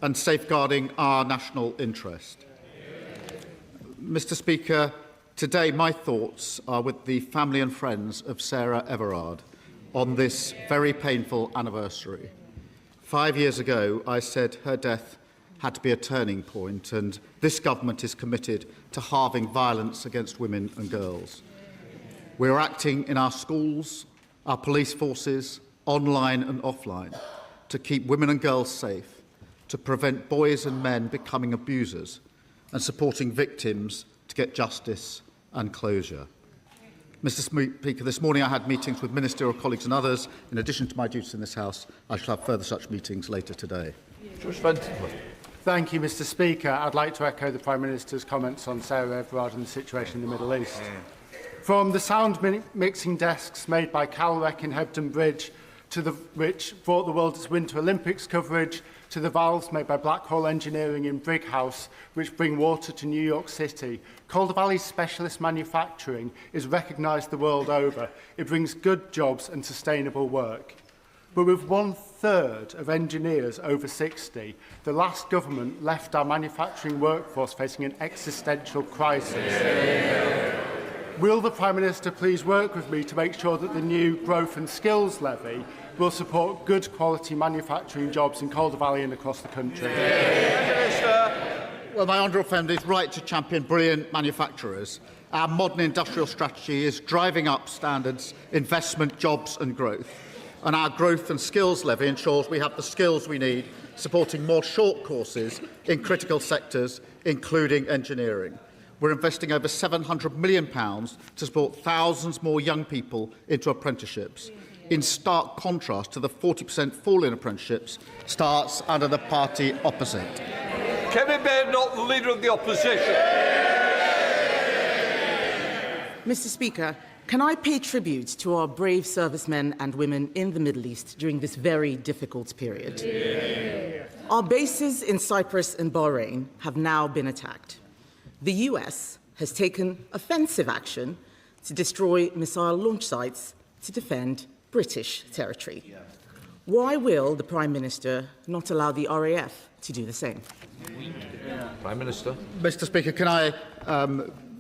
and safeguarding our national interest. Mr. Speaker, today my thoughts are with the family and friends of Sarah Everard on this very painful anniversary. 5 years ago, I said her death had to be a turning point, and this government is committed to halving violence against women and girls. We are acting in our schools, our police forces, online and offline, to keep women and girls safe, to prevent boys and men becoming abusers, and supporting victims to get justice and closure. Mr. Speaker, this morning I had meetings with ministerial colleagues and others. In addition to my duties in this House, I shall have further such meetings later today. Thank you, Mr. Speaker. I'd like to echo the Prime Minister's comments on Sarah Everard and the situation in the Middle East. From the sound mixing desks made by Calrec in Hebden Bridge, which brought the world its Winter Olympics coverage, to the valves made by Blackhall Engineering in Brighouse, which bring water to New York City, Calder Valley's specialist manufacturing is recognised the world over. It brings good jobs and sustainable work. But with 1/3 of engineers over 60, the last government left our manufacturing workforce facing an existential crisis. Will the Prime Minister please work with me to make sure that the new Growth and Skills Levy will support good quality manufacturing jobs in Calder Valley and across the country? Well, my honourable friend is right to champion brilliant manufacturers. Our modern industrial strategy is driving up standards, investment, jobs and growth. And our Growth and Skills Levy ensures we have the skills we need, supporting more short courses in critical sectors, including engineering. We're investing over £700 million to support thousands more young people into apprenticeships, in stark contrast to the 40% fall in apprenticeships starts under the party opposite. Kevin Baird, not the Leader of the Opposition. Mr. Speaker, can I pay tribute to our brave servicemen and women in the Middle East during this very difficult period? Our bases in Cyprus and Bahrain have now been attacked. The US has taken offensive action to destroy missile launch sites to defend British territory. Why will the Prime Minister not allow the RAF to do the same? Prime Minister. Mr. Speaker, can I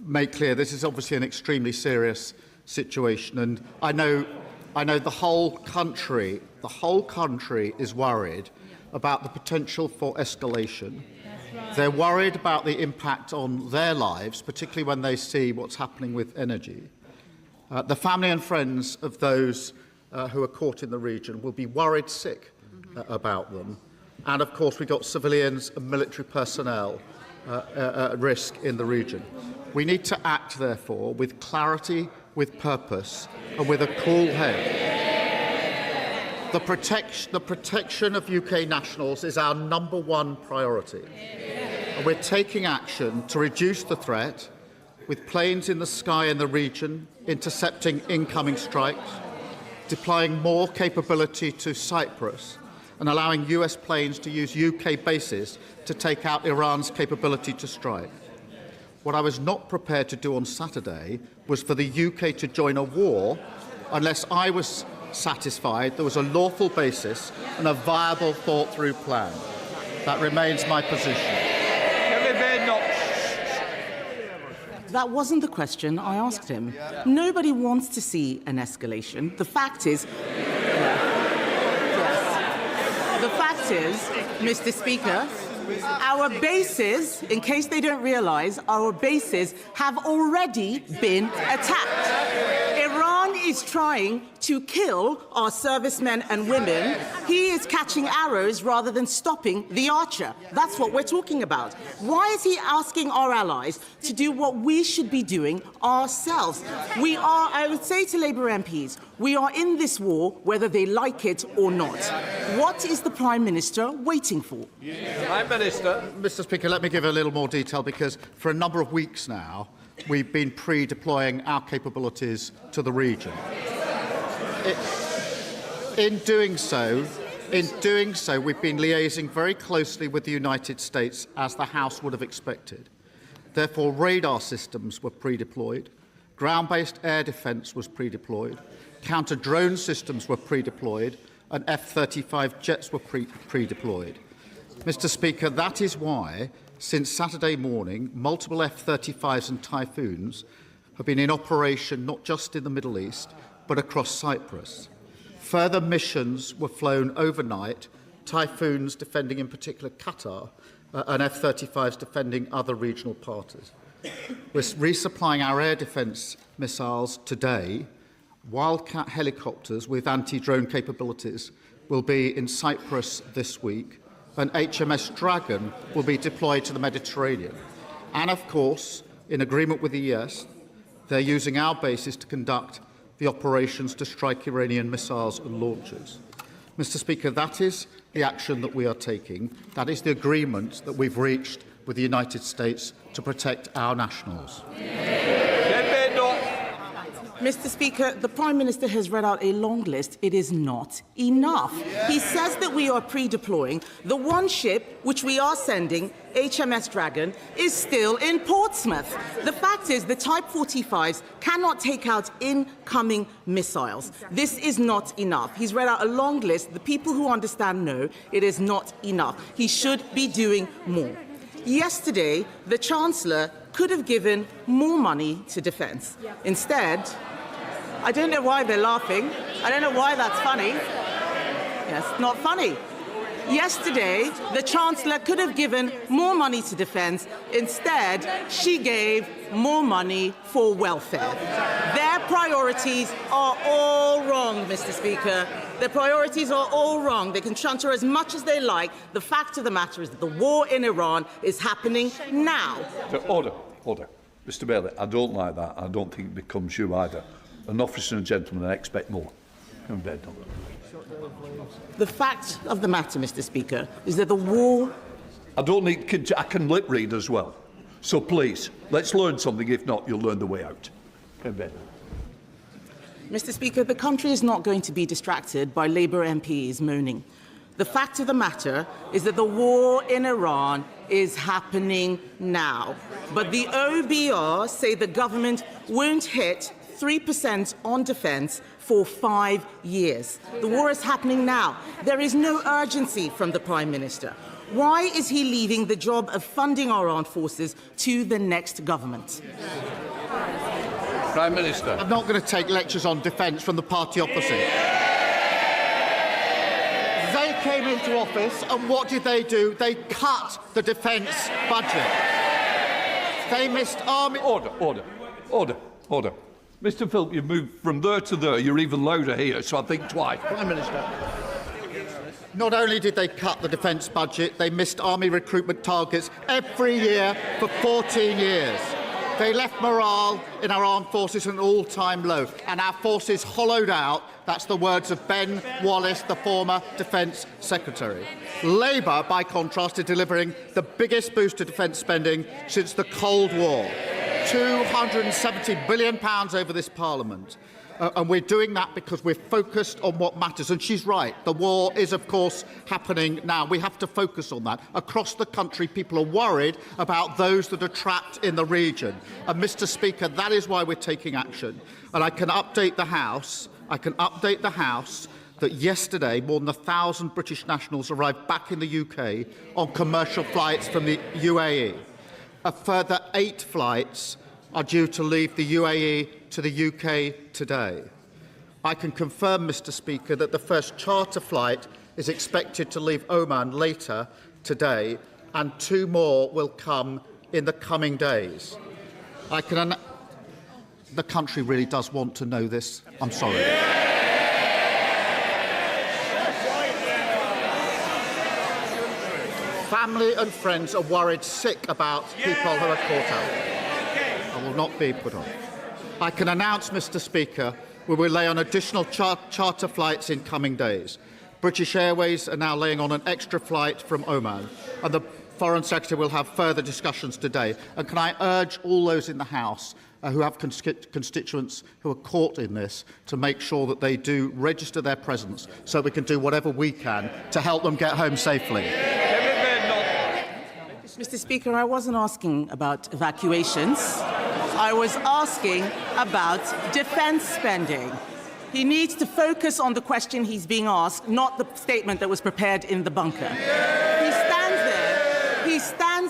make clear this is obviously an extremely serious situation, and I know the whole country is worried about the potential for escalation. They're worried about the impact on their lives, particularly when they see what's happening with energy. The family and friends of those who are caught in the region will be worried sick about them. And, of course, we've got civilians and military personnel at risk in the region. We need to act, therefore, with clarity, with purpose, and with a cool head. The protection of UK nationals is our #1 priority. And we're taking action to reduce the threat, with planes in the sky in the region, intercepting incoming strikes, deploying more capability to Cyprus, and allowing US planes to use UK bases to take out Iran's capability to strike. What I was not prepared to do on Saturday was for the UK to join a war unless I was satisfied there was a lawful basis and a viable, thought-through plan. That remains my position. That wasn't the question I asked him. Nobody wants to see an escalation. The fact is, Mr. Speaker, our bases, in case they don't realise, our bases have already been attacked. Iran is trying to kill our servicemen and women. He is catching arrows rather than stopping the archer. That's what we're talking about. Why is he asking our allies to do what we should be doing ourselves? I would say to Labour MPs, we are in this war whether they like it or not. What is the Prime Minister waiting for? Prime Minister. Mr. Speaker, let me give a little more detail, because for a number of weeks now, we've been pre-deploying our capabilities to the region. In doing so, we've been liaising very closely with the United States, as the House would have expected. Therefore, radar systems were pre-deployed, ground-based air defence was pre-deployed, counter-drone systems were pre-deployed, and F-35 jets were pre-deployed. Mr. Speaker, that is why, since Saturday morning, multiple F-35s and Typhoons have been in operation not just in the Middle East, but across Cyprus. Further missions were flown overnight, Typhoons defending in particular Qatar, and F-35s defending other regional parties. We're resupplying our air defence missiles today. Wildcat helicopters with anti-drone capabilities will be in Cyprus this week, and HMS Dragon will be deployed to the Mediterranean. And of course, in agreement with the US, they're using our bases to conduct the operations to strike Iranian missiles and launchers. Mr. Speaker, that is the action that we are taking. That is the agreement that we've reached with the United States to protect our nationals. Mr. Speaker, the Prime Minister has read out a long list. It is not enough. He says that we are pre-deploying. The one ship which we are sending, HMS Dragon, is still in Portsmouth. The fact is the Type 45s cannot take out incoming missiles. This is not enough. He's read out a long list. The people who understand know it is not enough. He should be doing more. Yesterday, the Chancellor could have given more money to defence. Instead, I don't know why they're laughing. I don't know why that's funny. Yes, not funny. Yesterday, the Chancellor could have given more money to defence. Instead, she gave more money for welfare. Their priorities are all wrong, Mr. Speaker. Their priorities are all wrong. They can shunter as much as they like. The fact of the matter is that the war in Iran is happening now. Order. Mr. Bailey, I don't like that. I don't think it becomes you either. An officer and a gentleman, I expect more. Come bed on. The fact of the matter, Mr. Speaker, is that the war... I can lip read as well. So please, let's learn something. If not, you'll learn the way out. Come bed. Mr. Speaker, the country is not going to be distracted by Labour MPs moaning. The fact of the matter is that the war in Iran is happening now. But the OBR say the government won't hit 3% on defence for 5 years. The war is happening now. There is no urgency from the Prime Minister. Why is he leaving the job of funding our armed forces to the next government? Prime Minister. I'm not going to take lectures on defence from the party opposite. They came into office, and what did they do? They cut the defence budget. They missed army... Order. Mr. Philp, you've moved from there to there. You're even louder here, so I think twice. Prime Minister. Not only did they cut the defence budget, they missed army recruitment targets every year for 14 years. They left morale in our armed forces at an all-time low, and our forces hollowed out. That's the words of Ben Wallace, the former Defence Secretary. Labour, by contrast, is delivering the biggest boost to defence spending since the Cold War. £270 billion over this Parliament. And we're doing that because we're focused on what matters. And she's right. The war is, of course, happening now. We have to focus on that. Across the country, people are worried about those that are trapped in the region. And, Mr. Speaker, that is why we're taking action. And I can update the House. That yesterday, more than 1,000 British nationals arrived back in the UK on commercial flights from the UAE. A further 8 flights are due to leave the UAE to the UK today. I can confirm, Mr. Speaker, that the first charter flight is expected to leave Oman later today, and 2 more will come in the coming days. The country really does want to know this. I'm sorry. Family and friends are worried sick about people who are caught out. I will not be put on. I can announce, Mr. Speaker, we will lay on additional charter flights in coming days. British Airways are now laying on an extra flight from Oman, and the Foreign Secretary will have further discussions today. And can I urge all those in the House who have constituents who are caught in this to make sure that they do register their presence so we can do whatever we can to help them get home safely. Mr. Speaker, I wasn't asking about evacuations. I was asking about defence spending. He needs to focus on the question he's being asked, not the statement that was prepared in the bunker. He stands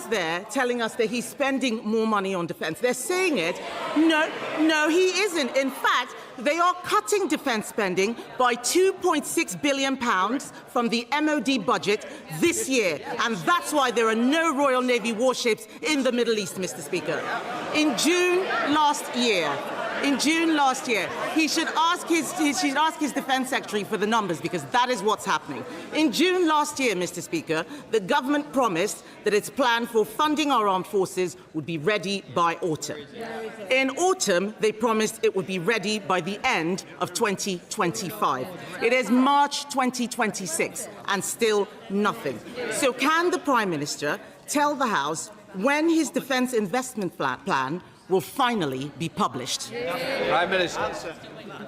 there telling us that he's spending more money on defence. They're saying it. No, he isn't. In fact, they are cutting defence spending by £2.6 billion from the MOD budget this year. And that's why there are no Royal Navy warships in the Middle East, Mr. Speaker. In June last year, he should ask his Defence Secretary for the numbers, because that is what's happening. In June last year, Mr. Speaker, the government promised that its plan for funding our armed forces would be ready by autumn. In autumn, they promised it would be ready by the end of 2025. It is March 2026, and still nothing. So can the Prime Minister tell the House when his defence investment plan will finally be published? Prime Minister.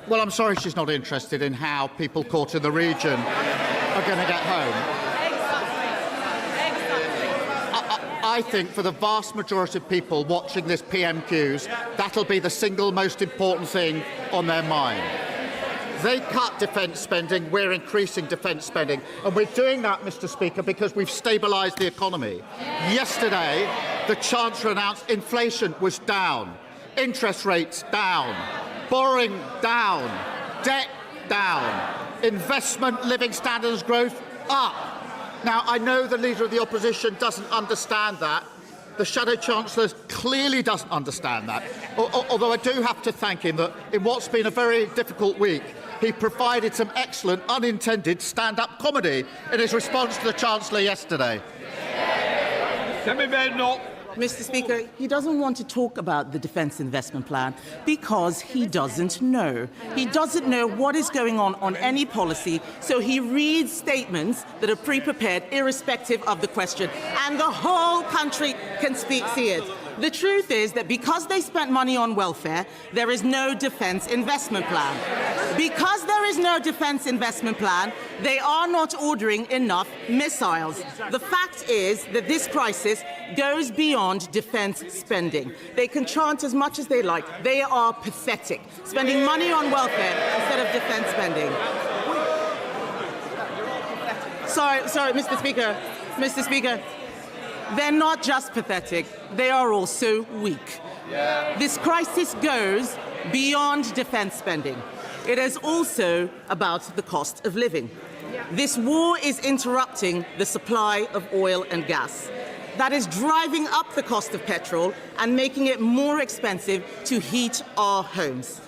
Well, I'm sorry she's not interested in how people caught in the region are going to get home. I think for the vast majority of people watching this PMQs, that'll be the single most important thing on their mind. They cut defence spending, we're increasing defence spending. And we're doing that, Mr. Speaker, because we've stabilised the economy. Yesterday, the Chancellor announced inflation was down, interest rates down, borrowing down, debt down, investment, living standards growth up. Now, I know the Leader of the Opposition doesn't understand that. The Shadow Chancellor clearly doesn't understand that. Although I do have to thank him that in what's been a very difficult week, he provided some excellent unintended stand-up comedy in his response to the Chancellor yesterday. Mr. Speaker, he doesn't want to talk about the defence investment plan because he doesn't know. He doesn't know what is going on any policy, so he reads statements that are pre-prepared irrespective of the question, and the whole country can see it. The truth is that because they spent money on welfare, there is no defence investment plan. Because there is no defence investment plan, they are not ordering enough missiles. The fact is that this crisis goes beyond defence spending. They can chant as much as they like. They are pathetic, spending money on welfare instead of defence spending. Sorry, Mr. Speaker. Mr. Speaker. They're not just pathetic, they are also weak. This crisis goes beyond defence spending. It is also about the cost of living. This war is interrupting the supply of oil and gas. That is driving up the cost of petrol and making it more expensive to heat our homes.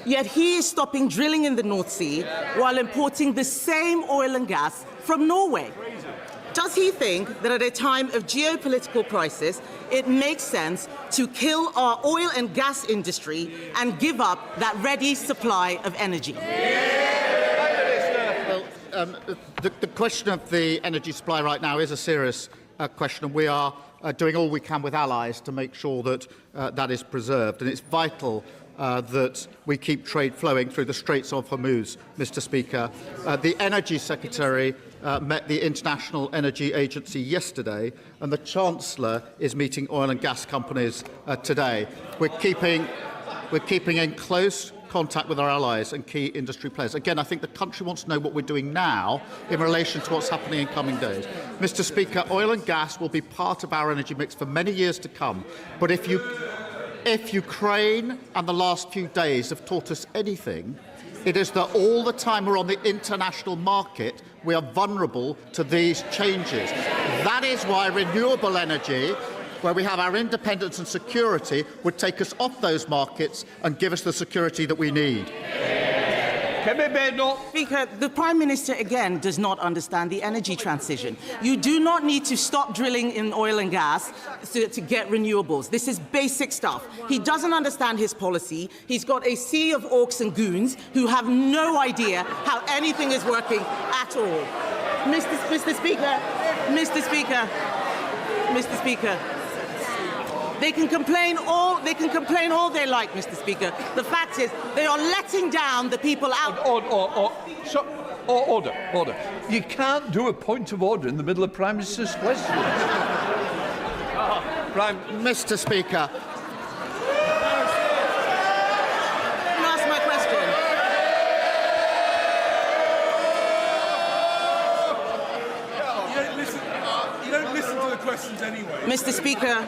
Yet he is stopping drilling in the North Sea while importing the same oil and gas from Norway. Does he think that at a time of geopolitical crisis, it makes sense to kill our oil and gas industry and give up that ready supply of energy? Well, the question of the energy supply right now is a serious question, and we are doing all we can with allies to make sure that that is preserved. And it's vital that we keep trade flowing through the Straits of Hormuz, Mr. Speaker. The Energy Secretary met the International Energy Agency yesterday, and the Chancellor is meeting oil and gas companies today. We're keeping in close contact with our allies and key industry players. Again, I think the country wants to know what we're doing now in relation to what's happening in coming days. Mr. Speaker, oil and gas will be part of our energy mix for many years to come. But if Ukraine and the last few days have taught us anything, it is that all the time we're on the international market, we are vulnerable to these changes. That is why renewable energy, where we have our independence and security, would take us off those markets and give us the security that we need. Speaker, the Prime Minister again does not understand the energy transition. You do not need to stop drilling in oil and gas to get renewables. This is basic stuff. He doesn't understand his policy. He's got a sea of orcs and goons who have no idea how anything is working at all. Mr. Speaker. They can complain all they like, Mr. Speaker. The fact is, they are letting down the people out. Order. You can't do a point of order in the middle of Prime Minister's question. Mr. Speaker. Ask my question. You don't listen to the questions anyway. Mr. Speaker,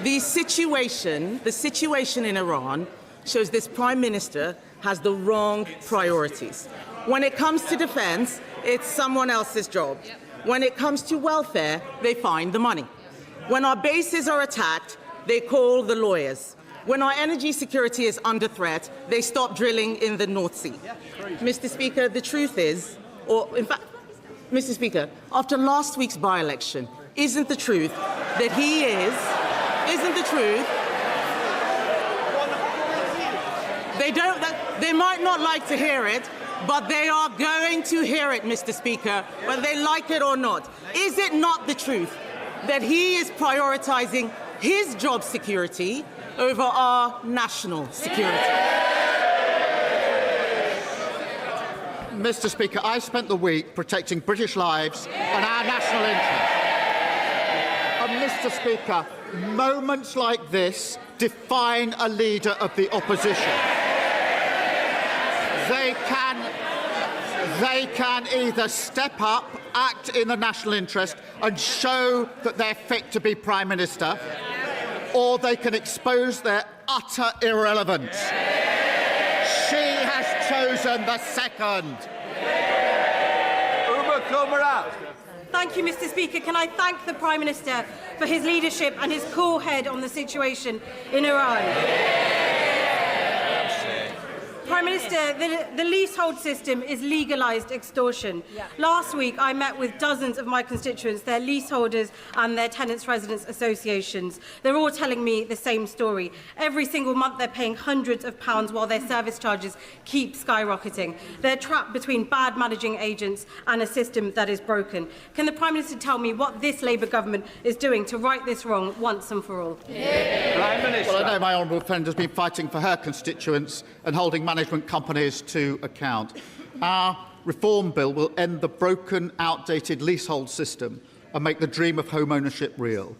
the situation in Iran shows this Prime Minister has the wrong priorities. When it comes to defence, it's someone else's job. When it comes to welfare, they find the money. When our bases are attacked, they call the lawyers. When our energy security is under threat, they stop drilling in the North Sea. Mr. Speaker, the truth is, or in fact, Mr. Speaker, after last week's by-election, isn't the truth that he isn't the truth? They might not like to hear it, but they are going to hear it, Mr. Speaker, whether they like it or not. Is it not the truth that he is prioritising his job security over our national security? Mr. Speaker, I spent the week protecting British lives and our national interest. And Mr. Speaker, moments like this define a leader of the opposition. They can either step up, act in the national interest and show that they're fit to be Prime Minister, or they can expose their utter irrelevance. She has chosen the second. Thank you, Mr. Speaker. Can I thank the Prime Minister for his leadership and his cool head on the situation in Iran? Prime Minister, the leasehold system is legalised extortion. Last week, I met with dozens of my constituents, their leaseholders and their tenants' residents associations. They're all telling me the same story. Every single month, they're paying hundreds of pounds while their service charges keep skyrocketing. They're trapped between bad managing agents and a system that is broken. Can the Prime Minister tell me what this Labour government is doing to right this wrong once and for all? Prime Minister. Well, I know my honourable friend has been fighting for her constituents and holding management companies to account. Our reform bill will end the broken, outdated leasehold system and make the dream of home ownership real.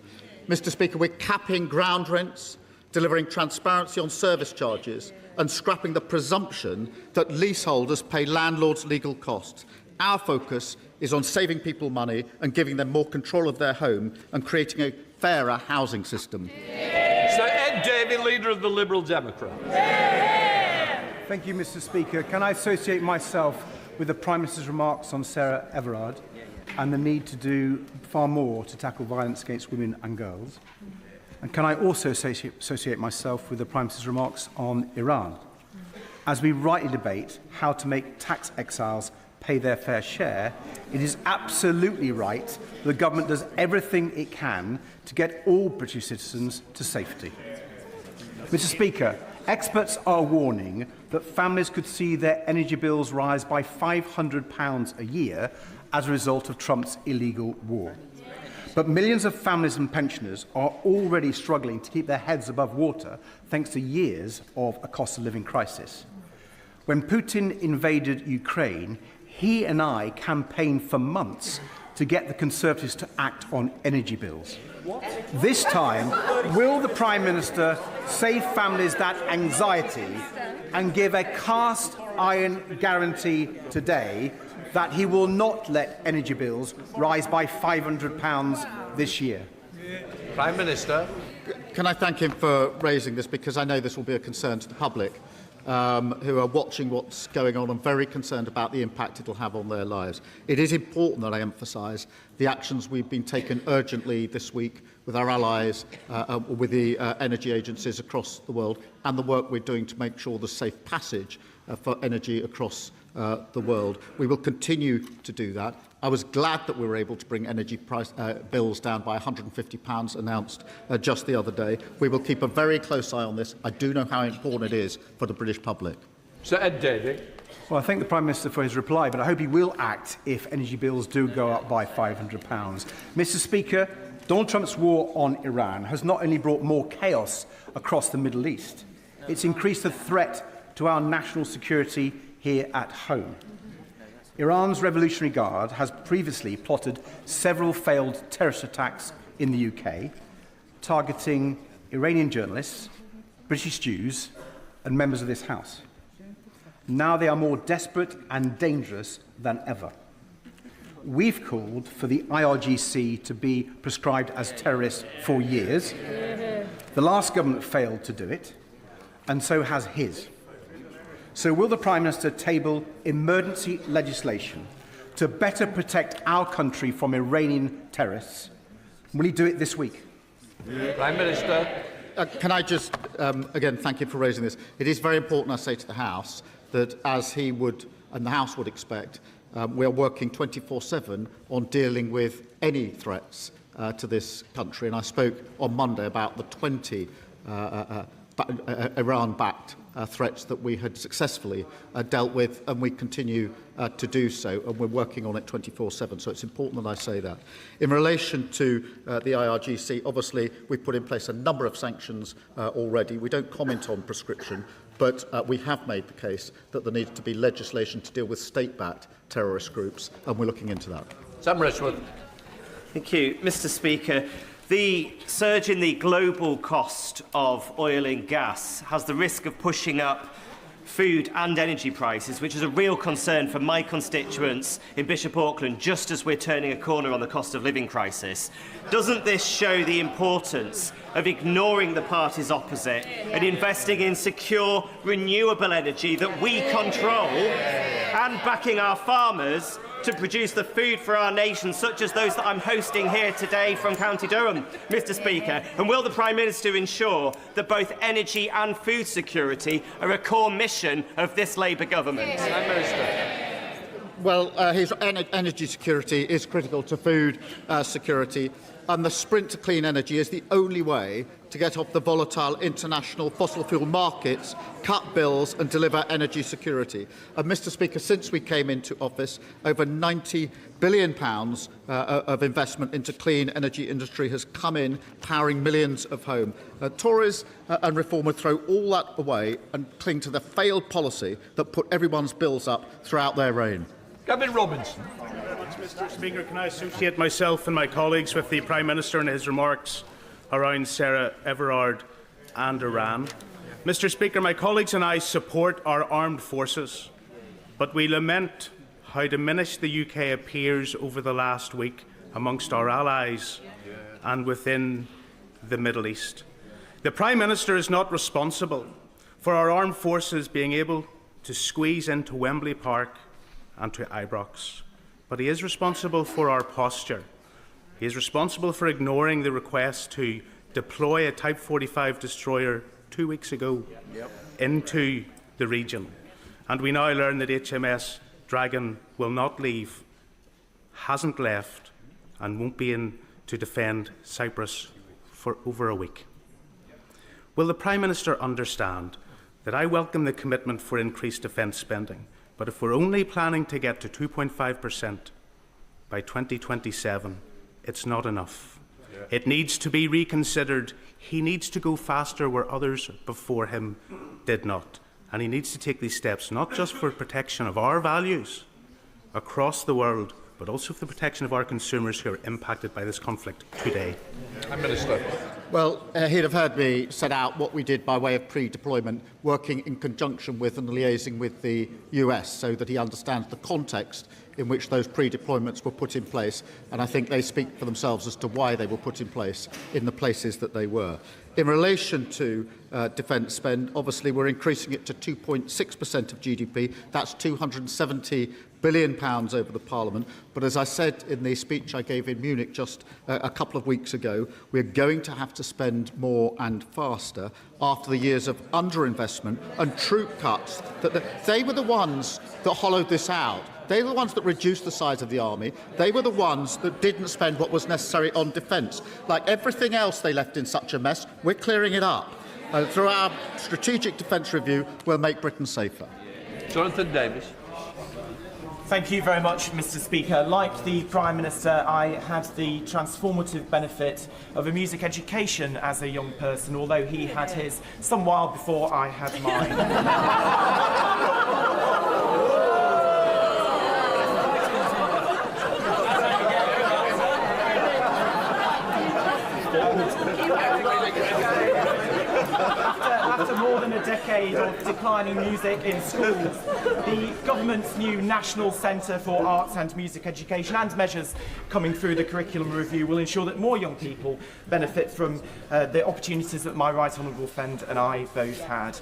Mr. Speaker, we're capping ground rents, delivering transparency on service charges and scrapping the presumption that leaseholders pay landlords' legal costs. Our focus is on saving people money and giving them more control of their home and creating a fairer housing system. Sir Ed Davey, Leader of the Liberal Democrats. Thank you, Mr. Speaker. Can I associate myself with the Prime Minister's remarks on Sarah Everard and the need to do far more to tackle violence against women and girls? And can I also associate myself with the Prime Minister's remarks on Iran? As we rightly debate how to make tax exiles pay their fair share, it is absolutely right that the government does everything it can to get all British citizens to safety. Mr. Speaker, experts are warning that families could see their energy bills rise by £500 a year as a result of Trump's illegal war. But millions of families and pensioners are already struggling to keep their heads above water thanks to years of a cost of living crisis. When Putin invaded Ukraine, he and I campaigned for months to get the Conservatives to act on energy bills. This time, will the Prime Minister save families that anxiety and give a cast iron guarantee today that he will not let energy bills rise by £500 this year? Prime Minister. Can I thank him for raising this, because I know this will be a concern to the public who are watching what's going on and very concerned about the impact it will have on their lives. It is important that I emphasise the actions we've been taken urgently this week with our allies, with the energy agencies across the world, and the work we're doing to make sure there's safe passage for energy across the world. We will continue to do that. I was glad that we were able to bring energy price bills down by £150 announced just the other day. We will keep a very close eye on this. I do know how important it is for the British public. Sir Ed Davey. Well, I thank the Prime Minister for his reply, but I hope he will act if energy bills do go up by £500. Mr. Speaker, Donald Trump's war on Iran has not only brought more chaos across the Middle East, it's increased the threat to our national security here at home. Iran's Revolutionary Guard has previously plotted several failed terrorist attacks in the UK, targeting Iranian journalists, British Jews, and members of this House. Now they are more desperate and dangerous than ever. we've called for the IRGC to be prescribed as terrorist for years. The last government failed to do it, and so has his. So will the Prime Minister table emergency legislation to better protect our country from Iranian terrorists? Will he do it this week? Prime Minister. Can I just, again, thank you for raising this. It is very important, I say to the House, that as he would, and the House would expect, we are working 24/7 on dealing with any threats to this country. And I spoke on Monday about the 20 Iran-backed threats that we had successfully dealt with, and we continue to do so, and we're working on it 24/7, so it's important that I say that. In relation to the IRGC, obviously we've put in place a number of sanctions already. We don't comment on prescription, but we have made the case that there needs to be legislation to deal with state-backed terrorist groups, and we're looking into that. Sam Rushworth. Thank you, Mr. Speaker. The surge in the global cost of oil and gas has the risk of pushing up food and energy prices, which is a real concern for my constituents in Bishop Auckland, just as we're turning a corner on the cost of living crisis. Doesn't this show the importance of ignoring the parties opposite and investing in secure, renewable energy that we control, and backing our farmers to produce the food for our nation, such as those that I'm hosting here today from County Durham, Mr. Speaker? And will the Prime Minister ensure that both energy and food security are a core mission of this Labour government? Prime Minister. Well, his energy security is critical to food security, and the sprint to clean energy is the only way to get off the volatile international fossil fuel markets, cut bills and deliver energy security. And Mr. Speaker, since we came into office, over £90 billion of investment into clean energy industry has come in, powering millions of homes. Tories and Reform would throw all that away and cling to the failed policy that put everyone's bills up throughout their reign. Gavin Robinson. Mr. Speaker, can I associate myself and my colleagues with the Prime Minister and his remarks around Sarah Everard and Iran? Mr. Speaker, my colleagues and I support our armed forces, but we lament how diminished the UK appears over the last week amongst our allies and within the Middle East. The Prime Minister is not responsible for our armed forces being able to squeeze into Wembley Park and to Ibrox, but he is responsible for our posture. He is responsible for ignoring the request to deploy a Type 45 destroyer 2 weeks ago into the region. And we now learn that HMS Dragon will not leave, hasn't left, and won't be in to defend Cyprus for over a week. Will the Prime Minister understand that I welcome the commitment for increased defence spending, but if we're only planning to get to 2.5% by 2027, it's not enough. It needs to be reconsidered. He needs to go faster where others before him did not. And he needs to take these steps not just for protection of our values across the world, but also for the protection of our consumers who are impacted by this conflict today. Minister. Well, he'd have heard me set out what we did by way of pre-deployment, working in conjunction with and liaising with the US so that he understands the context in which those pre-deployments were put in place, and I think they speak for themselves as to why they were put in place in the places that they were. In relation to defence spend, obviously we're increasing it to 2.6% of GDP. That's £270 billion over the Parliament. But as I said in the speech I gave in Munich just a couple of weeks ago, we're going to have to spend more and faster after the years of underinvestment and troop cuts. They were the ones that hollowed this out. They were the ones that reduced the size of the army. They were the ones that didn't spend what was necessary on defence. Like everything else they left in such a mess, we're clearing it up. Through our strategic defence review, we'll make Britain safer. Jonathan Davis. Thank you very much, Mr. Speaker. Like the Prime Minister, I had the transformative benefit of a music education as a young person, although he had his some while before I had mine. After more than a decade decade of declining music in schools, the government's new National Centre for Arts and Music Education and measures coming through the curriculum review will ensure that more young people benefit from the opportunities that my right honourable friend and I both had.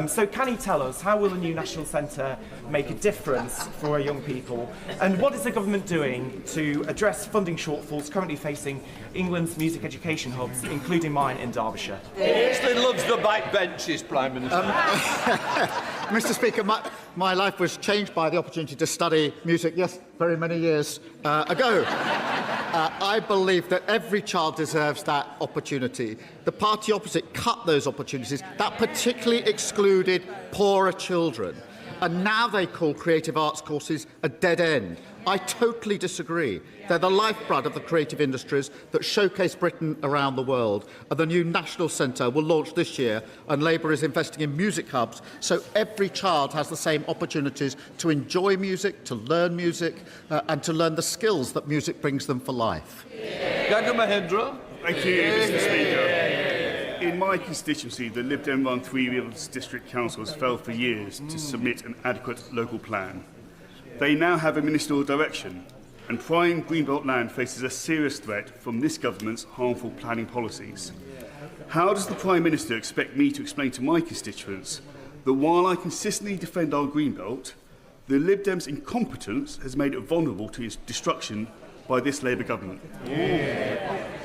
So can he tell us, how will the new National Centre make a difference for our young people? And what is the government doing to address funding shortfalls currently facing England's music education hubs, including mine in Derbyshire? He still loves the backbenches, Prime Minister. Mr. Speaker, my life was changed by the opportunity to study music, yes, very many years ago. I believe that every child deserves that opportunity. The party opposite cut those opportunities. That particularly excluded poorer children. And now they call creative arts courses a dead end. I totally disagree. They're the lifeblood of the creative industries that showcase Britain around the world. And the new National Centre will launch this year, and Labour is investing in music hubs so every child has the same opportunities to enjoy music, to learn music, and to learn the skills that music brings them for life. Gaga Mahindra. Thank you, Mr. Speaker. In my constituency, the Lib Dem-run Three Rivers District Council has failed for years to submit an adequate local plan. They now have a ministerial direction, and prime Greenbelt land faces a serious threat from this government's harmful planning policies. How does the Prime Minister expect me to explain to my constituents that while I consistently defend our Greenbelt, the Lib Dems' incompetence has made it vulnerable to its destruction by this Labour government?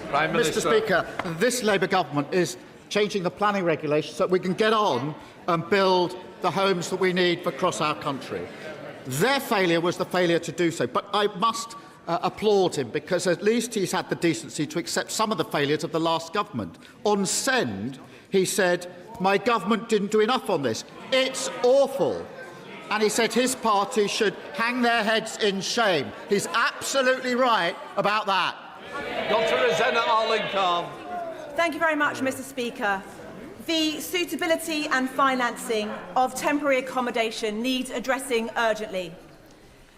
Prime Minister. Mr. Speaker, this Labour government is changing the planning regulations so that we can get on and build the homes that we need across our country. Their failure was the failure to do so, but I must applaud him because at least he's had the decency to accept some of the failures of the last government. On Send, he said, "My government didn't do enough on this. It's awful." And he said his party should hang their heads in shame. He's absolutely right about that. Dr. Rosanna Arling-Khan. Thank you very much, Mr. Speaker. The suitability and financing of temporary accommodation needs addressing urgently.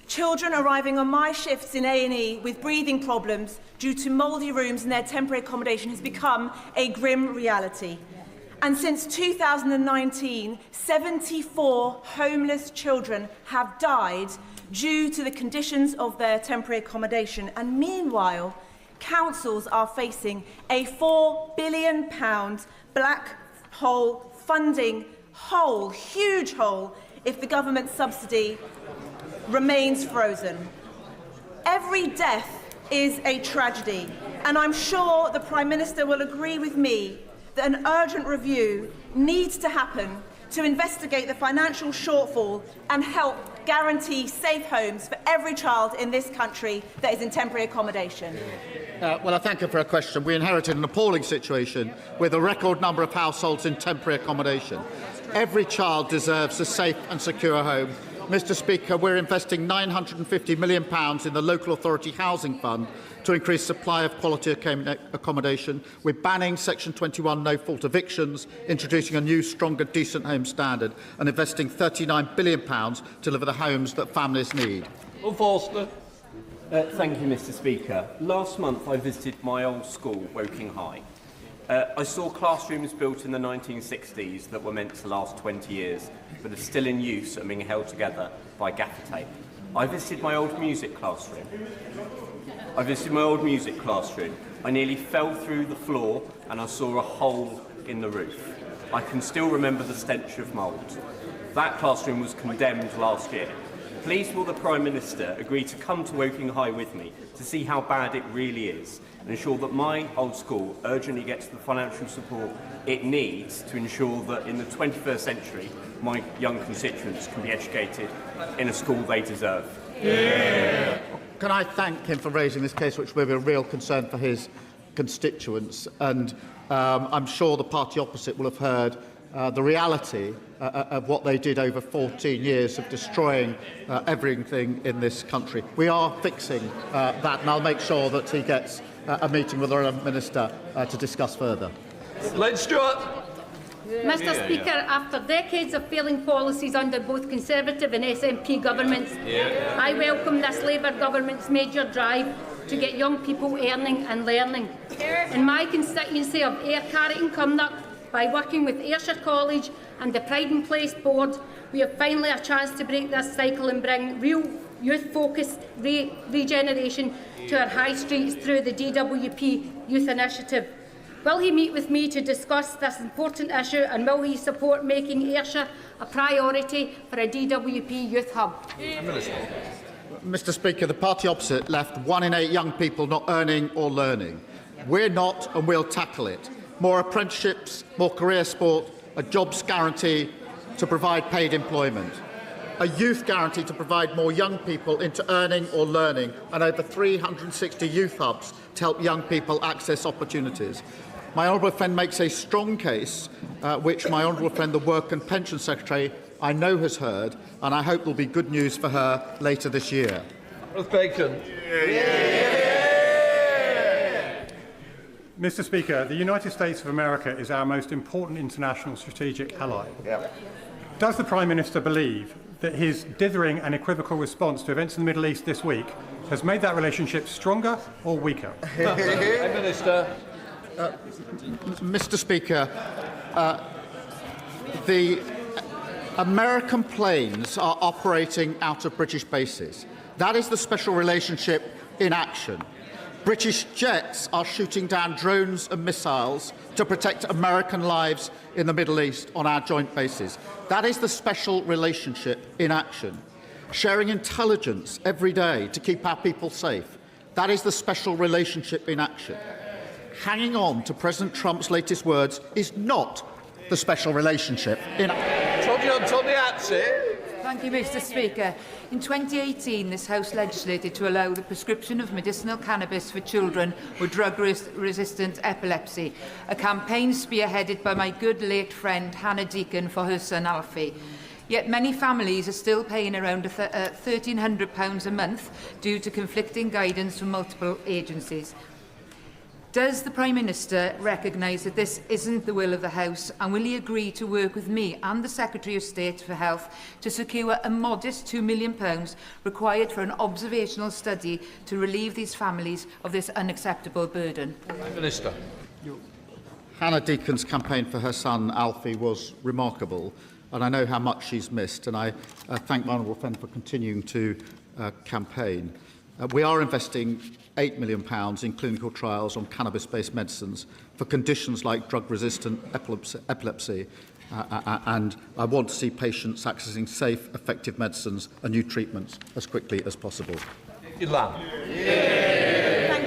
Children arriving on my shifts in A&E with breathing problems due to mouldy rooms in their temporary accommodation has become a grim reality. And since 2019, 74 homeless children have died due to the conditions of their temporary accommodation. And meanwhile, councils are facing a £4 billion black hole funding hole, huge hole, if the government subsidy remains frozen. Every death is a tragedy, and I'm sure the Prime Minister will agree with me that an urgent review needs to happen to investigate the financial shortfall and help guarantee safe homes for every child in this country that is in temporary accommodation. Well, I thank you for a question. We inherited an appalling situation with a record number of households in temporary accommodation. Every child deserves a safe and secure home. Mr. Speaker, we're investing £950 million in the Local Authority Housing Fund to increase supply of quality accommodation. We're banning Section 21 no-fault evictions, introducing a new, stronger, decent home standard, and investing £39 billion to deliver the homes that families need. Forster. Thank you, Mr. Speaker. Last month I visited my old school, Woking High. I saw classrooms built in the 1960s that were meant to last 20 years, but are still in use and being held together by gaffer tape. I visited my old music classroom. I nearly fell through the floor and I saw a hole in the roof. I can still remember the stench of mould. That classroom was condemned last year. Please will the Prime Minister agree to come to Woking High with me to see how bad it really is and ensure that my old school urgently gets the financial support it needs to ensure that in the 21st century my young constituents can be educated in a school they deserve. Yeah. Can I thank him for raising this case, which will be a real concern for his constituents, and I'm sure the party opposite will have heard the reality of what they did over 14 years of destroying everything in this country. We are fixing that, and I'll make sure that he gets a meeting with the Minister to discuss further. Len Stewart. Mr. Speaker, after decades of failing policies under both Conservative and SNP governments, I welcome this Labour government's major drive to get young people earning and learning. In my constituency of Ayr, Carrick and Cumnock, by working with Ayrshire College and the Pride in Place Board, we have finally a chance to break this cycle and bring real youth-focused regeneration to our high streets through the DWP Youth Initiative. Will he meet with me to discuss this important issue, and will he support making Ayrshire a priority for a DWP Youth Hub? Mr Speaker, the party opposite left 1 in 8 young people not earning or learning. We're not, and we'll tackle it. More apprenticeships, more career sport, a jobs guarantee to provide paid employment, a youth guarantee to provide more young people into earning or learning, and over 360 youth hubs to help young people access opportunities. My honourable friend makes a strong case, which my honourable friend, the Work and Pension Secretary, I know has heard, and I hope there will be good news for her later this year. Bacon. Mr Speaker, the United States of America is our most important international strategic ally. Does the Prime Minister believe that his dithering and equivocal response to events in the Middle East this week has made that relationship stronger or weaker? Minister. Mr Speaker, the American planes are operating out of British bases. That is the special relationship in action. British jets are shooting down drones and missiles to protect American lives in the Middle East on our joint bases. That is the special relationship in action. Sharing intelligence every day to keep our people safe. That is the special relationship in action. Hanging on to President Trump's latest words is not the special relationship in action. Thank you, Mr Speaker. In 2018, this House legislated to allow the prescription of medicinal cannabis for children with drug-resistant epilepsy, a campaign spearheaded by my good late friend Hannah Deacon for her son Alfie. Yet many families are still paying around £1,300 a month due to conflicting guidance from multiple agencies. Does the Prime Minister recognise that this isn't the will of the House, and will he agree to work with me and the Secretary of State for Health to secure a modest £2 million required for an observational study to relieve these families of this unacceptable burden? Minister. Hannah Deacon's campaign for her son Alfie was remarkable, and I know how much she's missed, and I thank my honourable friend for continuing to campaign. We are investing £8 million in clinical trials on cannabis-based medicines for conditions like drug-resistant epilepsy, and I want to see patients accessing safe, effective medicines and new treatments as quickly as possible. Thank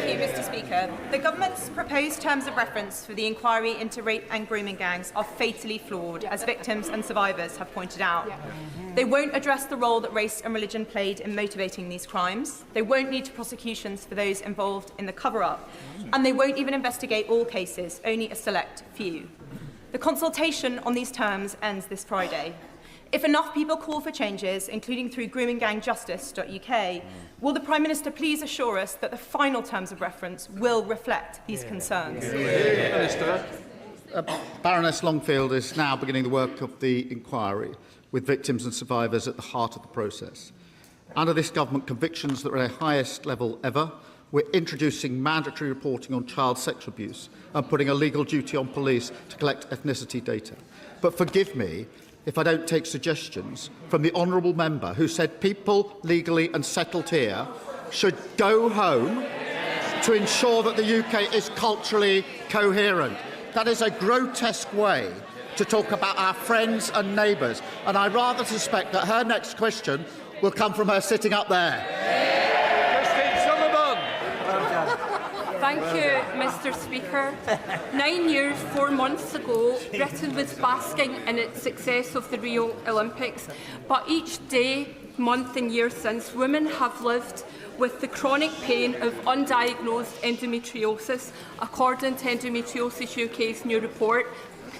you, Mr Speaker. The Government's proposed terms of reference for the inquiry into rape and grooming gangs are fatally flawed, as victims and survivors have pointed out. They won't address the role that race and religion played in motivating these crimes. They won't lead to prosecutions for those involved in the cover-up. And they won't even investigate all cases, only a select few. The consultation on these terms ends this Friday. If enough people call for changes, including through groomingangjustice.uk, will the Prime Minister please assure us that the final terms of reference will reflect these concerns? Baroness Longfield is now beginning the work of the inquiry, with victims and survivors at the heart of the process. Under this government, convictions that are at their highest level ever. We're introducing mandatory reporting on child sexual abuse and putting a legal duty on police to collect ethnicity data. But forgive me if I don't take suggestions from the honourable member who said people legally and settled here should go home to ensure that the UK is culturally coherent. That is a grotesque way to talk about our friends and neighbours, and I rather suspect that her next question will come from her sitting up there. Thank you, Mr Speaker. 9 years, 4 months ago, Britain was basking in its success of the Rio Olympics, but each day, month and year since, women have lived with the chronic pain of undiagnosed endometriosis, according to Endometriosis UK's new report.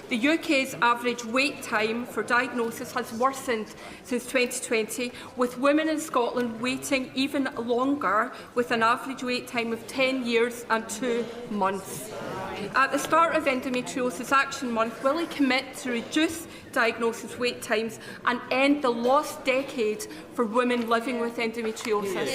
The UK's average wait time for diagnosis has worsened since 2020, with women in Scotland waiting even longer, with an average wait time of 10 years and 2 months. At the start of Endometriosis Action Month, will he commit to reduce diagnosis wait times and end the lost decade for women living with endometriosis?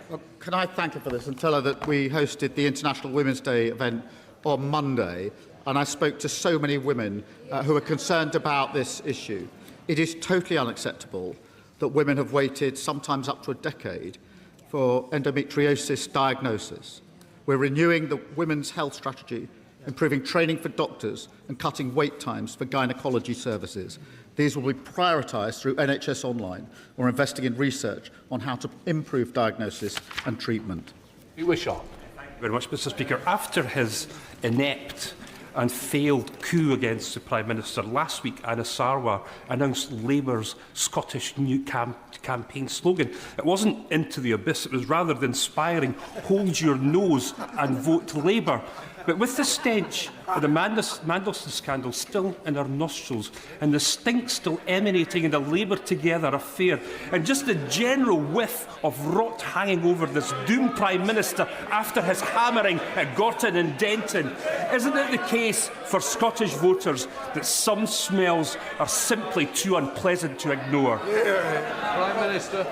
Well, can I thank her for this and tell her that we hosted the International Women's Day event on Monday, and I spoke to so many women who are concerned about this issue. It is totally unacceptable that women have waited sometimes up to a decade for endometriosis diagnosis. We're renewing the women's health strategy, improving training for doctors and cutting wait times for gynecology services. These will be prioritised through NHS Online or investing in research on how to improve diagnosis and treatment. You wish on. Thank you very much, Mr. Speaker. After his inept and failed coup against the Prime Minister last week, Anna Sarwar announced Labour's Scottish new campaign slogan. It wasn't into the abyss, it was rather the inspiring hold your nose and vote Labour. But with the stench of the Mandelson scandal still in our nostrils and the stink still emanating in the Labour Together affair and just the general whiff of rot hanging over this doomed Prime Minister after his hammering at Gorton and Denton, isn't it the case for Scottish voters that some smells are simply too unpleasant to ignore? Prime Minister.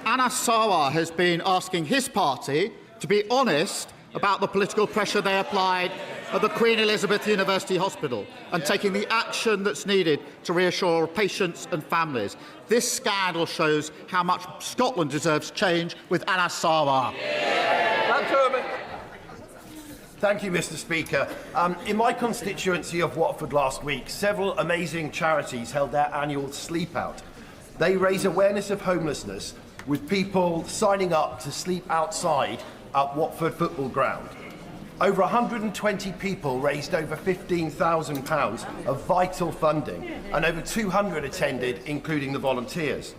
Anna Sarwar has been asking his party to be honest about the political pressure they applied at the Queen Elizabeth University Hospital and taking the action that's needed to reassure patients and families. This scandal shows how much Scotland deserves change with Anna Sarwar. Thank you, Mr. Speaker. In my constituency of Watford last week, several amazing charities held their annual sleep out. They raise awareness of homelessness with people signing up to sleep outside at Watford Football Ground. Over 120 people raised over £15,000 of vital funding, and over 200 attended, including the volunteers.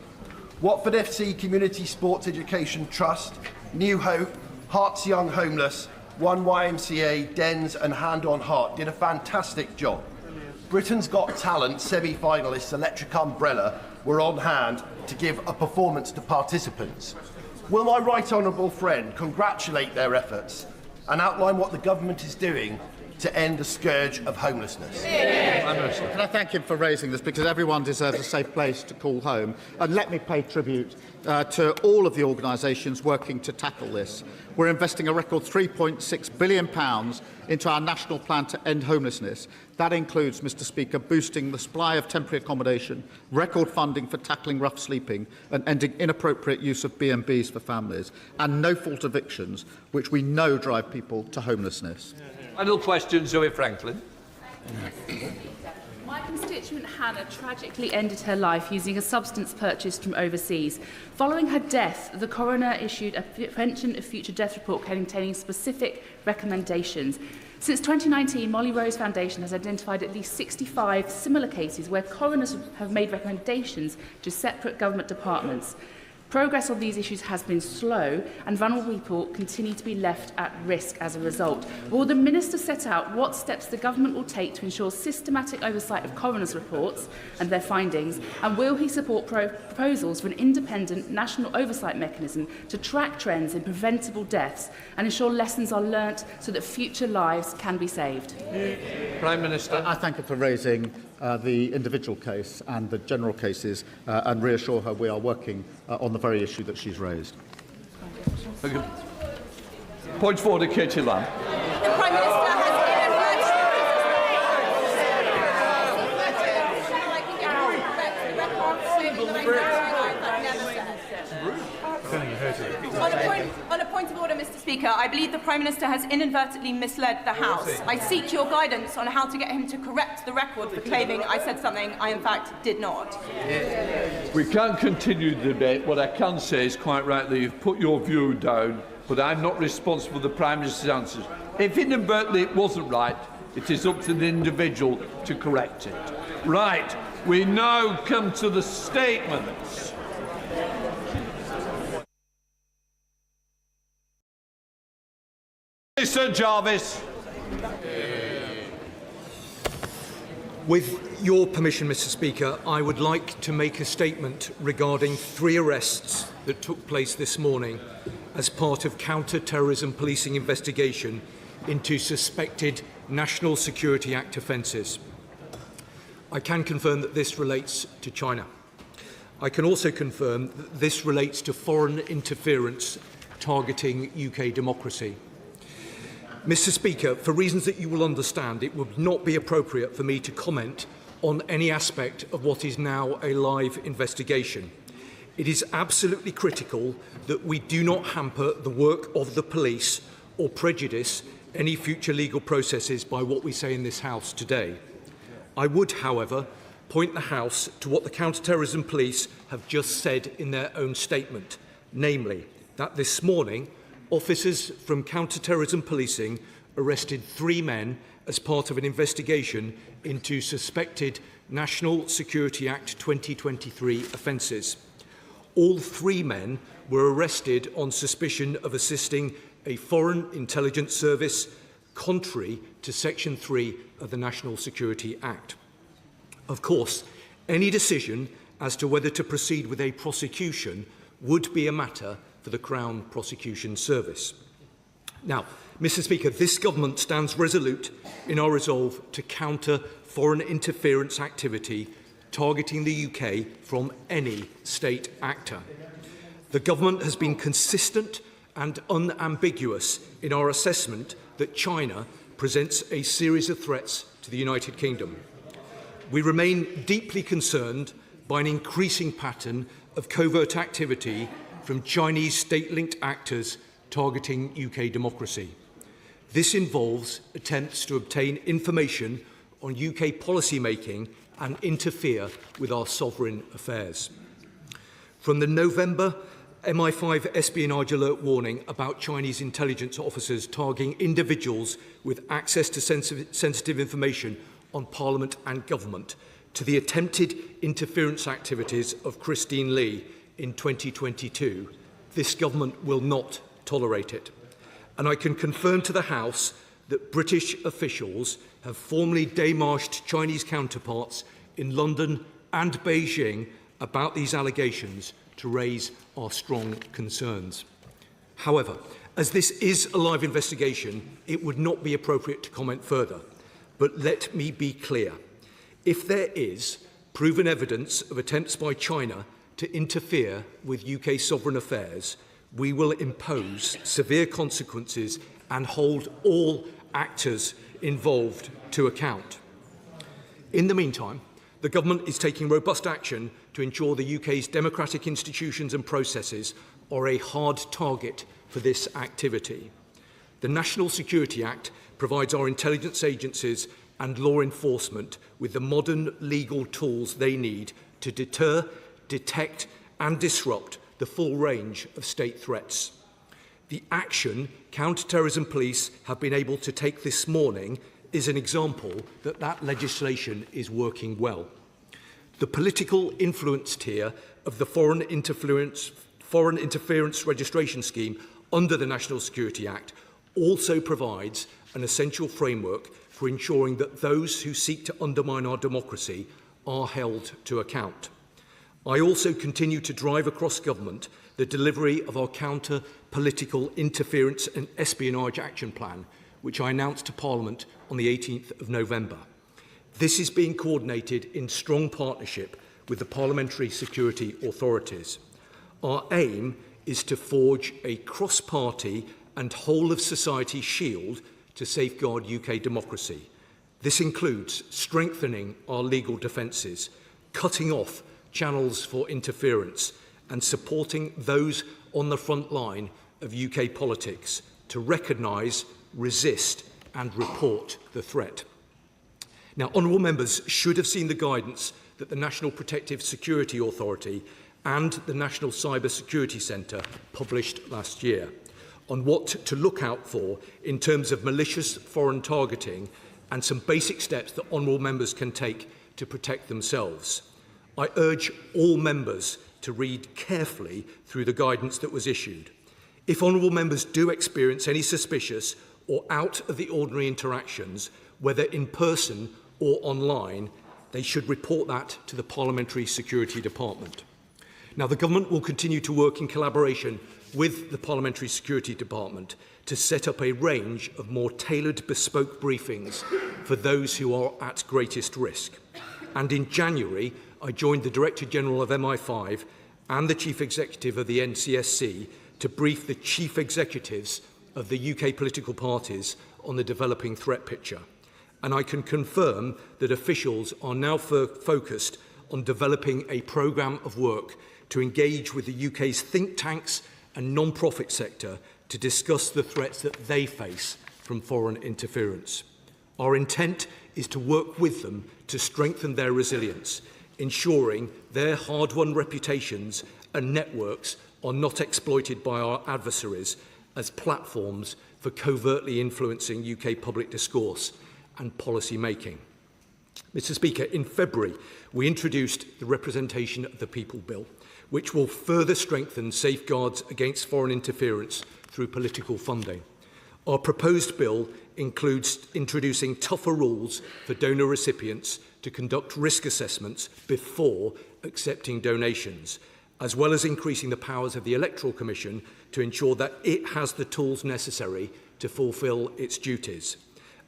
Watford FC Community Sports Education Trust, New Hope, Hearts Young Homeless, One YMCA, Dens and Hand on Heart did a fantastic job. Britain's Got Talent semi-finalists Electric Umbrella were on hand to give a performance to participants. Will my right honourable friend congratulate their efforts and outline what the government is doing to end the scourge of homelessness? Can I thank him for raising this, because everyone deserves a safe place to call home. And let me pay tribute to all of the organisations working to tackle this. We're investing a record £3.6 billion into our national plan to end homelessness. That includes, Mr. Speaker, boosting the supply of temporary accommodation, record funding for tackling rough sleeping and ending inappropriate use of B&Bs for families, and no-fault evictions, which we know drive people to homelessness. Final question, Zoe Franklin. My constituent Hannah tragically ended her life using a substance purchased from overseas. Following her death, the coroner issued a prevention of future death report containing specific recommendations. Since 2019, Molly Rose Foundation has identified at least 65 similar cases where coroners have made recommendations to separate government departments. Progress on these issues has been slow, and vulnerable people continue to be left at risk as a result. Will the Minister set out what steps the government will take to ensure systematic oversight of coroners' reports and their findings, and will he support proposals for an independent national oversight mechanism to track trends in preventable deaths and ensure lessons are learnt so that future lives can be saved? Prime Minister. I thank her for raising the individual case and the general cases and reassure her we are working on the very issue that she's raised. Thank you. Point forward, Katie Lamb. The Prime Minister has On a point of order, Mr. Speaker, I believe the Prime Minister has inadvertently misled the House. I seek your guidance on how to get him to correct the record for claiming I said something I in fact did not. We can't continue the debate. What I can say is, quite rightly, you've put your view down, but I'm not responsible for the Prime Minister's answers. If inadvertently it wasn't right, it is up to the individual to correct it. Right, we now come to the statements. Sir Jarvis. With your permission, Mr. Speaker, I would like to make a statement regarding 3 arrests that took place this morning as part of counter-terrorism policing investigation into suspected National Security Act offences. I can confirm that this relates to China. I can also confirm that this relates to foreign interference targeting UK democracy. Mr. Speaker, for reasons that you will understand, it would not be appropriate for me to comment on any aspect of what is now a live investigation. It is absolutely critical that we do not hamper the work of the police or prejudice any future legal processes by what we say in this House today. I would, however, point the House to what the counter-terrorism police have just said in their own statement, namely that this morning officers from counter-terrorism policing arrested 3 men as part of an investigation into suspected National Security Act 2023 offences. All 3 men were arrested on suspicion of assisting a foreign intelligence service contrary to Section 3 of the National Security Act. Of course, any decision as to whether to proceed with a prosecution would be a matter for the Crown Prosecution Service. Now, Mr. Speaker, this government stands resolute in our resolve to counter foreign interference activity targeting the UK from any state actor. The government has been consistent and unambiguous in our assessment that China presents a series of threats to the United Kingdom. We remain deeply concerned by an increasing pattern of covert activity from Chinese state-linked actors targeting UK democracy. This involves attempts to obtain information on UK policy-making and interfere with our sovereign affairs. From the November MI5 espionage alert warning about Chinese intelligence officers targeting individuals with access to sensitive information on Parliament and government, to the attempted interference activities of Christine Lee in 2022, this government will not tolerate it. And I can confirm to the House that British officials have formally démarched Chinese counterparts in London and Beijing about these allegations to raise our strong concerns. However, as this is a live investigation, it would not be appropriate to comment further. But let me be clear. If there is proven evidence of attempts by China to interfere with UK sovereign affairs, we will impose severe consequences and hold all actors involved to account. In the meantime, the government is taking robust action to ensure the UK's democratic institutions and processes are a hard target for this activity. The National Security Act provides our intelligence agencies and law enforcement with the modern legal tools they need to deter, detect and disrupt the full range of state threats. The action counter-terrorism police have been able to take this morning is an example that that legislation is working well. The political influence tier of the Foreign Interference Registration Scheme under the National Security Act also provides an essential framework for ensuring that those who seek to undermine our democracy are held to account. I also continue to drive across government the delivery of our counter-political interference and espionage action plan, which I announced to Parliament on the 18th of November. This is being coordinated in strong partnership with the parliamentary security authorities. Our aim is to forge a cross-party and whole-of-society shield to safeguard UK democracy. This includes strengthening our legal defences, cutting off channels for interference, and supporting those on the front line of UK politics to recognise, resist and report the threat. Now, honourable members should have seen the guidance that the National Protective Security Authority and the National Cyber Security Centre published last year on what to look out for in terms of malicious foreign targeting and some basic steps that honourable members can take to protect themselves. I urge all members to read carefully through the guidance that was issued. If honourable members do experience any suspicious or out of the ordinary interactions, whether in person or online, they should report that to the Parliamentary Security Department. Now, the government will continue to work in collaboration with the Parliamentary Security Department to set up a range of more tailored bespoke briefings for those who are at greatest risk. And in January, I joined the Director General of MI5 and the Chief Executive of the NCSC to brief the Chief Executives of the UK political parties on the developing threat picture. And I can confirm that officials are now focused on developing a programme of work to engage with the UK's think tanks and non-profit sector to discuss the threats that they face from foreign interference. Our intent is to work with them to strengthen their resilience, ensuring their hard-won reputations and networks are not exploited by our adversaries as platforms for covertly influencing UK public discourse and policy making. Mr. Speaker, in February, we introduced the Representation of the People Bill, which will further strengthen safeguards against foreign interference through political funding. Our proposed bill includes introducing tougher rules for donor recipients to conduct risk assessments before accepting donations, as well as increasing the powers of the Electoral Commission to ensure that it has the tools necessary to fulfil its duties.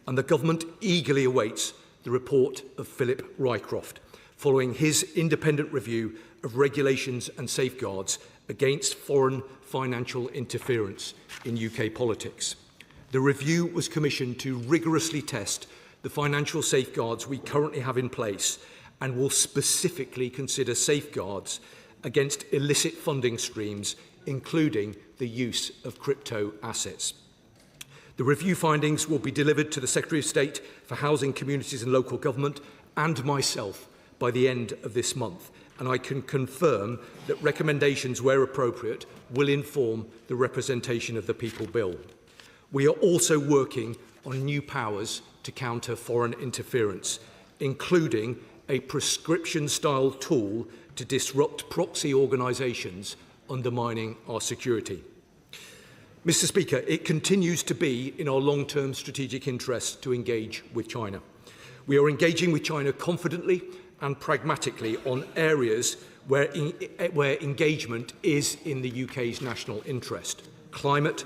And the government eagerly awaits the report of Philip Rycroft, following his independent review of regulations and safeguards against foreign financial interference in UK politics. The review was commissioned to rigorously test the financial safeguards we currently have in place and will specifically consider safeguards against illicit funding streams, including the use of crypto assets. The review findings will be delivered to the Secretary of State for Housing, Communities and Local Government and myself by the end of this month, and I can confirm that recommendations, where appropriate, will inform the Representation of the People Bill. We are also working on new powers to counter foreign interference, including a prescription-style tool to disrupt proxy organisations undermining our security. Mr. Speaker, it continues to be in our long-term strategic interest to engage with China. We are engaging with China confidently and pragmatically on areas where engagement is in the UK's national interest: climate,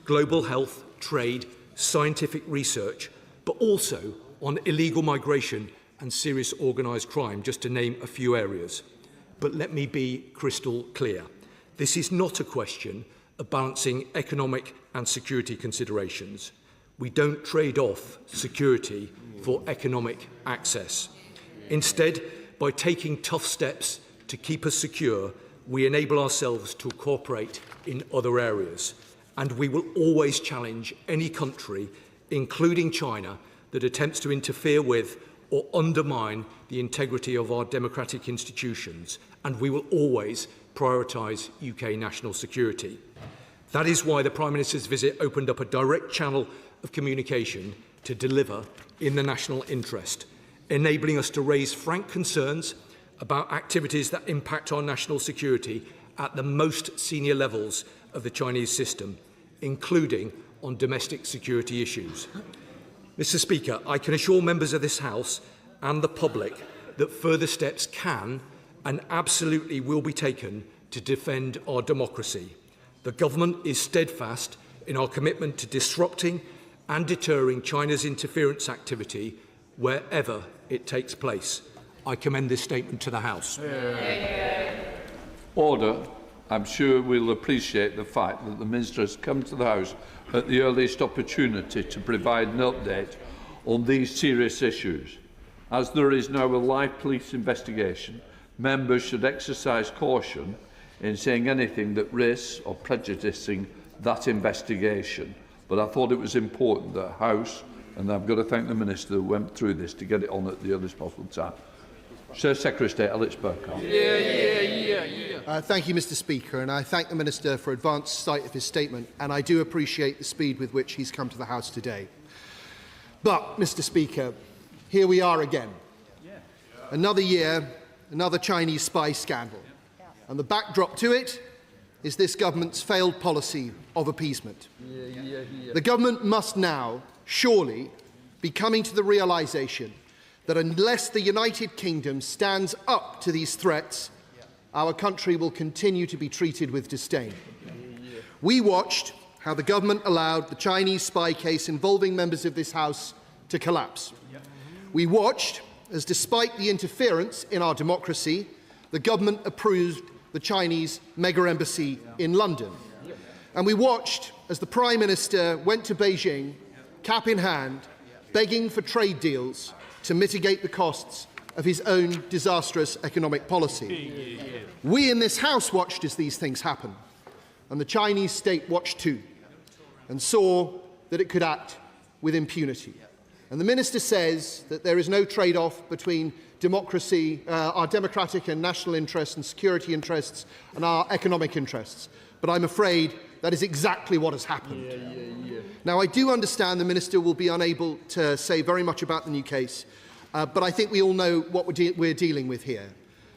global health, trade, scientific research, but also on illegal migration and serious organised crime, just to name a few areas. But let me be crystal clear. This is not a question of balancing economic and security considerations. We don't trade off security for economic access. Instead, by taking tough steps to keep us secure, we enable ourselves to cooperate in other areas. And we will always challenge any country, including China, that attempts to interfere with or undermine the integrity of our democratic institutions. And we will always prioritise UK national security. That is why the Prime Minister's visit opened up a direct channel of communication to deliver in the national interest, enabling us to raise frank concerns about activities that impact our national security at the most senior levels of the Chinese system, including on domestic security issues. Mr. Speaker, I can assure members of this House and the public that further steps can and absolutely will be taken to defend our democracy. The government is steadfast in our commitment to disrupting and deterring China's interference activity wherever it takes place. I commend this statement to the House. Order. I'm sure we'll appreciate the fact that the Minister has come to the House at the earliest opportunity to provide an update on these serious issues. As there is now a live police investigation, members should exercise caution in saying anything that risks or prejudicing that investigation. But I thought it was important that the House, and I've got to thank the Minister who went through this to get it on at the earliest possible time. Sir Secretary of State Alex Burkhardt. Thank you, Mr. Speaker, and I thank the Minister for advanced sight of his statement, and I do appreciate the speed with which he's come to the House today. But, Mr. Speaker, here we are again. Another year, another Chinese spy scandal. And the backdrop to it is this government's failed policy of appeasement. The government must now, surely, be coming to the realisation that unless the United Kingdom stands up to these threats, our country will continue to be treated with disdain. We watched how the government allowed the Chinese spy case involving members of this House to collapse. We watched as, despite the interference in our democracy, the government approved the Chinese mega-embassy in London. And we watched as the Prime Minister went to Beijing cap in hand, begging for trade deals to mitigate the costs of his own disastrous economic policy. We in this House watched as these things happened, and the Chinese state watched too, and saw that it could act with impunity. And the Minister says that there is no trade-off between democracy, our democratic and national interests and security interests and our economic interests. But I'm afraid that is exactly what has happened. Now, I do understand the Minister will be unable to say very much about the new case, but I think we all know what we're dealing with here.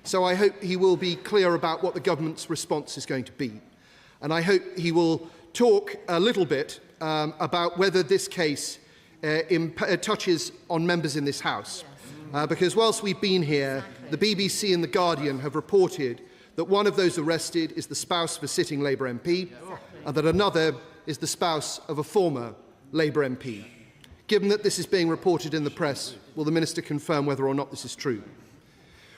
So I hope he will be clear about what the government's response is going to be. And I hope he will talk a little bit about whether this case touches on members in this House. Because whilst we've been here, the BBC and The Guardian have reported that one of those arrested is the spouse of a sitting Labour MP, and that another is the spouse of a former Labour MP. Given that this is being reported in the press, will the Minister confirm whether or not this is true?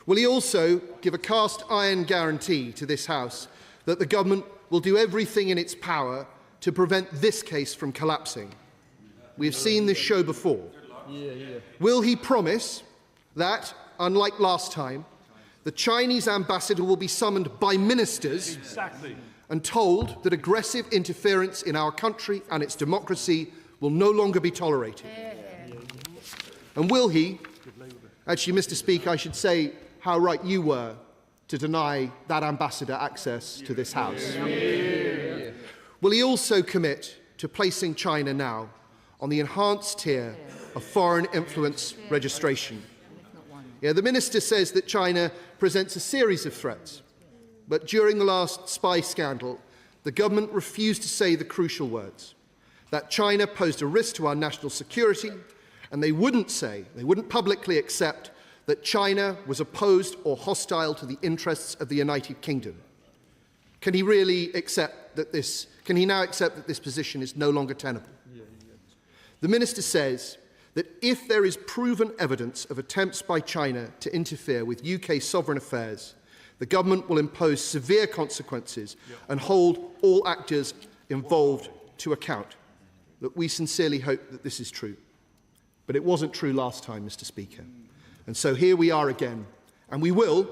Will he also give a cast-iron guarantee to this House that the government will do everything in its power to prevent this case from collapsing? We have seen this show before. Will he promise that, unlike last time, the Chinese ambassador will be summoned by ministers and told that aggressive interference in our country and its democracy will no longer be tolerated? And will he, actually, Mr. Speaker, I should say how right you were to deny that ambassador access to this House? Will he also commit to placing China now on the enhanced tier of foreign influence registration? The Minister says that China presents a series of threats, but during the last spy scandal, the government refused to say the crucial words, that China posed a risk to our national security, and they wouldn't publicly accept that China was opposed or hostile to the interests of the United Kingdom. Can he really accept that can he now accept that this position is no longer tenable? The Minister says that if there is proven evidence of attempts by China to interfere with UK sovereign affairs, the government will impose severe consequences and hold all actors involved to account. Look, we sincerely hope that this is true. But it wasn't true last time, Mr. Speaker. And so here we are again. And we will,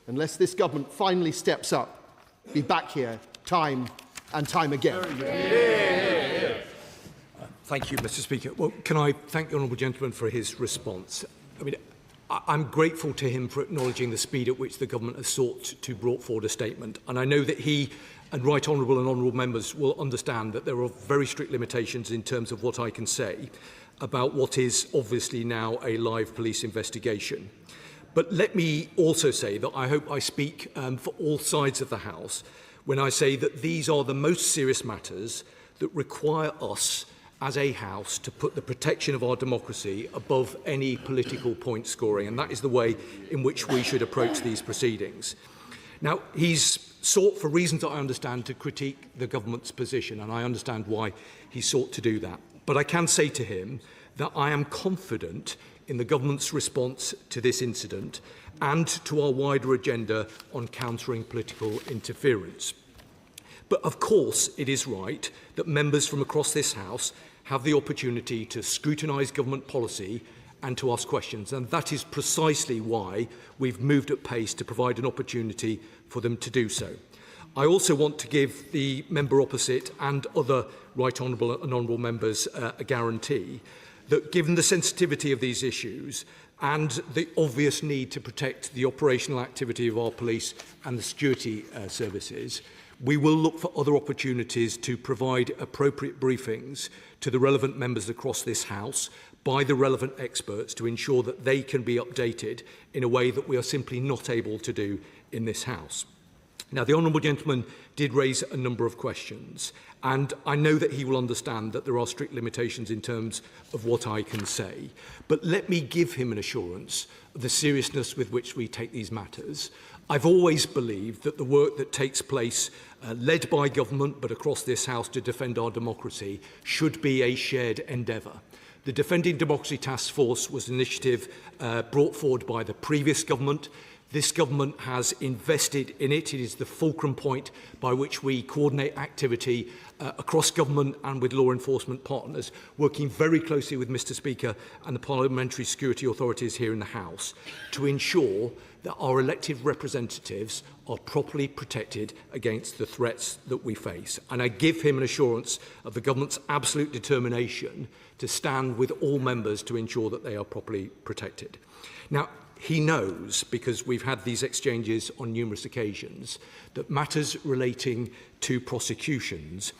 unless this government finally steps up, be back here time and time again. Thank you, Mr. Speaker. Well, can I thank the honourable gentleman for his response? I mean, I'm grateful to him for acknowledging the speed at which the government has sought to brought forward a statement. And I know that he and right honourable and honourable members will understand that there are very strict limitations in terms of what I can say about what is obviously now a live police investigation. But let me also say that I hope I speak for all sides of the House when I say that these are the most serious matters that require us as a House to put the protection of our democracy above any political point scoring, and that is the way in which we should approach these proceedings. Now, he's sought, for reasons that I understand, to critique the government's position, and I understand why he sought to do that. But I can say to him that I am confident in the government's response to this incident and to our wider agenda on countering political interference. But of course, it is right that members from across this House have the opportunity to scrutinise government policy and to ask questions, and that is precisely why we've moved at pace to provide an opportunity for them to do so. I also want to give the member opposite and other right honourable and honourable members a guarantee that, given the sensitivity of these issues and the obvious need to protect the operational activity of our police and the security services, we will look for other opportunities to provide appropriate briefings to the relevant members across this House by the relevant experts to ensure that they can be updated in a way that we are simply not able to do in this House. Now, the honourable gentleman did raise a number of questions, and I know that he will understand that there are strict limitations in terms of what I can say. But let me give him an assurance of the seriousness with which we take these matters. I've always believed that the work that takes place, led by government but across this House to defend our democracy, should be a shared endeavour. The Defending Democracy Task Force was an initiative brought forward by the previous government This government has invested in it. It is the fulcrum point by which we coordinate activity across government and with law enforcement partners, working very closely with Mr Speaker and the parliamentary security authorities here in the House to ensure that our elected representatives are properly protected against the threats that we face. And I give him an assurance of the government's absolute determination to stand with all members to ensure that they are properly protected. Now, he knows, because we've had these exchanges on numerous occasions, that matters relating to prosecutions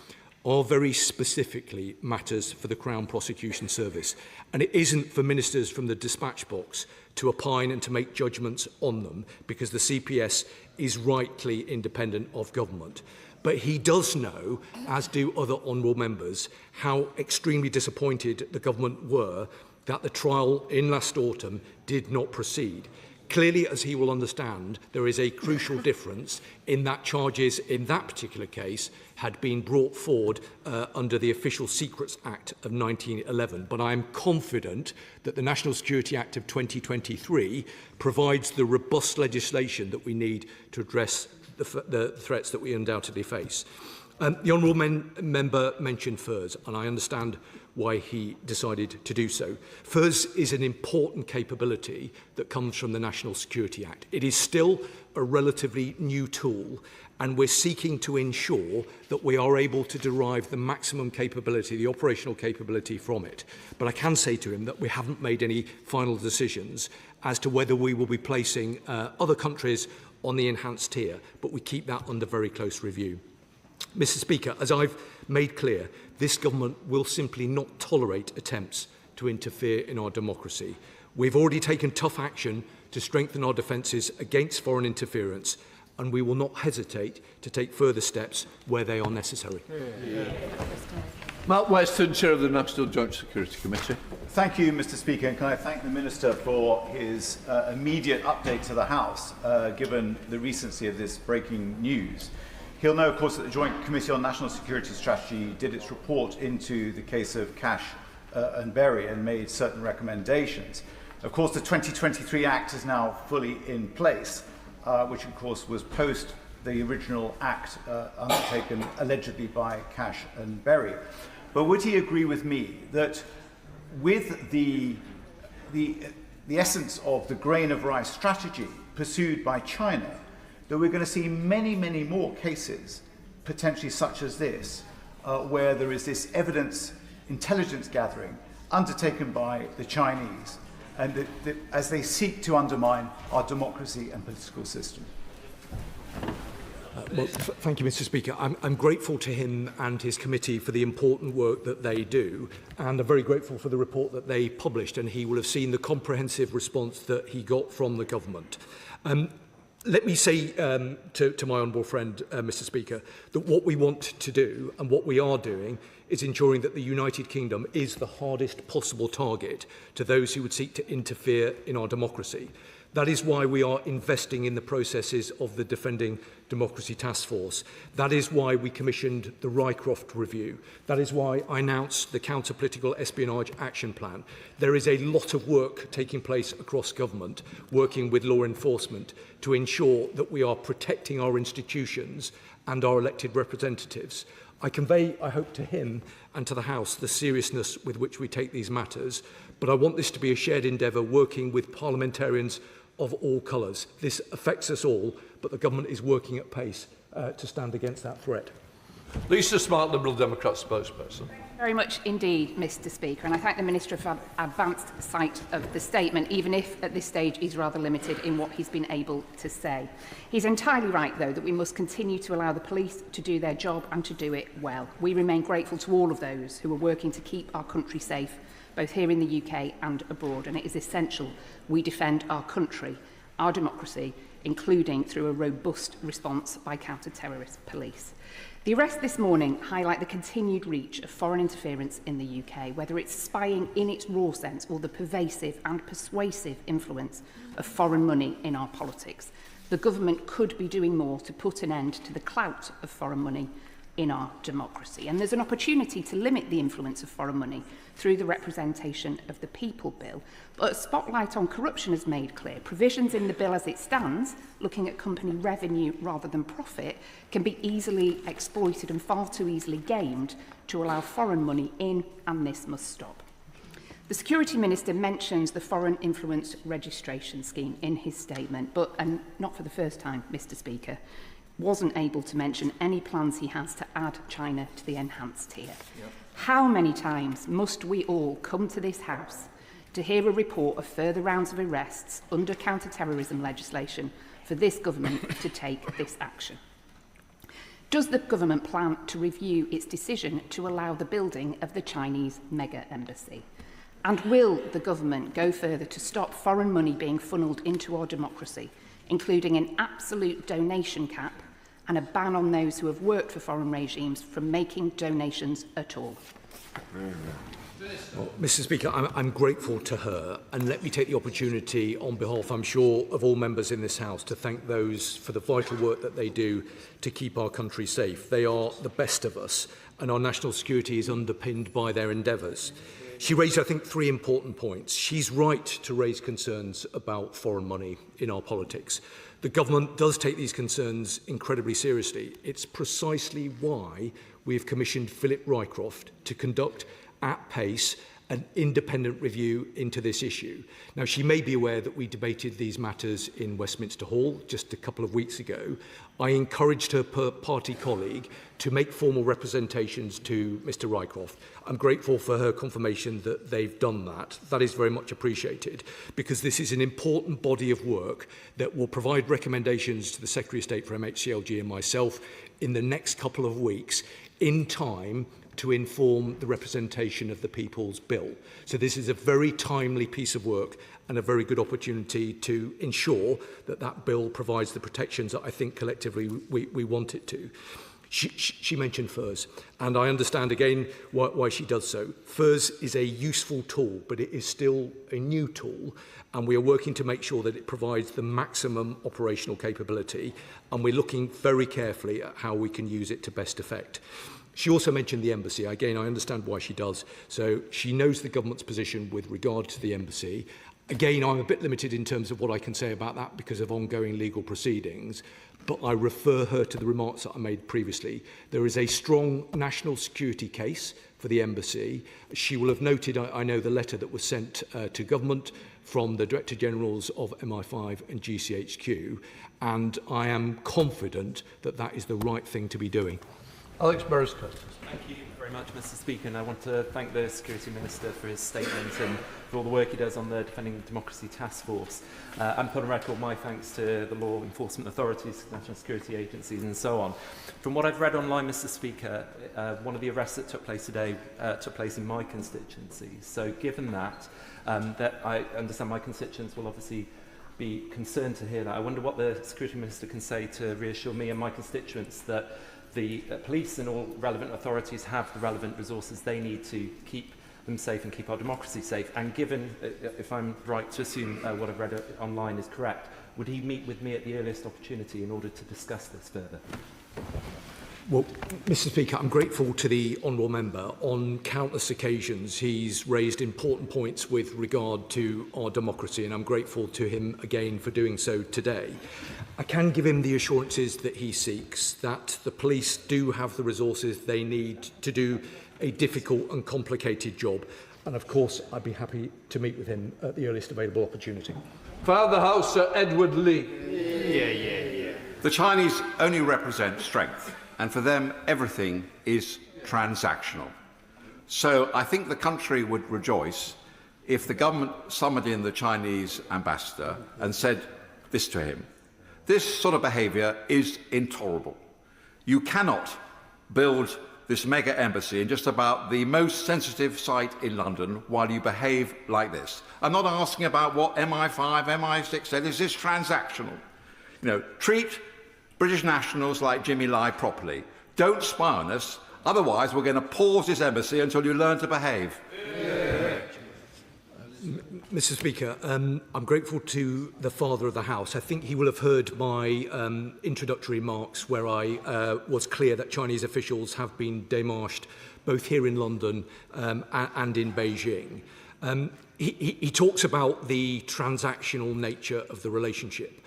are very specifically matters for the Crown Prosecution Service. And it isn't for ministers from the dispatch box to opine and to make judgments on them, because the CPS is rightly independent of government. But he does know, as do other honourable members, how extremely disappointed the government were that the trial in last autumn did not proceed. Clearly, as he will understand, there is a crucial difference in that charges in that particular case had been brought forward under the Official Secrets Act of 1911. But I am confident that the National Security Act of 2023 provides the robust legislation that we need to address the threats that we undoubtedly face. The honourable member mentioned FIRS, and I understand why he decided to do so. FIRS is an important capability that comes from the National Security Act. It is still a relatively new tool, and we're seeking to ensure that we are able to derive the maximum capability, the operational capability from it. But I can say to him that we haven't made any final decisions as to whether we will be placing other countries on the enhanced tier, but we keep that under very close review. Mr Speaker, as I've made clear, this government will simply not tolerate attempts to interfere in our democracy. We've already taken tough action to strengthen our defences against foreign interference, and we will not hesitate to take further steps where they are necessary. Mark Weston, Chair of the National Joint Security Committee. Thank you, Mr Speaker, and can I thank the Minister for his immediate update to the House, given the recency of this breaking news. He'll know, of course, that the Joint Committee on National Security Strategy did its report into the case of Cash and Berry and made certain recommendations. Of course, the 2023 Act is now fully in place, which, of course, was post the original Act undertaken allegedly by Cash and Berry. But would he agree with me that with the essence of the grain of rice strategy pursued by China, that we're going to see many, many more cases, potentially such as this, where there is this evidence, intelligence gathering undertaken by the Chinese, and as they seek to undermine our democracy and political system? Thank you, Mr Speaker. I'm grateful to him and his committee for the important work that they do, and I'm very grateful for the report that they published, and he will have seen the comprehensive response that he got from the government. Let me say to my honourable friend, Mr Speaker, that what we want to do and what we are doing is ensuring that the United Kingdom is the hardest possible target to those who would seek to interfere in our democracy. That is why we are investing in the processes of the Defending Democracy Task Force. That is why we commissioned the Rycroft Review. That is why I announced the Counter-Political Espionage Action Plan. There is a lot of work taking place across government, working with law enforcement to ensure that we are protecting our institutions and our elected representatives. I convey, I hope, to him and to the House the seriousness with which we take these matters, but I want this to be a shared endeavour working with parliamentarians of all colours. This affects us all, but the government is working at pace to stand against that threat. Lisa Smart, Liberal Democrat spokesperson. Very much indeed, Mr Speaker, and I thank the Minister for advanced sight of the statement, even if at this stage he's rather limited in what he's been able to say. He's entirely right, though, that we must continue to allow the police to do their job and to do it well. We remain grateful to all of those who are working to keep our country safe, both here in the UK and abroad, and it is essential we defend our country, our democracy, including through a robust response by counter-terrorist police. The arrests this morning highlight the continued reach of foreign interference in the UK, whether it's spying in its raw sense or the pervasive and persuasive influence of foreign money in our politics. The government could be doing more to put an end to the clout of foreign money in our democracy. And there's an opportunity to limit the influence of foreign money through the Representation of the People Bill. But a spotlight on corruption has made clear provisions in the bill as it stands, looking at company revenue rather than profit, can be easily exploited and far too easily gamed to allow foreign money in, and this must stop. The Security Minister mentions the Foreign Influence Registration Scheme in his statement, but, and not for the first time, Mr Speaker, wasn't able to mention any plans he has to add China to the enhanced tier. Yep. How many times must we all come to this House to hear a report of further rounds of arrests under counter-terrorism legislation for this government to take this action? Does the government plan to review its decision to allow the building of the Chinese mega embassy? And will the government go further to stop foreign money being funnelled into our democracy, including an absolute donation cap and a ban on those who have worked for foreign regimes from making donations at all? Well, Mr Speaker, I'm grateful to her, and let me take the opportunity on behalf, I'm sure, of all members in this House to thank those for the vital work that they do to keep our country safe. They are the best of us, and our national security is underpinned by their endeavours. She raised, I think, 3 important points. She's right to raise concerns about foreign money in our politics. The government does take these concerns incredibly seriously. It's precisely why we have commissioned Philip Rycroft to conduct at pace an independent review into this issue. Now, she may be aware that we debated these matters in Westminster Hall just a couple of weeks ago. I encouraged her party colleague to make formal representations to Mr Rycroft. I'm grateful for her confirmation that they've done that. That is very much appreciated, because this is an important body of work that will provide recommendations to the Secretary of State for MHCLG and myself in the next couple of weeks in time to inform the representation of the People's Bill. So this is a very timely piece of work and a very good opportunity to ensure that that bill provides the protections that I think collectively we want it to. She mentioned FERS, and I understand again why she does so. FERS is a useful tool, but it is still a new tool, and we are working to make sure that it provides the maximum operational capability, and we're looking very carefully at how we can use it to best effect. She also mentioned the embassy. Again, I understand why she does. So she knows the government's position with regard to the embassy. Again, I'm a bit limited in terms of what I can say about that because of ongoing legal proceedings, but I refer her to the remarks that I made previously. There is a strong national security case for the embassy. She will have noted, I know, the letter that was sent to government from the Director Generals of MI5 and GCHQ, and I am confident that that is the right thing to be doing. Alex Beresford. Thank you very much, Mr Speaker, and I want to thank the Security Minister for his statement and for all the work he does on the Defending Democracy Task Force. And put on record my thanks to the law enforcement authorities, national security agencies and so on. From what I've read online, Mr Speaker, one of the arrests that took place today took place in my constituency. So given that, that I understand my constituents will obviously be concerned to hear that, I wonder what the Security Minister can say to reassure me and my constituents that the police and all relevant authorities have the relevant resources they need to keep them safe and keep our democracy safe. And given, if I'm right to assume what I've read online is correct, would he meet with me at the earliest opportunity in order to discuss this further? Well, Mr Speaker, I'm grateful to the honourable member. On countless occasions, he's raised important points with regard to our democracy, and I'm grateful to him again for doing so today. I can give him the assurances that he seeks, that the police do have the resources they need to do a difficult and complicated job. And of course, I'd be happy to meet with him at the earliest available opportunity. Father House, Sir Edward Lee. The Chinese only represent strength, and for them, everything is transactional. So I think the country would rejoice if the government summoned in the Chinese ambassador and said this to him: this sort of behaviour is intolerable. You cannot build this mega embassy in just about the most sensitive site in London while you behave like this. I'm not asking about what MI5, MI6 said. This is transactional. You know, treat British nationals like Jimmy Lai properly. Don't spy on us. Otherwise, we're going to pause this embassy until you learn to behave. Mr. Speaker, I'm grateful to the Father of the House. I think he will have heard my introductory remarks where I was clear that Chinese officials have been démarched both here in London and in Beijing. He talks about the transactional nature of the relationship.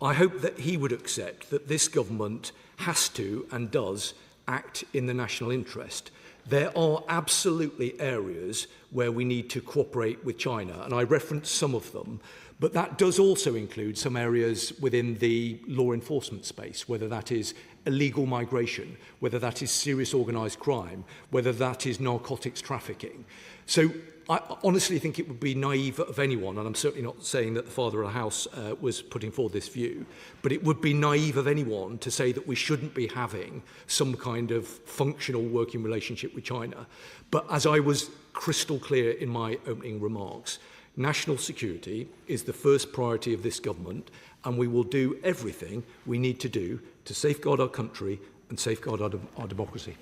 I hope that he would accept that this government has to and does act in the national interest. There are absolutely areas where we need to cooperate with China, and I referenced some of them, but that does also include some areas within the law enforcement space, whether that is illegal migration, whether that is serious organised crime, whether that is narcotics trafficking. So I honestly think it would be naive of anyone, and I'm certainly not saying that the Father of the House was putting forward this view, but it would be naive of anyone to say that we shouldn't be having some kind of functional working relationship with China. But as I was crystal clear in my opening remarks, national security is the first priority of this government, and we will do everything we need to do to safeguard our country and safeguard our democracy.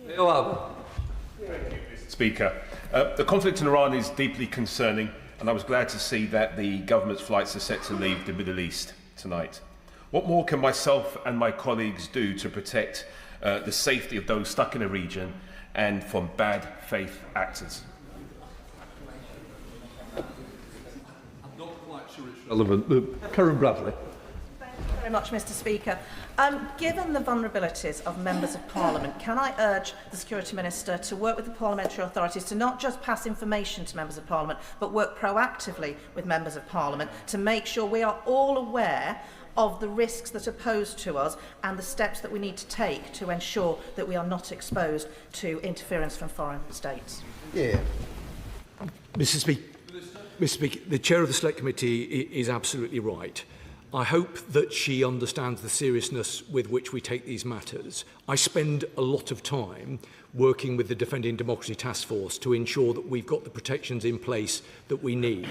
Speaker, the conflict in Iran is deeply concerning, and I was glad to see that the government's flights are set to leave the Middle East tonight. What more can myself and my colleagues do to protect the safety of those stuck in the region and from bad faith actors? I'm not quite sure it's relevant. Karen Bradley. Thank you very much, Mr. Speaker. Given the vulnerabilities of members of Parliament, can I urge the Security Minister to work with the parliamentary authorities to not just pass information to members of Parliament, but work proactively with members of Parliament to make sure we are all aware of the risks that are posed to us and the steps that we need to take to ensure that we are not exposed to interference from foreign states? Mr. Speaker, the Chair of the Select Committee is absolutely right. I hope that she understands the seriousness with which we take these matters. I spend a lot of time working with the Defending Democracy Task Force to ensure that we've got the protections in place that we need.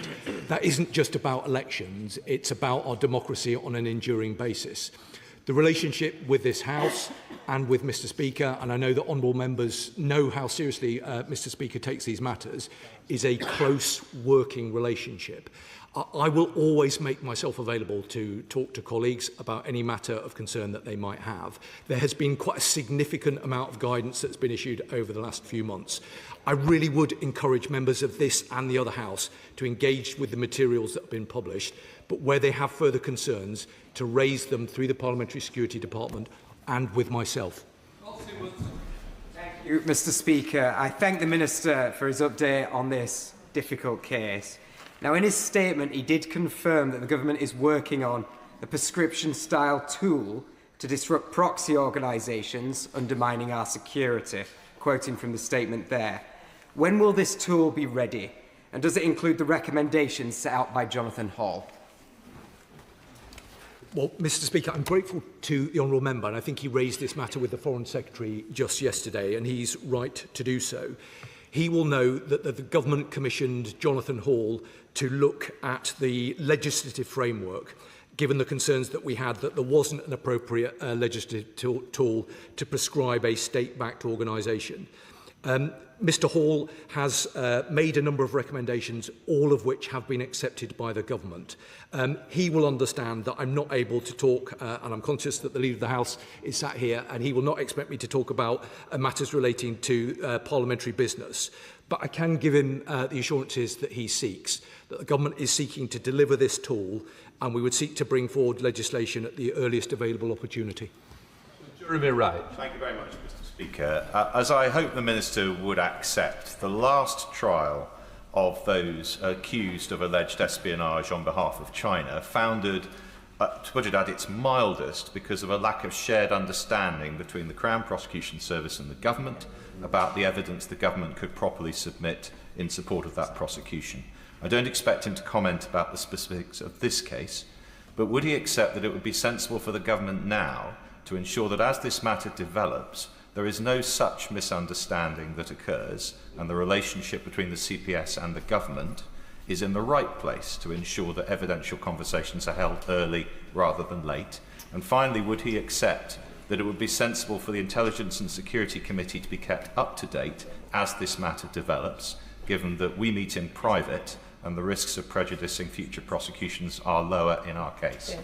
That isn't just about elections, it's about our democracy on an enduring basis. The relationship with this House and with Mr. Speaker, and I know that honourable members know how seriously Mr. Speaker takes these matters, is a close working relationship. I will always make myself available to talk to colleagues about any matter of concern that they might have. There has been quite a significant amount of guidance that's been issued over the last few months. I really would encourage members of this and the other House to engage with the materials that have been published, but where they have further concerns, to raise them through the Parliamentary Security Department and with myself. Thank you, Mr. Speaker. I thank the Minister for his update on this difficult case. Now, in his statement, he did confirm that the government is working on a prescription-style tool to disrupt proxy organisations undermining our security, quoting from the statement there. When will this tool be ready? And does it include the recommendations set out by Jonathan Hall? Well, Mr. Speaker, I'm grateful to the honourable member, and I think he raised this matter with the Foreign Secretary just yesterday, and he's right to do so. He will know that the government commissioned Jonathan Hall to look at the legislative framework, given the concerns that we had that there wasn't an appropriate legislative tool to prescribe a state-backed organisation. Mr. Hall has made a number of recommendations, all of which have been accepted by the government. He will understand that I'm not able to talk, and I'm conscious that the Leader of the House is sat here, and he will not expect me to talk about matters relating to parliamentary business. But I can give him the assurances that he seeks, that the government is seeking to deliver this tool, and we would seek to bring forward legislation at the earliest available opportunity. Jeremy Wright. Thank you very much, Mr. Speaker. As I hope the Minister would accept, the last trial of those accused of alleged espionage on behalf of China founded, to put it at its mildest, because of a lack of shared understanding between the Crown Prosecution Service and the government about the evidence the government could properly submit in support of that prosecution. I don't expect him to comment about the specifics of this case, but would he accept that it would be sensible for the government now to ensure that as this matter develops, there is no such misunderstanding that occurs and the relationship between the CPS and the government is in the right place to ensure that evidential conversations are held early rather than late? And finally, would he accept that it would be sensible for the Intelligence and Security Committee to be kept up to date as this matter develops, given that we meet in private and the risks of prejudicing future prosecutions are lower in our case.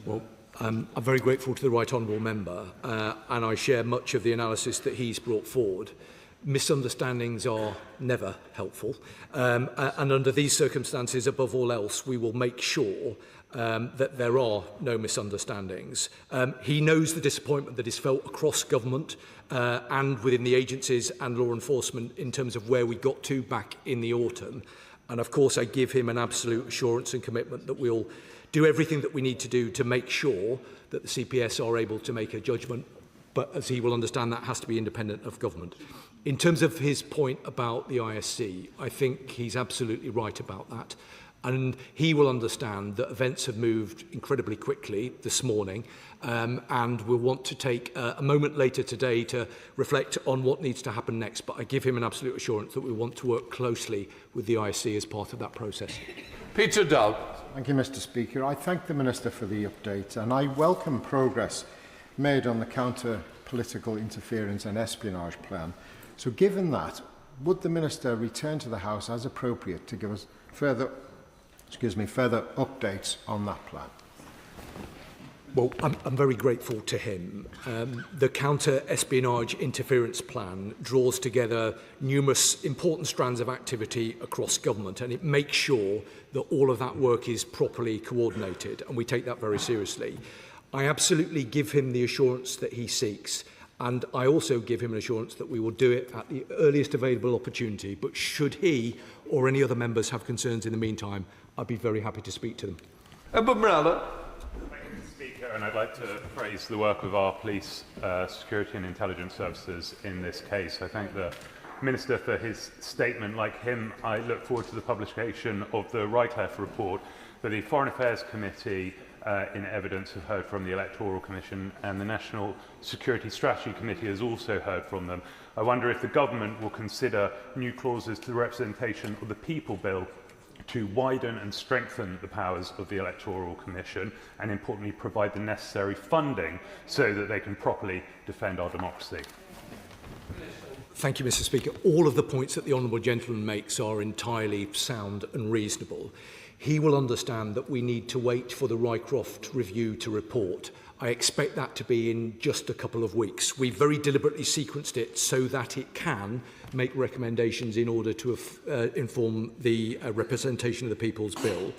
Well, I'm very grateful to the Right Honourable Member, and I share much of the analysis that he's brought forward. Misunderstandings are never helpful, and under these circumstances, above all else, we will make sure that there are no misunderstandings. He knows the disappointment that is felt across government and within the agencies and law enforcement in terms of where we got to back in the autumn. And of course, I give him an absolute assurance and commitment that we'll do everything that we need to do to make sure that the CPS are able to make a judgment, but as he will understand, that has to be independent of government. In terms of his point about the ISC, I think he's absolutely right about that. And he will understand that events have moved incredibly quickly this morning, and we'll want to take a moment later today to reflect on what needs to happen next. But I give him an absolute assurance that we want to work closely with the ISC as part of that process. Peter Dowd. Thank you, Mr. Speaker. I thank the Minister for the update, and I welcome progress made on the counter-political interference and espionage plan. So given that, would the Minister return to the House as appropriate to give us further updates on that plan? Well, I'm very grateful to him. The counter-espionage interference plan draws together numerous important strands of activity across government, and it makes sure that all of that work is properly coordinated, and we take that very seriously. I absolutely give him the assurance that he seeks, and I also give him an assurance that we will do it at the earliest available opportunity. But should he or any other members have concerns in the meantime, I'd be very happy to speak to them. Edward Morella. Thank you, Mr. Speaker, and I'd like to praise the work of our police, security and intelligence services in this case. I thank the Minister for his statement. Like him, I look forward to the publication of the Rycliffe report that the Foreign Affairs Committee in evidence have heard from the Electoral Commission, and the National Security Strategy Committee has also heard from them. I wonder if the government will consider new clauses to the Representation of the People Bill to widen and strengthen the powers of the Electoral Commission, and importantly provide the necessary funding so that they can properly defend our democracy. Thank you, Mr. Speaker. All of the points that the Honourable Gentleman makes are entirely sound and reasonable. He will understand that we need to wait for the Rycroft review to report. I expect that to be in just a couple of weeks. We very deliberately sequenced it so that it can make recommendations in order to inform the representation of the People's Bill.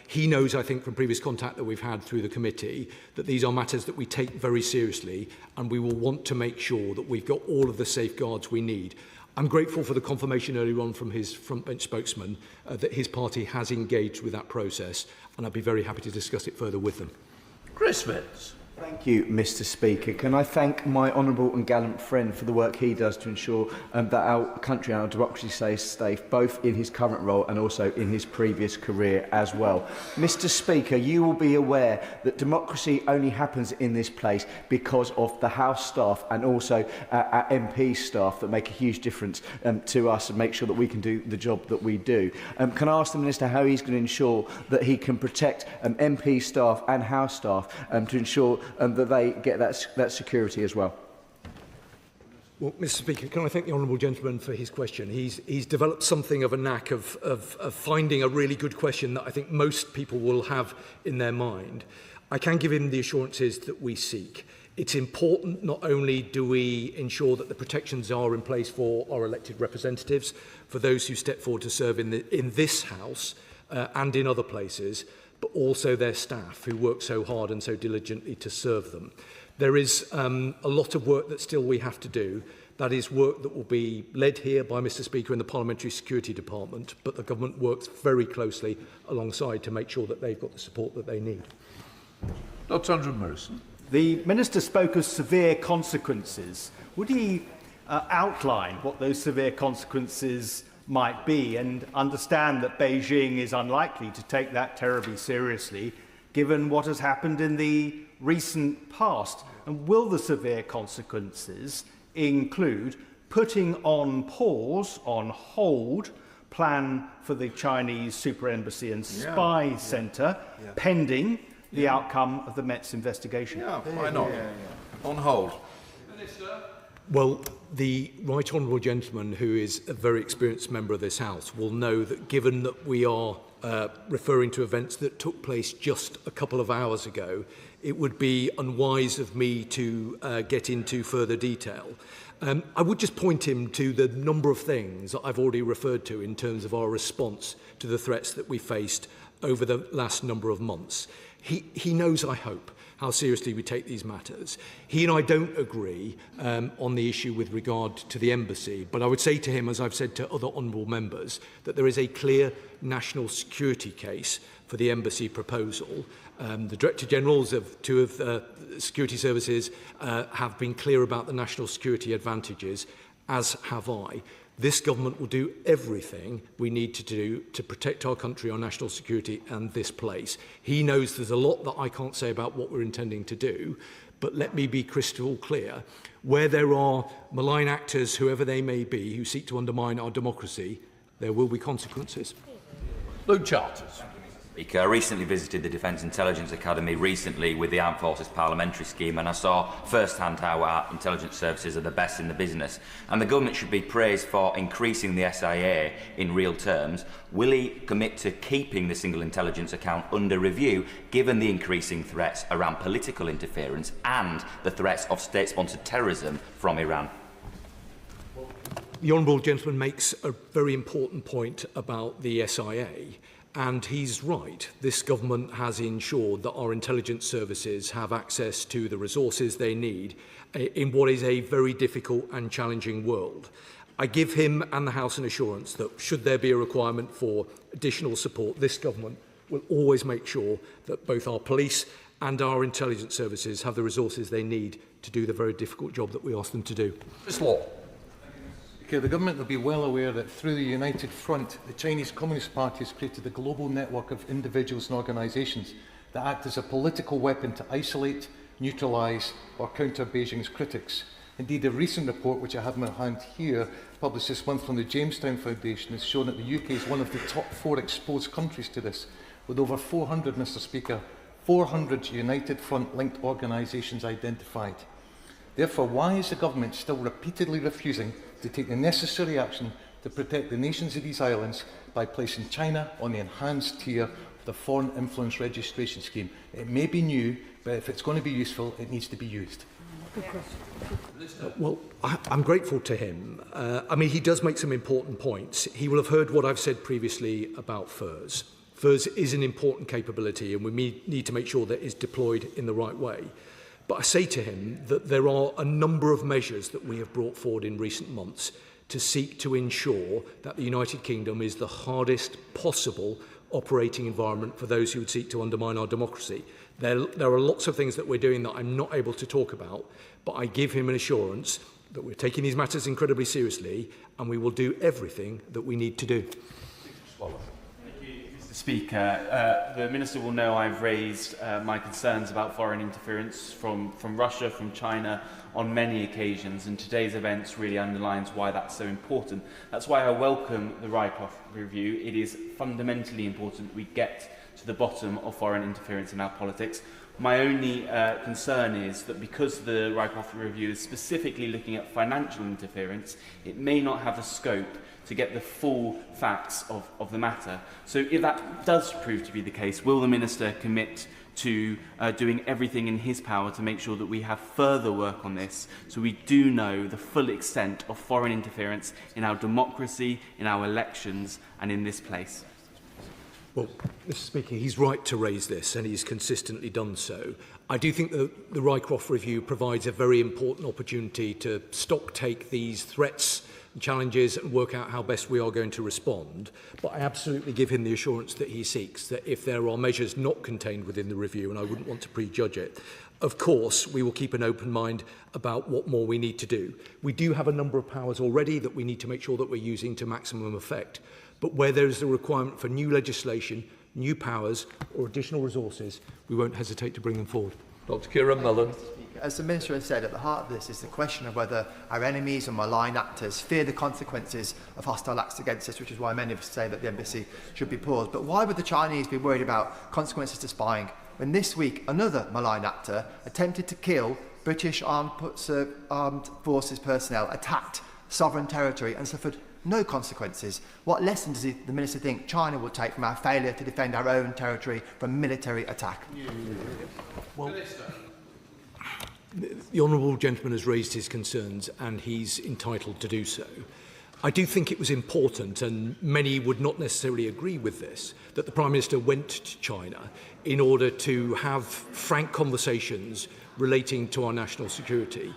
He knows, I think, from previous contact that we've had through the committee, that these are matters that we take very seriously, and we will want to make sure that we've got all of the safeguards we need. I'm grateful for the confirmation earlier on from his frontbench spokesman that his party has engaged with that process, and I'd be very happy to discuss it further with them. Chris Vince. Thank you, Mr. Speaker. Can I thank my honourable and gallant friend for the work he does to ensure that our country and our democracy stays safe, both in his current role and also in his previous career as well. Mr. Speaker, you will be aware that democracy only happens in this place because of the House staff and also our MP staff that make a huge difference to us and make sure that we can do the job that we do. Can I ask the Minister how he's going to ensure that he can protect MP staff and House staff to ensure that they get that security as well? Well, Mr. Speaker, can I thank the Honourable Gentleman for his question? He's developed something of a knack of finding a really good question that I think most people will have in their mind. I can give him the assurances that we seek. It's important not only do we ensure that the protections are in place for our elected representatives, for those who step forward to serve in this House and in other places, but also their staff who work so hard and so diligently to serve them. There is a lot of work that still we have to do. That is work that will be led here by Mr. Speaker in the Parliamentary Security Department, but the government works very closely alongside to make sure that they've got the support that they need. Dr. Andrew Morrison. The Minister spoke of severe consequences. Would he outline what those severe consequences might be, and understand that Beijing is unlikely to take that terribly seriously, given what has happened in the recent past? And will the severe consequences include putting on pause, on hold, plan for the Chinese super embassy and spy centre, pending the outcome of the Met's investigation? Yeah, why not? On hold. Well, the right honourable gentleman, who is a very experienced member of this House, will know that given that we are referring to events that took place just a couple of hours ago, it would be unwise of me to get into further detail. I would just point him to the number of things that I've already referred to in terms of our response to the threats that we faced over the last number of months. He knows, I hope, how seriously we take these matters. He and I don't agree on the issue with regard to the embassy, but I would say to him, as I've said to other honourable members, that there is a clear national security case for the embassy proposal. The Director Generals of two of the security services have been clear about the national security advantages, as have I. This government will do everything we need to do to protect our country, our national security and this place. He knows there's a lot that I can't say about what we're intending to do, but let me be crystal clear. Where there are malign actors, whoever they may be, who seek to undermine our democracy, there will be consequences. Luke Charters. I recently visited the Defence Intelligence Academy recently with the Armed Forces Parliamentary Scheme, and I saw firsthand how our intelligence services are the best in the business. And the government should be praised for increasing the SIA in real terms. Will he commit to keeping the single intelligence account under review, given the increasing threats around political interference and the threats of state-sponsored terrorism from Iran? The honourable gentleman makes a very important point about the SIA. And he's right. This government has ensured that our intelligence services have access to the resources they need in what is a very difficult and challenging world. I give him and the House an assurance that should there be a requirement for additional support, this government will always make sure that both our police and our intelligence services have the resources they need to do the very difficult job that we ask them to do. This law. The government will be well aware that through the United Front, the Chinese Communist Party has created a global network of individuals and organisations that act as a political weapon to isolate, neutralise or counter Beijing's critics. Indeed, a recent report, which I have in my hand here, published this month from the Jamestown Foundation, has shown that the UK is one of the top 4 exposed countries to this, with over 400, Mr Speaker, 400 United Front-linked organisations identified. Therefore, why is the government still repeatedly refusing to take the necessary action to protect the nations of these islands by placing China on the enhanced tier of the Foreign Influence Registration Scheme? It may be new, but if it's going to be useful, it needs to be used. Well, I'm grateful to him. I mean, he does make some important points. He will have heard what I've said previously about FIRS. FIRS is an important capability, and we need to make sure that it's deployed in the right way. But I say to him that there are a number of measures that we have brought forward in recent months to seek to ensure that the United Kingdom is the hardest possible operating environment for those who would seek to undermine our democracy. There are lots of things that we're doing that I'm not able to talk about, but I give him an assurance that we're taking these matters incredibly seriously and we will do everything that we need to do. Speaker, the Minister will know I've raised my concerns about foreign interference from Russia, from China on many occasions, and today's events really underlines why that's so important. That's why I welcome the Rycroft review. It is fundamentally important we get to the bottom of foreign interference in our politics. My only concern is that because the Rycroft review is specifically looking at financial interference, it may not have the scope to get the full facts of the matter. So if that does prove to be the case, will the Minister commit to doing everything in his power to make sure that we have further work on this, so we do know the full extent of foreign interference in our democracy, in our elections and in this place? Well, Mr Speaker, he's right to raise this, and he's consistently done so. I do think that the Rycroft review provides a very important opportunity to stocktake these threats and challenges and work out how best we are going to respond. But I absolutely give him the assurance that he seeks, that if there are measures not contained within the review, and I wouldn't want to prejudge it, of course, we will keep an open mind about what more we need to do. We do have a number of powers already that we need to make sure that we're using to maximum effect. But where there is a requirement for new legislation, new powers or additional resources, we won't hesitate to bring them forward. Dr Kieran Mullen. As the Minister has said, at the heart of this is the question of whether our enemies and malign actors fear the consequences of hostile acts against us, which is why many of us say that the embassy should be paused. But why would the Chinese be worried about consequences to spying when this week another malign actor attempted to kill British armed forces personnel attacked sovereign territory and suffered no consequences. What lesson does the Minister think China will take from our failure to defend our own territory from military attack? Well, the honourable gentleman has raised his concerns and he's entitled to do so. I do think it was important, and many would not necessarily agree with this, that the Prime Minister went to China in order to have frank conversations relating to our national security.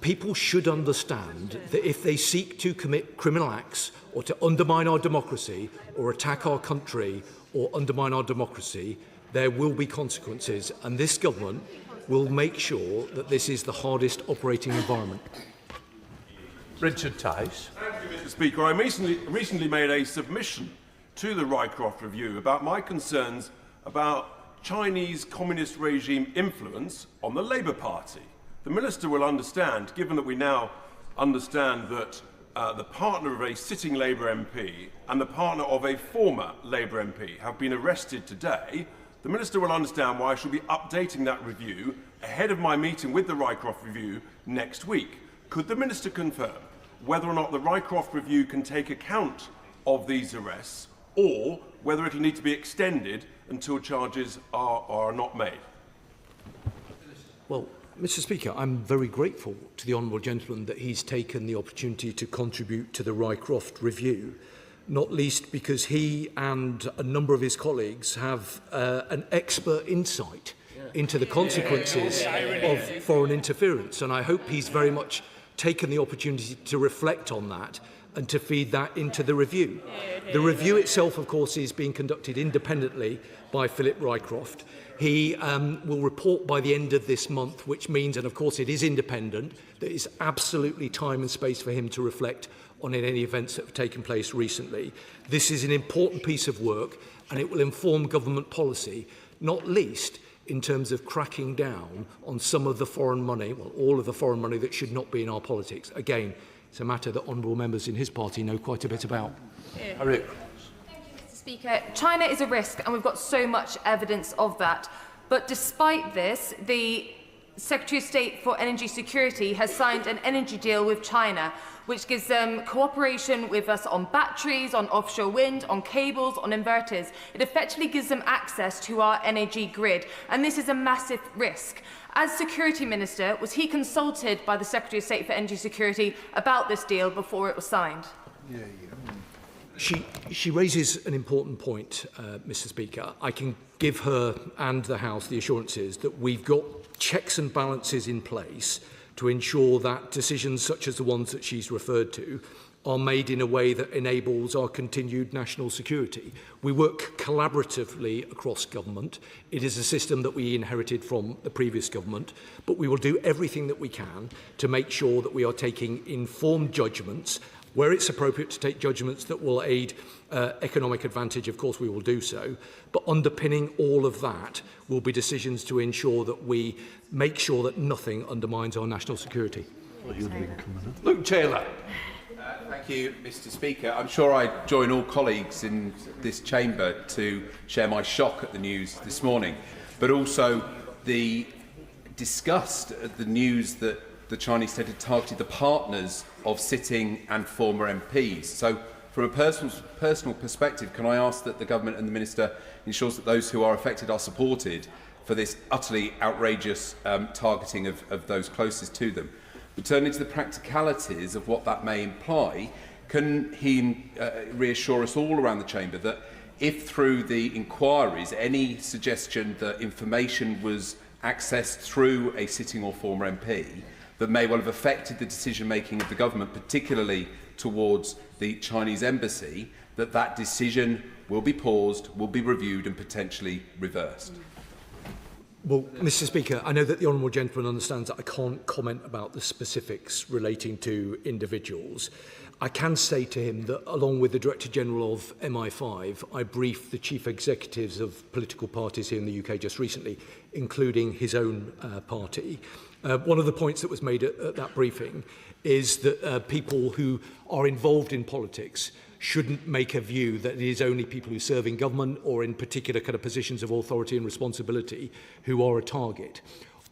People should understand that if they seek to commit criminal acts or to undermine our democracy or attack our country or undermine our democracy, there will be consequences, and this government will make sure that this is the hardest operating environment. Richard Tice. Thank you, Mr. Speaker. I recently made a submission to the Rycroft Review about my concerns about Chinese communist regime influence on the Labour Party. The Minister will understand, given that we now understand that the partner of a sitting Labour MP and the partner of a former Labour MP have been arrested today, the Minister will understand why I shall be updating that review ahead of my meeting with the Rycroft Review next week. Could the Minister confirm whether or not the Rycroft Review can take account of these arrests, or whether it will need to be extended until charges are not made? Well, Mr. Speaker, I'm very grateful to the honourable gentleman that he's taken the opportunity to contribute to the Rycroft Review, not least because he and a number of his colleagues have an expert insight into the consequences of foreign interference, and I hope he's very much taken the opportunity to reflect on that and to feed that into the review. The review itself, of course, is being conducted independently by Philip Rycroft. He will report by the end of this month, which means, and of course it is independent, there is absolutely time and space for him to reflect on any events that have taken place recently. This is an important piece of work and it will inform government policy, not least in terms of cracking down on some of the foreign money, well, all of the foreign money that should not be in our politics. Again, it's a matter that honourable members in his party know quite a bit about. Mr. Speaker, China is a risk, and we've got so much evidence of that. But despite this, the Secretary of State for Energy Security has signed an energy deal with China, which gives them cooperation with us on batteries, on offshore wind, on cables, on inverters. It effectively gives them access to our energy grid, and this is a massive risk. As Security Minister, was he consulted by the Secretary of State for Energy Security about this deal before it was signed? She raises an important point, Mr. Speaker. I can give her and the House the assurances that we've got checks and balances in place to ensure that decisions such as the ones that she's referred to are made in a way that enables our continued national security. We work collaboratively across government. It is a system that we inherited from the previous government, but we will do everything that we can to make sure that we are taking informed judgments. Where it's appropriate to take judgments that will aid economic advantage, of course we will do so. But underpinning all of that will be decisions to ensure that we make sure that nothing undermines our national security. Luke Taylor. Thank you, Mr. Speaker. I'm sure I join all colleagues in this chamber to share my shock at the news this morning, but also the disgust at the news that the Chinese state had targeted the partners of sitting and former MPs. So, from a personal perspective, can I ask that the government and the Minister ensures that those who are affected are supported for this utterly outrageous targeting of those closest to them? But turning to the practicalities of what that may imply, can he reassure us all around the chamber that if through the inquiries any suggestion that information was accessed through a sitting or former MP that may well have affected the decision-making of the government, particularly towards the Chinese embassy, that that decision will be paused, will be reviewed and potentially reversed? Well, Mr. Speaker, I know that the honourable gentleman understands that I can't comment about the specifics relating to individuals. I can say to him that along with the Director General of MI5, I briefed the chief executives of political parties here in the UK just recently, including his own party. One of the points that was made at that briefing is that people who are involved in politics shouldn't make a view that it is only people who serve in government or in particular kind of positions of authority and responsibility who are a target.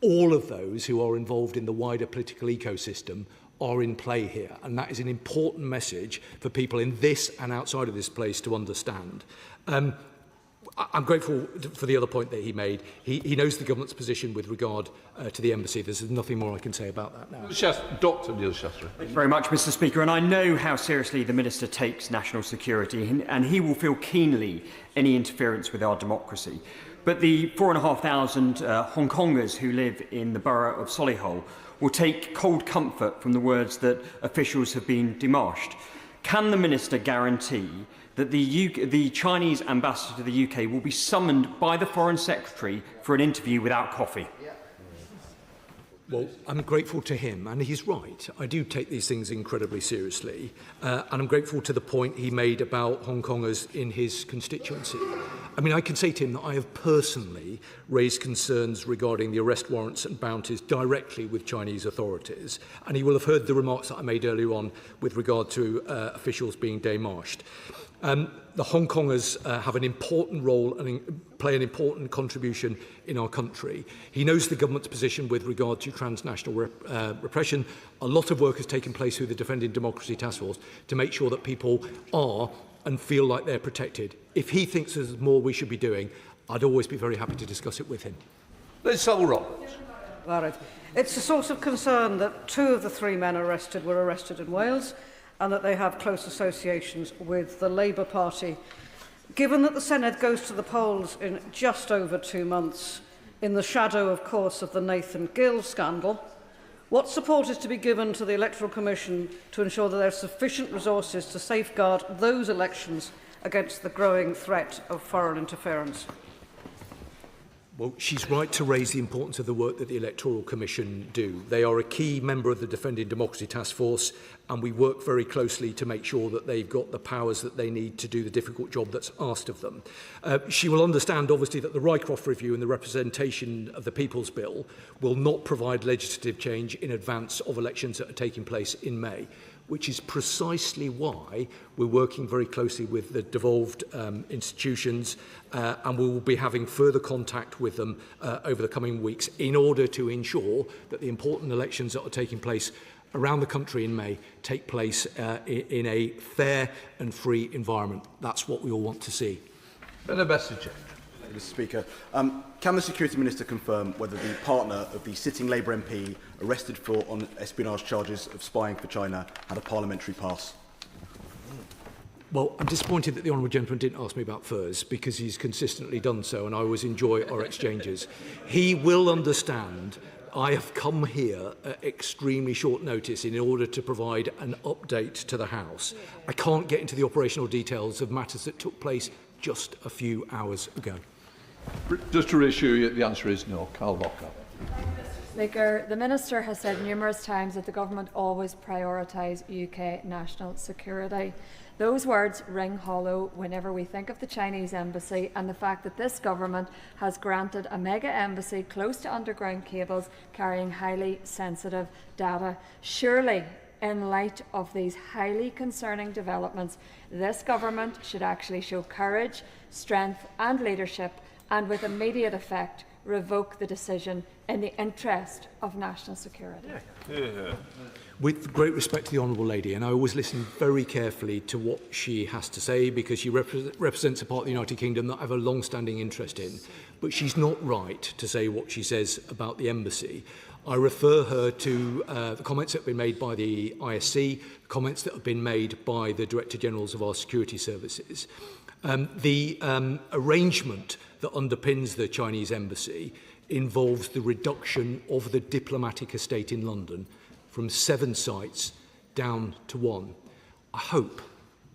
all of those who are involved in the wider political ecosystem are in play here. And that is an important message for people in this and outside of this place to understand. I'm grateful for the other point that he made. He knows the government's position with regard to the embassy. There's nothing more I can say about that now. Dr. Neil Shastri. Thank you very much, Mr. Speaker. And I know how seriously the Minister takes national security, and he will feel keenly any interference with our democracy. But the 4,500 Hong Kongers who live in the borough of Solihull will take cold comfort from the words that officials have been demarched. Can the Minister guarantee that the Chinese ambassador to the UK will be summoned by the Foreign Secretary for an interview without coffee? Well, I'm grateful to him, and he's right. I do take these things incredibly seriously, and I'm grateful to the point he made about Hong Kongers in his constituency. I mean, I can say to him that I have personally raised concerns regarding the arrest warrants and bounties directly with Chinese authorities, and he will have heard the remarks that I made earlier on with regard to officials being démarched. The Hong Kongers have an important role and play an important contribution in our country. He knows the government's position with regard to transnational repression. A lot of work has taken place through the Defending Democracy Task Force to make sure that people are and feel like they're protected. If he thinks there's more we should be doing, I'd always be very happy to discuss it with him. Liz Roberts. It's a source of concern that 2 of the 3 men arrested were arrested in Wales, and that they have close associations with the Labour Party. Given that the Senedd goes to the polls in just over 2 months, in the shadow, of course, of the Nathan Gill scandal, what support is to be given to the Electoral Commission to ensure that there are sufficient resources to safeguard those elections against the growing threat of foreign interference? Well, she's right to raise the importance of the work that the Electoral Commission do. They are a key member of the Defending Democracy Task Force, and we work very closely to make sure that they've got the powers that they need to do the difficult job that's asked of them. She will understand, obviously, that the Rycroft Review and the representation of the People's Bill will not provide legislative change in advance of elections that are taking place in May, which is precisely why we're working very closely with the devolved institutions, and we will be having further contact with them over the coming weeks in order to ensure that the important elections that are taking place around the country in May take place in a fair and free environment. That's what we all want to see. Mr. Speaker, can the Security Minister confirm whether the partner of the sitting Labour MP arrested on espionage charges of spying for China had a parliamentary pass? Well, I'm disappointed that the Honourable Gentleman didn't ask me about furs, because he's consistently done so, and I always enjoy our exchanges. He will understand I have come here at extremely short notice in order to provide an update to the House. I can't get into the operational details of matters that took place just a few hours ago. Just to reassure you, the answer is no. Carl Lockhart. Speaker, the Minister has said numerous times that the Government always prioritise UK national security. Those words ring hollow whenever we think of the Chinese embassy and the fact that this Government has granted a mega embassy close to underground cables carrying highly sensitive data. Surely, in light of these highly concerning developments, this Government should actually show courage, strength and leadership, and with immediate effect revoke the decision in the interest of national security. With great respect to the Honourable Lady, and I always listen very carefully to what she has to say, because she represents a part of the United Kingdom that I have a long-standing interest in, but she's not right to say what she says about the embassy. I refer her to the comments that have been made by the ISC, comments that have been made by the Director Generals of our security services. The arrangement that underpins the Chinese embassy involves the reduction of the diplomatic estate in London from 7 sites down to 1. I hope,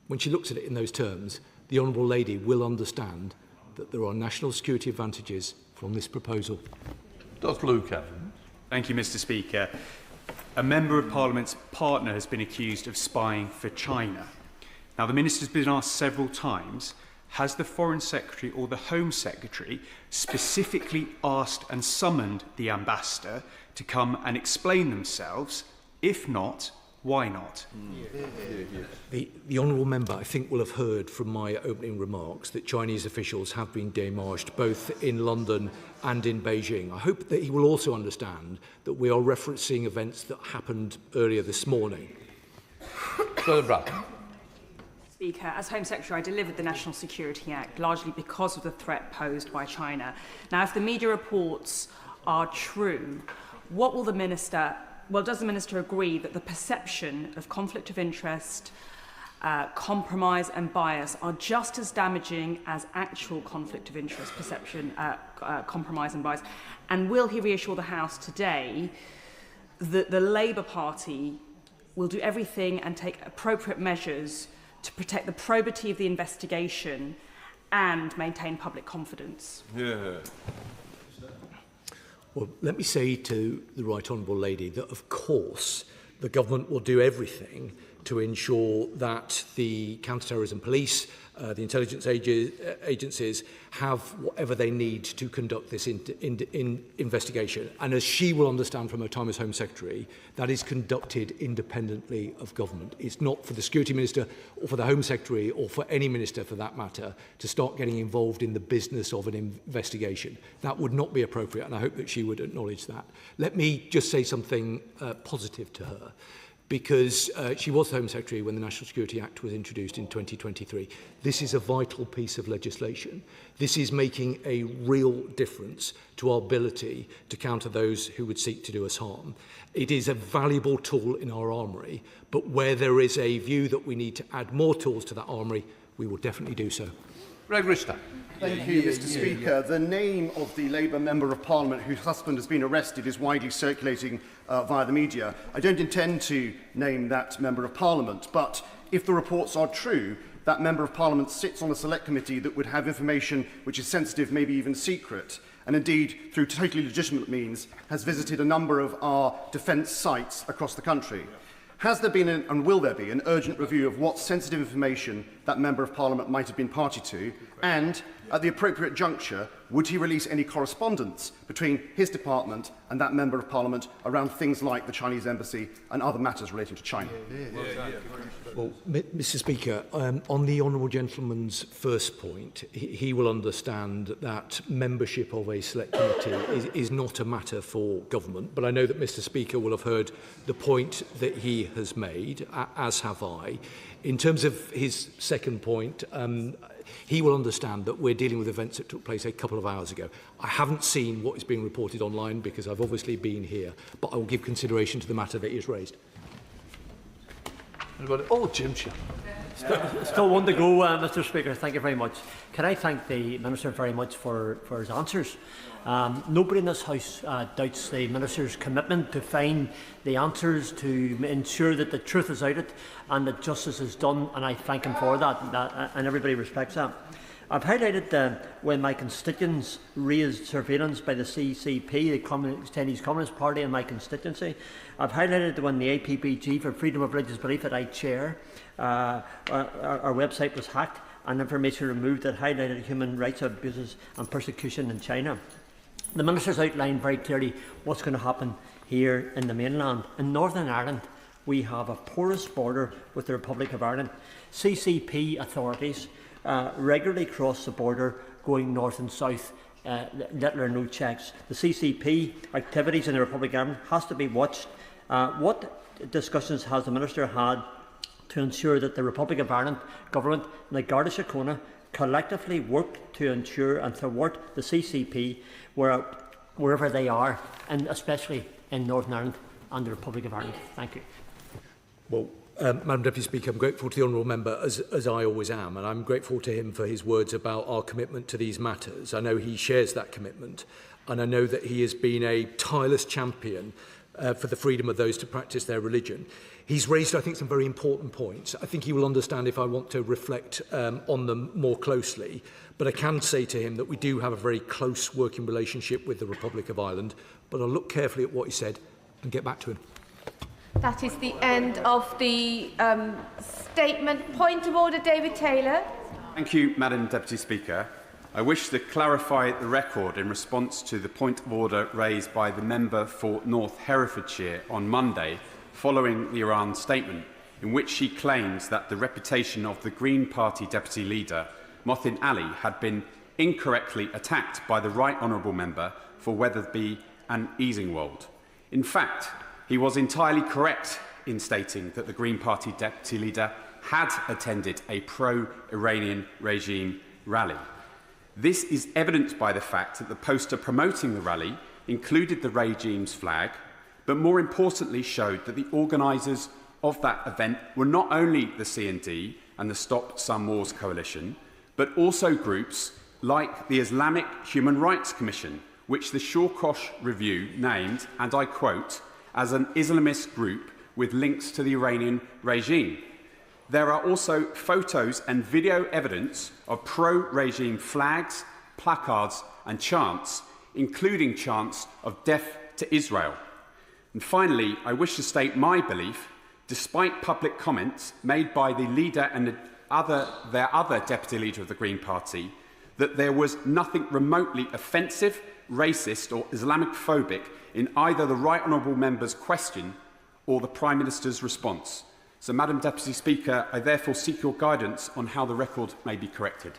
when she looks at it in those terms, the Honourable Lady will understand that there are national security advantages from this proposal. Dr. Luke Evans. Thank you, Mr. Speaker. A Member of Parliament's partner has been accused of spying for China. Now, the Minister's been asked several times, has the Foreign Secretary or the Home Secretary specifically asked and summoned the ambassador to come and explain themselves? If not, Why not? The honourable member, I think, will have heard from my opening remarks that Chinese officials have been démarched both in London and in Beijing. I hope that he will also understand that we are referencing events that happened earlier this morning. Speaker, as Home Secretary, I delivered the National Security Act largely because of the threat posed by China. Now, if the media reports are true, what will the Minister... Well, does the Minister agree that the perception of conflict of interest, compromise and bias are just as damaging as actual conflict of interest, perception, compromise and bias? And will he reassure the House today that the Labour Party will do everything and take appropriate measures to protect the probity of the investigation and maintain public confidence? Yeah. Well, let me say to the Right Honourable Lady that, of course, the government will do everything to ensure that the counter-terrorism police, the intelligence agencies have whatever they need to conduct this investigation. And as she will understand from her time as Home Secretary, that is conducted independently of government. It's not for the Security Minister or for the Home Secretary or for any minister for that matter to start getting involved in the business of an investigation. That would not be appropriate, and I hope that she would acknowledge that. Let me just say something positive to her, because she was Home Secretary when the National Security Act was introduced in 2023. This is a vital piece of legislation. This is making a real difference to our ability to counter those who would seek to do us harm. It is a valuable tool in our armoury, but where there is a view that we need to add more tools to that armoury, we will definitely do so. Thank you, Mr. Speaker. The name of the Labour Member of Parliament whose husband has been arrested is widely circulating via the media. I don't intend to name that Member of Parliament, but if the reports are true, that Member of Parliament sits on a select committee that would have information which is sensitive, maybe even secret, and indeed, through totally legitimate means, has visited a number of our defence sites across the country. Has there been, and will there be, an urgent review of what sensitive information that Member of Parliament might have been party to? And, at the appropriate juncture, would he release any correspondence between his department and that Member of Parliament around things like the Chinese embassy and other matters relating to China? Well, Mr. Speaker, on the honourable gentleman's first point, he will understand that membership of a select committee is not a matter for government, but I know that Mr. Speaker will have heard the point that he has made, as have I. In terms of his second point, he will understand that we're dealing with events that took place a couple of hours ago. I haven't seen what is being reported online because I've obviously been here, but I will give consideration to the matter that is raised. Jim. Still one to go, Mr. Speaker. Thank you very much. Can I thank the Minister very much for his answers? Nobody in this House doubts the Minister's commitment to find the answers, to ensure that the truth is out and that justice is done, and I thank him for that, and everybody respects that. I've highlighted when my constituents raised surveillance by the CCP, the Chinese Communist Party, in my constituency. I've highlighted when the APPG for Freedom of Religious Belief that I chair, our website was hacked and information removed that highlighted human rights abuses and persecution in China. The Minister's outlined very clearly what's going to happen here in the mainland. In Northern Ireland, we have a porous border with the Republic of Ireland. CCP authorities regularly cross the border going north and south, little or no checks. The CCP activities in the Republic of Ireland has to be watched. What discussions has the Minister had to ensure that the Republic of Ireland government and the Garda Síochána collectively work to ensure and thwart the CCP wherever they are, and especially in Northern Ireland and the Republic of Ireland? Thank you. Well, Madam Deputy Speaker, I'm grateful to the honourable member, as I always am, and I'm grateful to him for his words about our commitment to these matters. I know he shares that commitment, and I know that he has been a tireless champion for the freedom of those to practice their religion. He's raised, I think, some very important points. I think he will understand if I want to reflect on them more closely, but I can say to him that we do have a very close working relationship with the Republic of Ireland, but I'll look carefully at what he said and get back to him. That is the end of the statement. Point of order, David Taylor. Thank you, Madam Deputy Speaker. I wish to clarify the record in response to the point of order raised by the member for North Herefordshire on Monday following the Iran statement, in which she claims that the reputation of the Green Party Deputy Leader, Mohsin Ali, had been incorrectly attacked by the Right Honourable Member for Wetherby and Easingwold. In fact, he was entirely correct in stating that the Green Party Deputy Leader had attended a pro-Iranian regime rally. This is evidenced by the fact that the poster promoting the rally included the regime's flag, but more importantly showed that the organisers of that event were not only the CND and the Stop Some Wars Coalition, but also groups like the Islamic Human Rights Commission, which the Shawkosh Review named, and I quote, as an Islamist group with links to the Iranian regime. There are also photos and video evidence of pro-regime flags, placards and chants, including chants of death to Israel. And finally, I wish to state my belief, despite public comments made by the leader and their other deputy leader of the Green Party, that there was nothing remotely offensive, racist or Islamophobic in either the Right Honourable Member's question or the Prime Minister's response. So, Madam Deputy Speaker, I therefore seek your guidance on how the record may be corrected.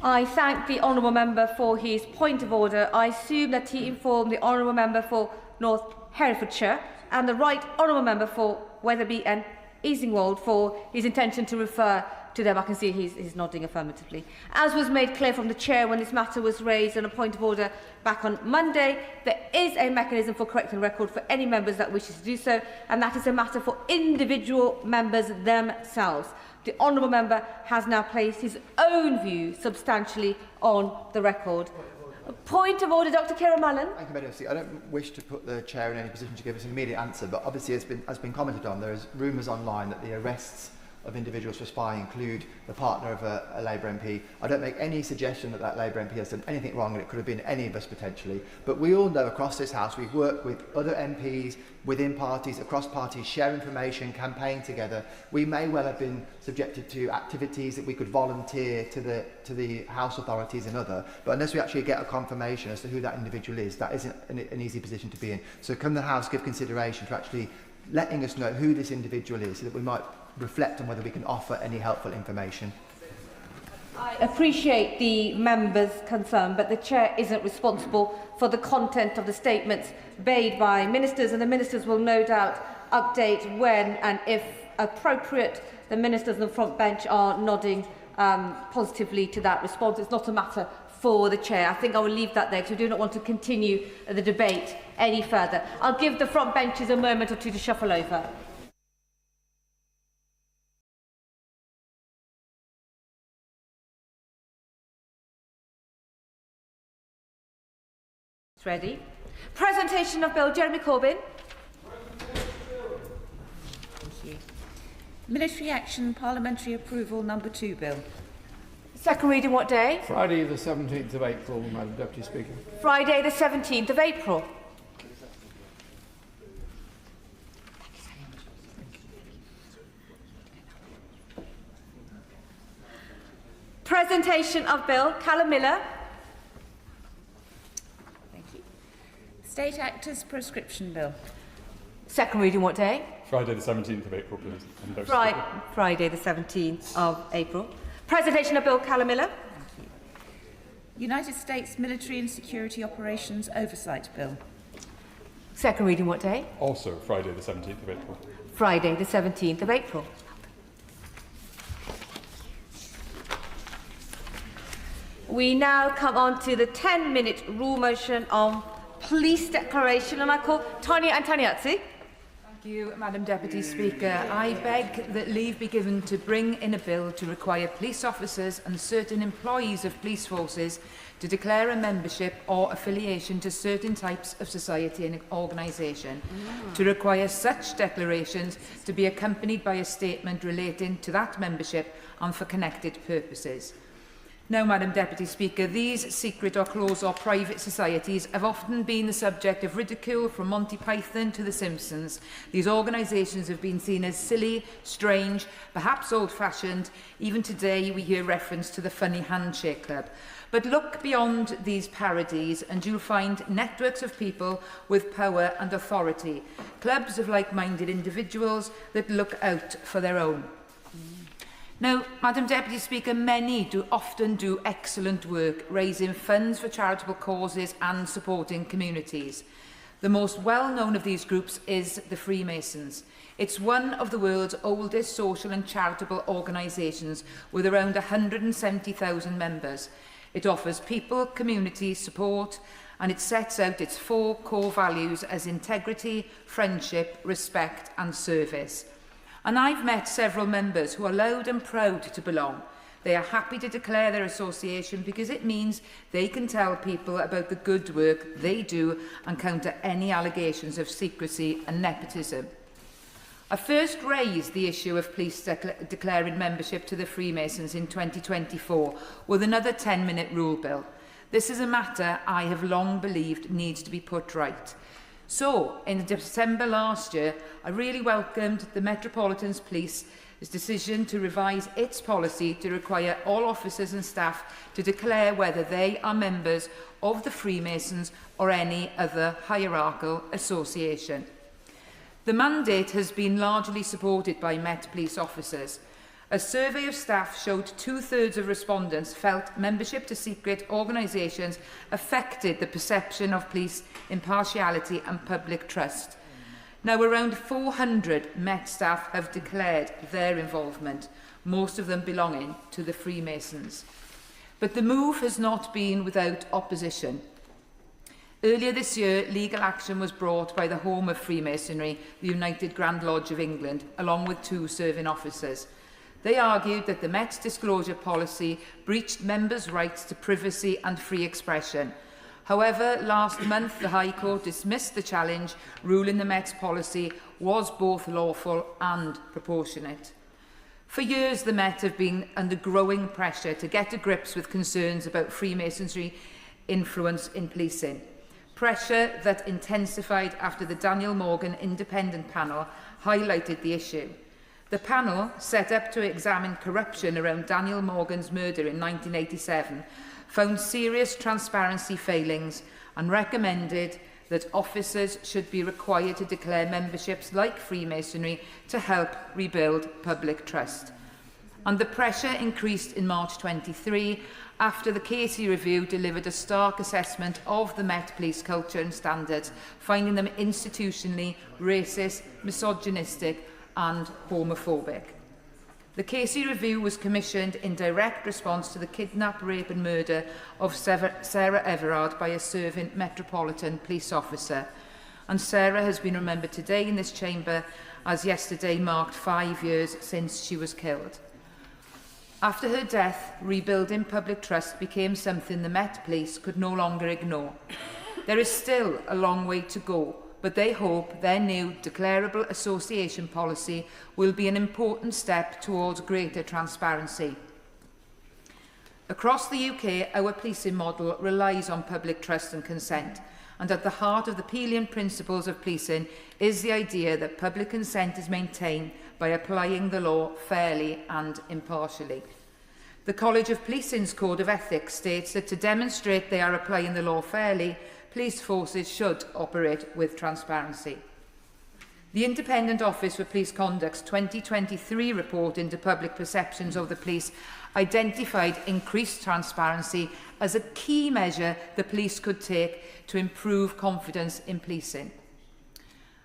I thank the Honourable Member for his point of order. I assume that he informed the Honourable Member for North Herefordshire and the Right Honourable Member for Wetherby and Easingwold for his intention to refer to them. I can see he's nodding affirmatively. As was made clear from the Chair when this matter was raised on a point of order back on Monday, there is a mechanism for correcting the record for any members that wishes to do so, and that is a matter for individual members themselves. The Honourable Member has now placed his own view substantially on the record. Point of order, Dr. Ciara Mallon. Thank you, Madam Speaker. I don't wish to put the Chair in any position to give us an immediate answer, but obviously, as has been commented on, there is rumours online that the arrests of individuals for spying include the partner of a Labour MP. I don't make any suggestion that that Labour MP has done anything wrong, and it could have been any of us potentially. But we all know across this House, we've worked with other MPs, within parties, across parties, share information, campaign together. We may well have been subjected to activities that we could volunteer to the House authorities and other, but unless we actually get a confirmation as to who that individual is, that isn't an easy position to be in. So can the House give consideration to actually letting us know who this individual is, so that we might reflect on whether we can offer any helpful information? I appreciate the member's concern, but the Chair isn't responsible for the content of the statements made by ministers, and the ministers will no doubt update when and if appropriate. The ministers on the front bench are nodding positively to that response. It's not a matter for the Chair. I think I will leave that there because we do not want to continue the debate any further. I'll give the front benches a moment or two to shuffle over. Ready. Presentation of Bill. Jeremy Corbyn. Thank you. Military Action Parliamentary Approval number 2 Bill. Second reading what day? Friday the 17th of April, Madam Deputy Speaker. Friday the 17th of April. Presentation of Bill. Callum Miller. State Actors Prescription Bill. Second reading what day? Friday the 17th of April, please. Friday the 17th of April. Presentation of Bill. Callum Miller. United States Military and Security Operations Oversight Bill. Second reading what day? Also Friday the 17th of April. Friday the 17th of April. We now come on to the 10-minute rule motion on police declaration, and I call Tanya Antoniazzi. Thank you, Madam Deputy Speaker. I beg that leave be given to bring in a bill to require police officers and certain employees of police forces to declare a membership or affiliation to certain types of society and organisation, to require such declarations to be accompanied by a statement relating to that membership and for connected purposes. Now, Madam Deputy Speaker, these secret or closed or private societies have often been the subject of ridicule from Monty Python to The Simpsons. These organisations have been seen as silly, strange, perhaps old-fashioned. Even today we hear reference to the Funny Handshake Club. But look beyond these parodies and you'll find networks of people with power and authority, clubs of like-minded individuals that look out for their own. Now, Madam Deputy Speaker, many often do excellent work, raising funds for charitable causes and supporting communities. The most well-known of these groups is the Freemasons. It's one of the world's oldest social and charitable organisations with around 170,000 members. It offers people, community support, and it sets out its 4 core values as integrity, friendship, respect and service. And I've met several members who are loud and proud to belong. They are happy to declare their association because it means they can tell people about the good work they do and counter any allegations of secrecy and nepotism. I first raised the issue of police declaring membership to the Freemasons in 2024 with another 10-minute rule bill. This is a matter I have long believed needs to be put right. So, in December last year, I really welcomed the Metropolitan Police's decision to revise its policy to require all officers and staff to declare whether they are members of the Freemasons or any other hierarchical association. The mandate has been largely supported by Met Police officers. A survey of staff showed 2/3 of respondents felt membership to secret organisations affected the perception of police impartiality and public trust. Now, around 400 Met staff have declared their involvement, most of them belonging to the Freemasons. But the move has not been without opposition. Earlier this year, legal action was brought by the home of Freemasonry, the United Grand Lodge of England, along with 2 serving officers. They argued that the Met's disclosure policy breached members' rights to privacy and free expression. However, last month the High Court dismissed the challenge, ruling the Met's policy was both lawful and proportionate. For years, the Met have been under growing pressure to get to grips with concerns about Freemasonry influence in policing. Pressure that intensified after the Daniel Morgan Independent Panel highlighted the issue. The panel, set up to examine corruption around Daniel Morgan's murder in 1987, found serious transparency failings and recommended that officers should be required to declare memberships like Freemasonry to help rebuild public trust. And the pressure increased in March 23 after the Casey Review delivered a stark assessment of the Met Police culture and standards, finding them institutionally racist, misogynistic and homophobic. The Casey Review was commissioned in direct response to the kidnap, rape and murder of Sarah Everard by a serving Metropolitan Police officer. And Sarah has been remembered today in this chamber as yesterday marked 5 years since she was killed. After her death, rebuilding public trust became something the Met Police could no longer ignore. There is still a long way to go, but they hope their new declarable association policy will be an important step towards greater transparency. Across the UK, our policing model relies on public trust and consent, and at the heart of the Pelian principles of policing is the idea that public consent is maintained by applying the law fairly and impartially. The College of Policing's Code of Ethics states that to demonstrate they are applying the law fairly, police forces should operate with transparency. The Independent Office for Police Conduct's 2023 report into public perceptions of the police identified increased transparency as a key measure the police could take to improve confidence in policing.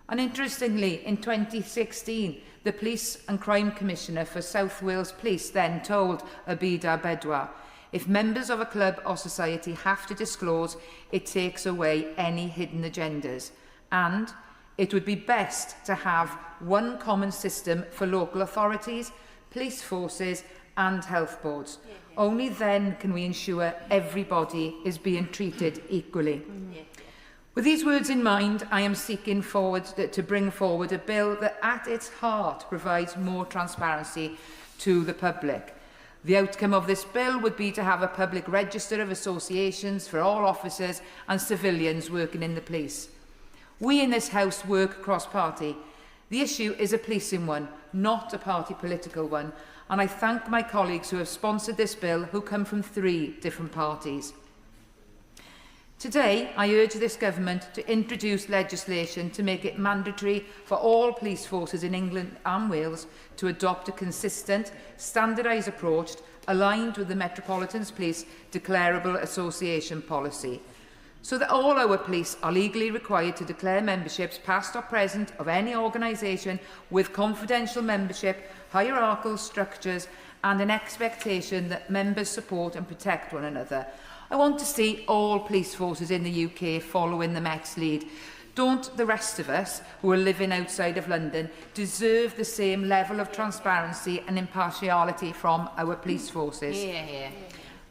And interestingly, in 2016, the Police and Crime Commissioner for South Wales Police then told Abida Bedwa, if members of a club or society have to disclose, it takes away any hidden agendas. And it would be best to have one common system for local authorities, police forces and health boards. Only then can we ensure everybody is being treated equally. With these words in mind, I am seeking to bring forward a bill that at its heart provides more transparency to the public. The outcome of this bill would be to have a public register of associations for all officers and civilians working in the police. We in this House work cross-party. The issue is a policing one, not a party political one, and I thank my colleagues who have sponsored this bill who come from 3 different parties. Today, I urge this government to introduce legislation to make it mandatory for all police forces in England and Wales to adopt a consistent, standardised approach aligned with the Metropolitan Police Declarable Association policy, so that all our police are legally required to declare memberships, past or present, of any organisation with confidential membership, hierarchical structures and an expectation that members support and protect one another. I want to see all police forces in the UK following the Met's lead. Don't the rest of us, who are living outside of London, deserve the same level of transparency and impartiality from our police forces?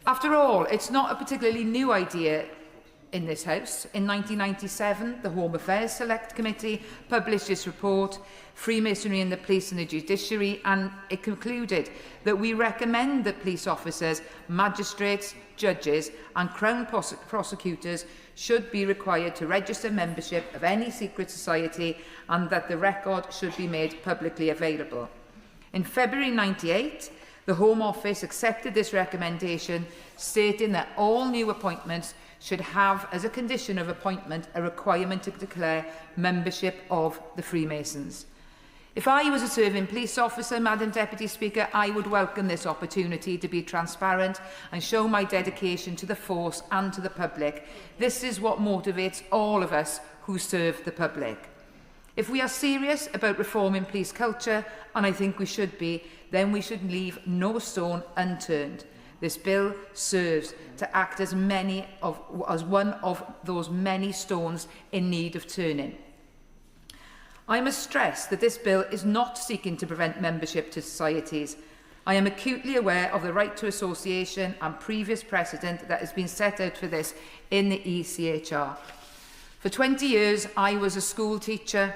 After all, it's not a particularly new idea in this House. In 1997, the Home Affairs Select Committee published its report, Freemasonry in the Police and the Judiciary, and it concluded that we recommend that police officers, magistrates, judges and Crown prosecutors should be required to register membership of any secret society and that the record should be made publicly available. In February 1998, the Home Office accepted this recommendation, stating that all new appointments should have, as a condition of appointment, a requirement to declare membership of the Freemasons. If I was a serving police officer, Madam Deputy Speaker, I would welcome this opportunity to be transparent and show my dedication to the force and to the public. This is what motivates all of us who serve the public. If we are serious about reforming police culture, and I think we should be, then we should leave no stone unturned. This bill serves to act as one of those many stones in need of turning. I must stress that this bill is not seeking to prevent membership to societies. I am acutely aware of the right to association and previous precedent that has been set out for this in the ECHR. For 20 years, I was a school teacher,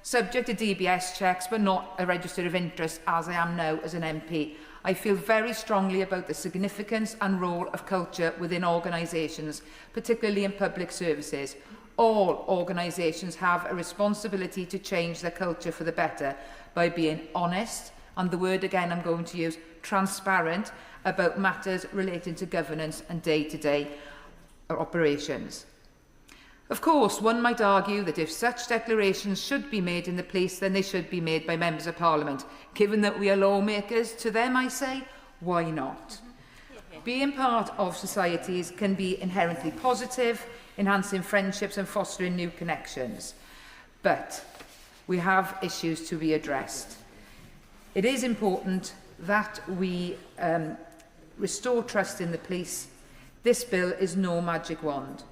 subject to DBS checks, but not a register of interest, as I am now as an MP. I feel very strongly about the significance and role of culture within organisations, particularly in public services. All organisations have a responsibility to change their culture for the better by being honest, and the word again I'm going to use, transparent, about matters relating to governance and day-to-day operations. Of course, one might argue that if such declarations should be made in the police, then they should be made by members of Parliament. Given that we are lawmakers, to them I say, why not? Being part of societies can be inherently positive, enhancing friendships and fostering new connections. But we have issues to be addressed. It is important that we restore trust in the police. This bill is no magic wand.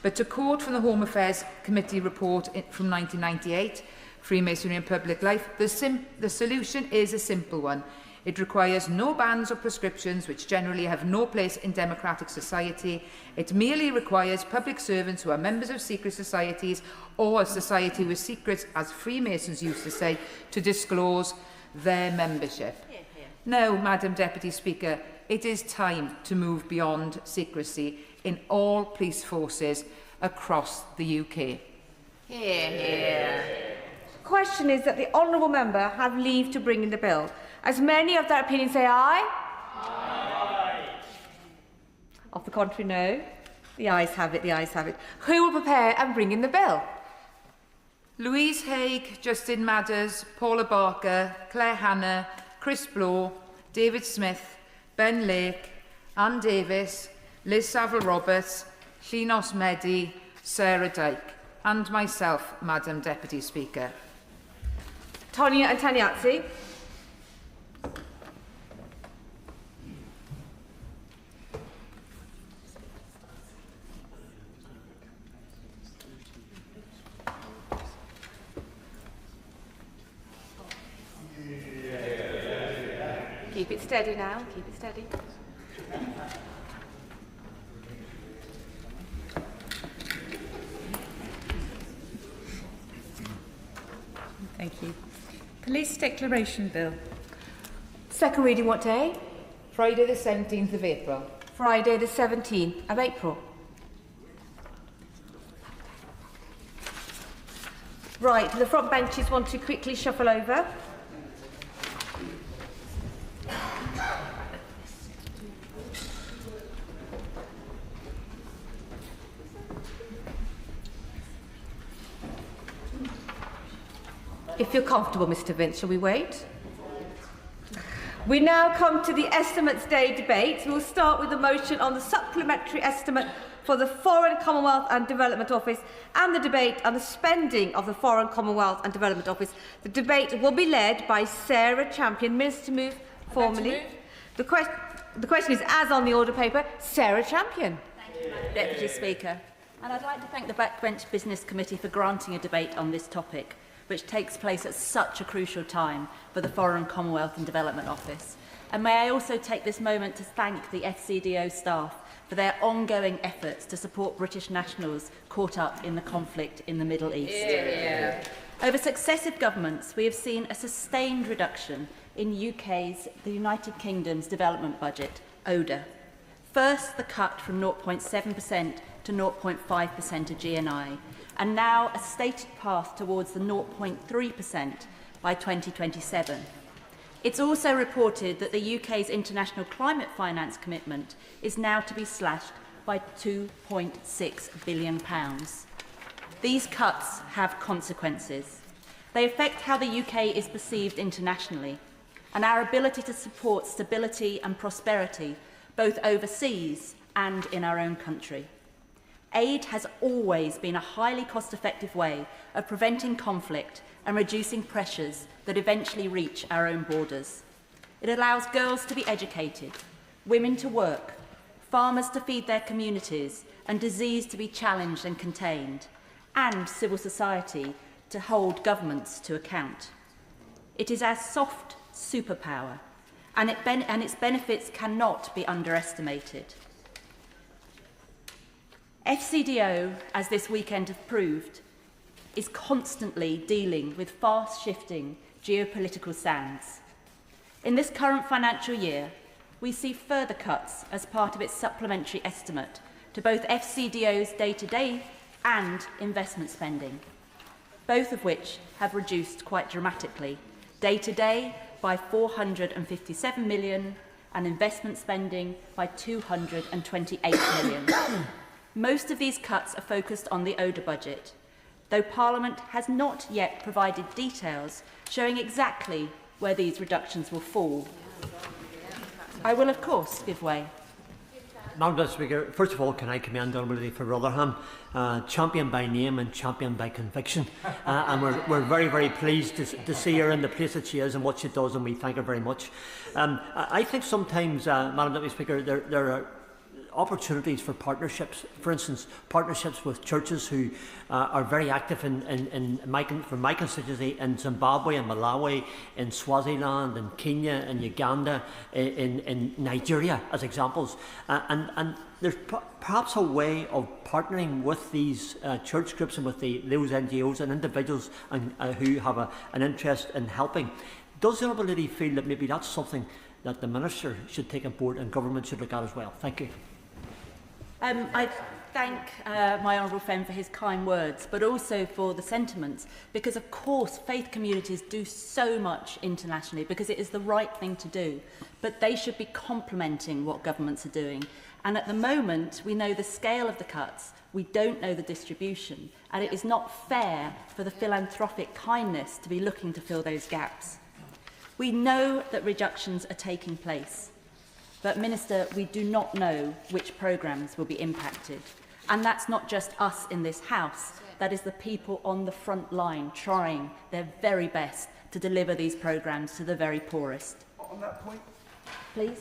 But to quote from the Home Affairs Committee report from 1998, Freemasonry in Public Life, the solution is a simple one. It requires no bans or prescriptions, which generally have no place in democratic society. It merely requires public servants who are members of secret societies or a society with secrets, as Freemasons used to say, to disclose their membership. Now, Madam Deputy Speaker, it is time to move beyond secrecy in all police forces across the UK. Question is that the honourable member have leave to bring in the bill. As many of that opinion say aye? Aye. Of the contrary, no. The ayes have it, the ayes have it. Who will prepare and bring in the bill? Louise Haigh, Justin Madders, Paula Barker, Claire Hanna, Chris Blow, David Smith, Ben Lake, Anne Davis, Liz Saville-Roberts, Llinos Medi, Sarah Dyke, and myself, Madam Deputy Speaker. Tonia and Taniazzi. Keep it steady now, keep it steady. Thank you. Police Declaration Bill. Second reading what day? Friday the 17th of April. Friday the 17th of April. Right, the front benches want to quickly shuffle over. If you're comfortable, Mr. Vince, shall we wait? We now come to the Estimates Day debate. We'll start with the motion on the supplementary estimate for the Foreign, Commonwealth and Development Office and the debate on the spending of the Foreign, Commonwealth and Development Office. The debate will be led by Sarah Champion. Minister to move formally. The question is, as on the order paper, Sarah Champion. Thank you, Madam Deputy Speaker. And I'd like to thank the Backbench Business Committee for granting a debate on this topic, which takes place at such a crucial time for the Foreign, Commonwealth and Development Office. And may I also take this moment to thank the FCDO staff for their ongoing efforts to support British nationals caught up in the conflict in the Middle East. Yeah. Over successive governments, we have seen a sustained reduction in the United Kingdom's development budget, ODA. First, the cut from 0.7% to 0.5% of GNI, and now a stated path towards the 0.3% by 2027. It's also reported that the UK's international climate finance commitment is now to be slashed by £2.6 billion. These cuts have consequences. They affect how the UK is perceived internationally and our ability to support stability and prosperity both overseas and in our own country. Aid has always been a highly cost-effective way of preventing conflict and reducing pressures that eventually reach our own borders. It allows girls to be educated, women to work, farmers to feed their communities, and disease to be challenged and contained, and civil society to hold governments to account. It is our soft superpower, and its benefits cannot be underestimated. FCDO, as this weekend has proved, is constantly dealing with fast-shifting geopolitical sands. In this current financial year, we see further cuts as part of its supplementary estimate to both FCDO's day-to-day and investment spending, both of which have reduced quite dramatically, day-to-day by £457 million and investment spending by £228 million. Most of these cuts are focused on the ODA budget, though Parliament has not yet provided details showing exactly where these reductions will fall. I will, of course, give way. Madam Speaker, first of all, can I commend Honourable for Rotherham, champion by name and champion by conviction. And we're very, very pleased to see her in the place that she is and what she does, and we thank her very much. I think sometimes, Madam Deputy Speaker, there are opportunities for partnerships. For instance, partnerships with churches who are very active for my constituency in Zimbabwe and Malawi, in Swaziland, in Kenya, in Uganda, in Nigeria, as examples. And there's perhaps a way of partnering with these church groups and with those NGOs and individuals who have an interest in helping. Does the Honourable Lady feel that maybe that's something that the Minister should take on board and government should look at as well? Thank you. I thank my honourable friend for his kind words, but also for the sentiments, because of course faith communities do so much internationally because it is the right thing to do, but they should be complementing what governments are doing. And at the moment, we know the scale of the cuts, we don't know the distribution, and it is not fair for the philanthropic kindness to be looking to fill those gaps. We know that reductions are taking place. But, Minister, we do not know which programmes will be impacted. And that's not just us in this House. That is the people on the front line trying their very best to deliver these programmes to the very poorest. On that point, please.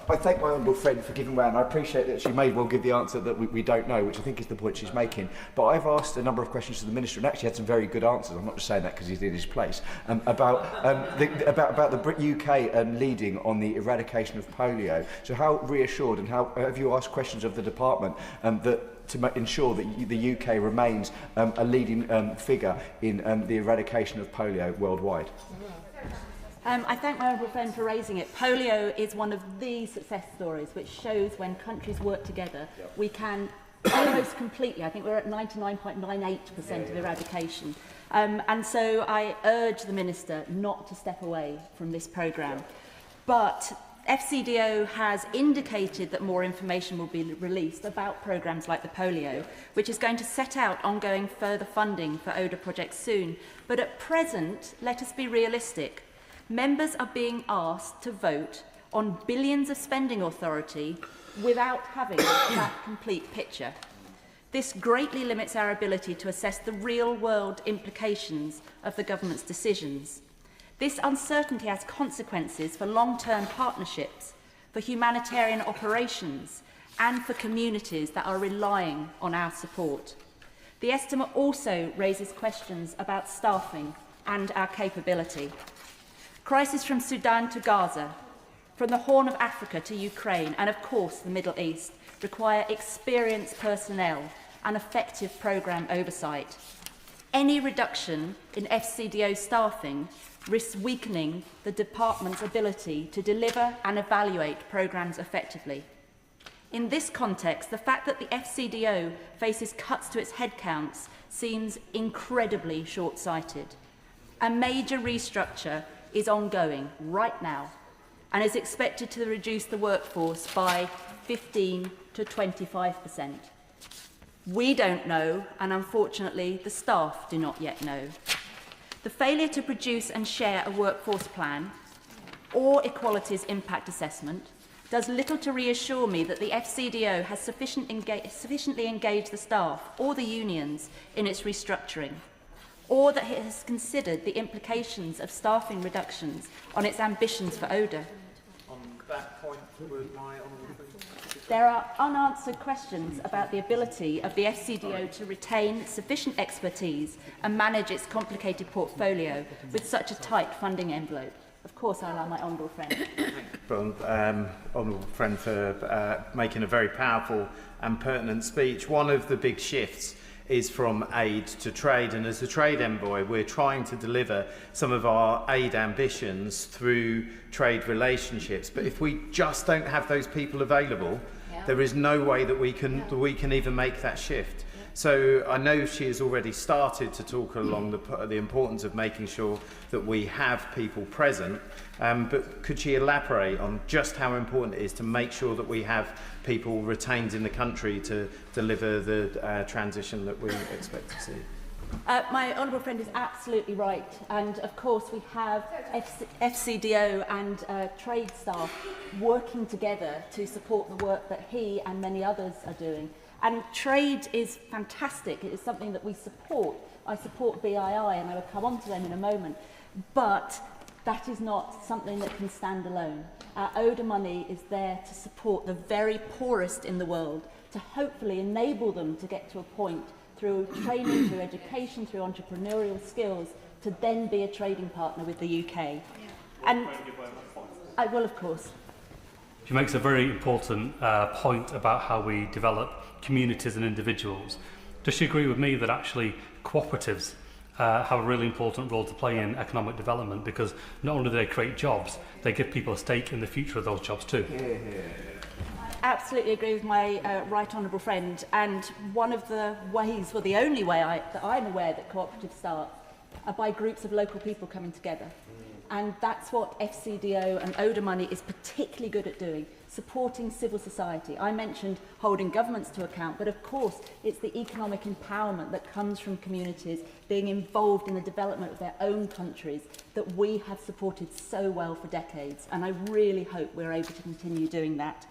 I thank my honourable friend for giving way, and I appreciate that she may well give the answer that we don't know, which I think is the point she's making. But I've asked a number of questions to the Minister and actually had some very good answers. I'm not just saying that because he's in his place. About the UK leading on the eradication of polio. So how reassured and how have you asked questions of the department to ensure that the UK remains a leading figure in the eradication of polio worldwide? I thank my honourable friend for raising it. Polio is one of the success stories which shows when countries work together, we can almost completely, I think we're at 99.98% of eradication. And so I urge the Minister not to step away from this programme. But FCDO has indicated that more information will be released about programmes like the polio, which is going to set out ongoing further funding for ODA projects soon. But at present, let us be realistic. Members are being asked to vote on billions of spending authority without having that complete picture. This greatly limits our ability to assess the real-world implications of the government's decisions. This uncertainty has consequences for long-term partnerships, for humanitarian operations, and for communities that are relying on our support. The estimate also raises questions about staffing and our capability. Crises from Sudan to Gaza, from the Horn of Africa to Ukraine, and of course the Middle East, require experienced personnel and effective programme oversight. Any reduction in FCDO staffing risks weakening the department's ability to deliver and evaluate programmes effectively. In this context, the fact that the FCDO faces cuts to its headcounts seems incredibly short-sighted. A major restructure is ongoing right now and is expected to reduce the workforce by 15 to 25%. We don't know, and unfortunately the staff do not yet know. The failure to produce and share a workforce plan or equalities impact assessment does little to reassure me that the FCDO has sufficiently engaged the staff or the unions in its restructuring, or that it has considered the implications of staffing reductions on its ambitions for ODA. On that point, would my honourable friend... There are unanswered questions about the ability of the FCDO to retain sufficient expertise and manage its complicated portfolio with such a tight funding envelope. Of course, I allow my honourable friend. Honourable friend for making a very powerful and pertinent speech. One of the big shifts is from aid to trade, and as a trade envoy we're trying to deliver some of our aid ambitions through trade relationships, but if we just don't have those people available, there is no way that we can even make that shift. So I know she has already started to talk along the importance of making sure that we have people present, but could she elaborate on just how important it is to make sure that we have people retained in the country to deliver the transition that we expect to see? My honourable friend is absolutely right, and of course we have FCDO and trade staff working together to support the work that he and many others are doing. And trade is fantastic. It is something that we support. I support BII, and I will come on to them in a moment. But that is not something that can stand alone. Our ODA money is there to support the very poorest in the world, to hopefully enable them to get to a point through training, through education, through entrepreneurial skills, to then be a trading partner with the UK. And I will, of course. She makes a very important point about how we develop communities and individuals. Does she agree with me that actually cooperatives have a really important role to play in economic development, because not only do they create jobs, they give people a stake in the future of those jobs too? I absolutely agree with my right honourable friend, and one of the ways, well the only way that I'm aware that cooperatives start are by groups of local people coming together. And that's what FCDO and ODA money is particularly good at doing, supporting civil society. I mentioned holding governments to account, but of course it's the economic empowerment that comes from communities being involved in the development of their own countries that we have supported so well for decades, and I really hope we're able to continue doing that.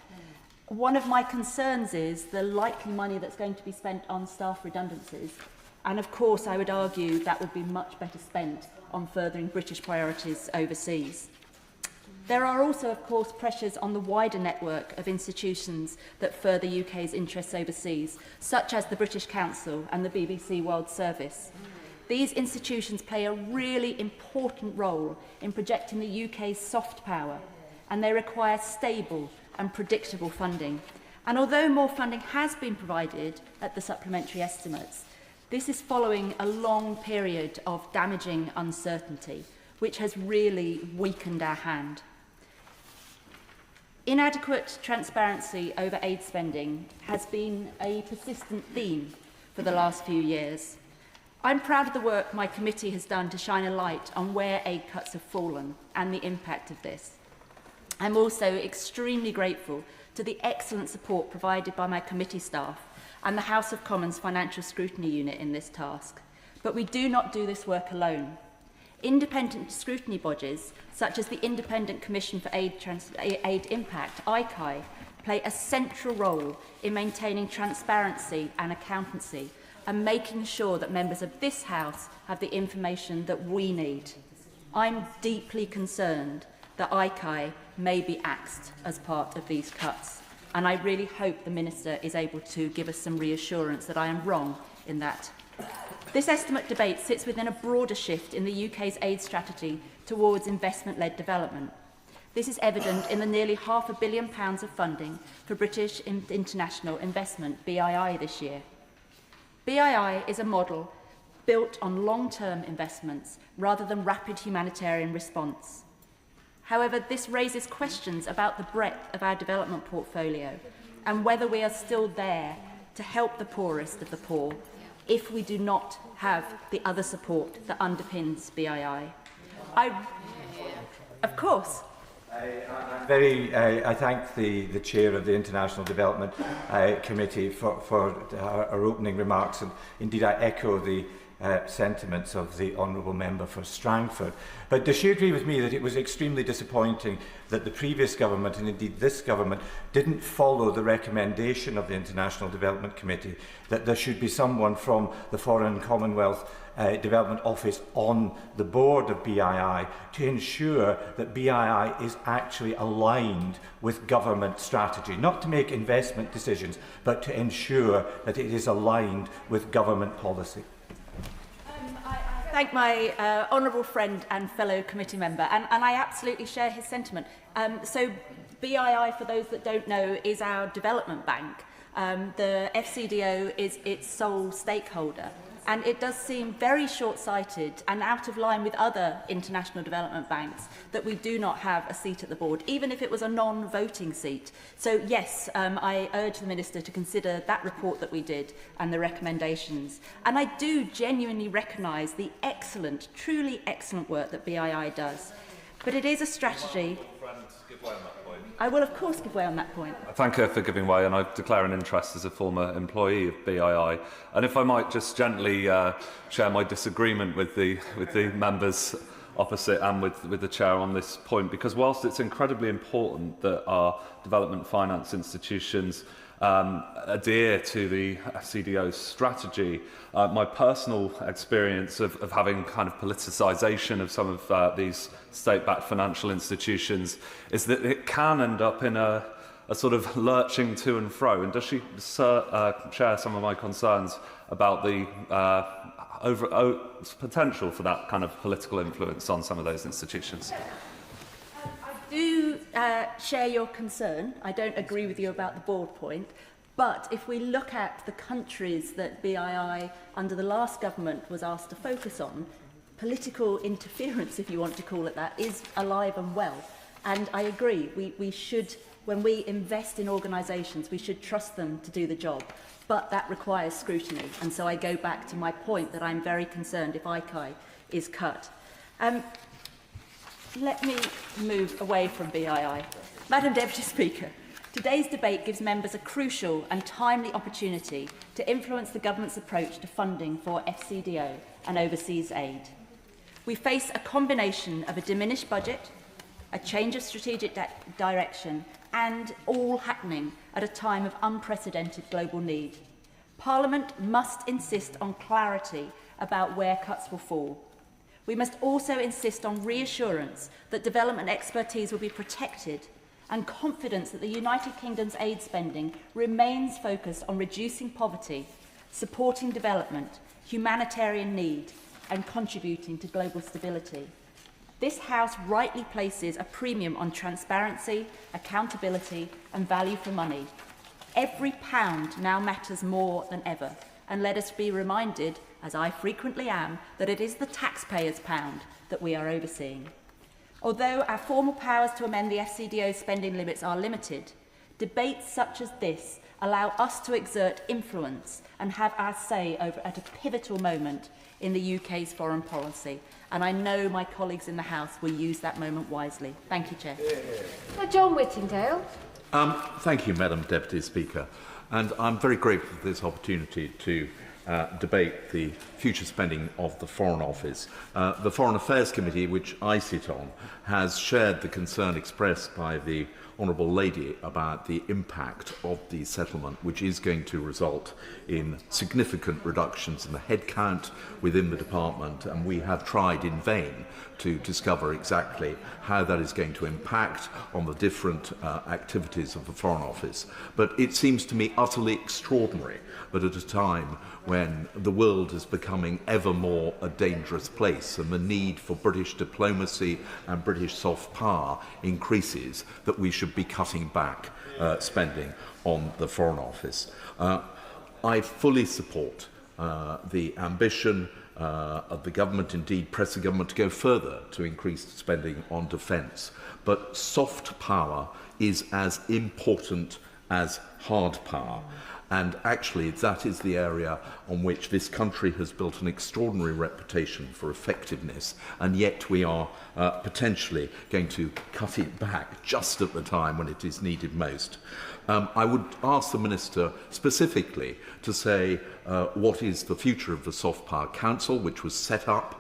One of my concerns is the likely money that's going to be spent on staff redundancies, and of course I would argue that would be much better spent on furthering British priorities overseas. There are also, of course, pressures on the wider network of institutions that further UK's interests overseas, such as the British Council and the BBC World Service. These institutions play a really important role in projecting the UK's soft power, and they require stable and predictable funding. And although more funding has been provided at the supplementary estimates, this is following a long period of damaging uncertainty, which has really weakened our hand. Inadequate transparency over aid spending has been a persistent theme for the last few years. I'm proud of the work my committee has done to shine a light on where aid cuts have fallen and the impact of this. I'm also extremely grateful to the excellent support provided by my committee staff and the House of Commons Financial Scrutiny Unit in this task. But we do not do this work alone. Independent scrutiny bodies, such as the Independent Commission for Aid Impact, ICAI, play a central role in maintaining transparency and accountancy and making sure that members of this House have the information that we need. I'm deeply concerned that ICAI may be axed as part of these cuts, and I really hope the Minister is able to give us some reassurance that I am wrong in that. This estimate debate sits within a broader shift in the UK's aid strategy towards investment-led development. This is evident in the nearly £500 million of funding for British International Investment, BII, this year. BII is a model built on long-term investments rather than rapid humanitarian response. However, this raises questions about the breadth of our development portfolio and whether we are still there to help the poorest of the poor if we do not have the other support that underpins BII. Of course. I thank the Chair of the International Development Committee for her opening remarks, and indeed I echo the sentiments of the Honourable Member for Strangford. But does she agree with me that it was extremely disappointing that the previous government, and indeed this government, didn't follow the recommendation of the International Development Committee that there should be someone from the Foreign Commonwealth Development Office on the board of BII to ensure that BII is actually aligned with government strategy, not to make investment decisions, but to ensure that it is aligned with government policy? Thank my honourable friend and fellow committee member, and I absolutely share his sentiment. So BII, for those that don't know, is our development bank. The FCDO is its sole stakeholder, and it does seem very short-sighted and out of line with other international development banks that we do not have a seat at the board, even if it was a non-voting seat. So yes, I urge the Minister to consider that report that we did and the recommendations. And I do genuinely recognise the excellent, truly excellent work that BII does. But it is a strategy. I will, of course, give way on that point. I thank her for giving way, and I declare an interest as a former employee of BII. And if I might just gently share my disagreement with the members opposite and with the Chair on this point, because whilst it's incredibly important that our development finance institutions adhere to the CDO's strategy, my personal experience of having kind of politicisation of some of these state-backed financial institutions is that it can end up in a sort of lurching to and fro. And does she share some of my concerns about the potential for that kind of political influence on some of those institutions? I do share your concern. I don't agree with you about the board point. But if we look at the countries that BII under the last government was asked to focus on, political interference, if you want to call it that, is alive and well. And I agree, we should, when we invest in organisations, we should trust them to do the job. But that requires scrutiny. And so I go back to my point that I'm very concerned if ICAI is cut. Let me move away from BII. Madam Deputy Speaker, today's debate gives members a crucial and timely opportunity to influence the government's approach to funding for FCDO and overseas aid. We face a combination of a diminished budget, a change of strategic direction, and all happening at a time of unprecedented global need. Parliament must insist on clarity about where cuts will fall. We must also insist on reassurance that development expertise will be protected and confidence that the United Kingdom's aid spending remains focused on reducing poverty, supporting development, humanitarian need, and contributing to global stability. This House rightly places a premium on transparency, accountability, and value for money. Every pound now matters more than ever, and let us be reminded as I frequently am, that it is the taxpayers' pound that we are overseeing. Although our formal powers to amend the FCDO spending limits are limited, debates such as this allow us to exert influence and have our say over at a pivotal moment in the UK's foreign policy. And I know my colleagues in the House will use that moment wisely. Thank you, Chair. John Whittingdale. Thank you, Madam Deputy Speaker. And I'm very grateful for this opportunity to debate the future spending of the Foreign Office. The Foreign Affairs Committee, which I sit on, has shared the concern expressed by the Honourable Lady about the impact of the settlement, which is going to result in significant reductions in the headcount within the department, and we have tried in vain to discover exactly how that is going to impact on the different activities of the Foreign Office. But it seems to me utterly extraordinary that at a time when the world is becoming ever more a dangerous place and the need for British diplomacy and British soft power increases, that we should be cutting back spending on the Foreign Office. I fully support the ambition of the government, indeed press the government to go further to increase spending on defence. But soft power is as important as hard power. And actually, that is the area on which this country has built an extraordinary reputation for effectiveness, and yet we are potentially going to cut it back just at the time when it is needed most. I would ask the Minister specifically to say what is the future of the Soft Power Council, which was set up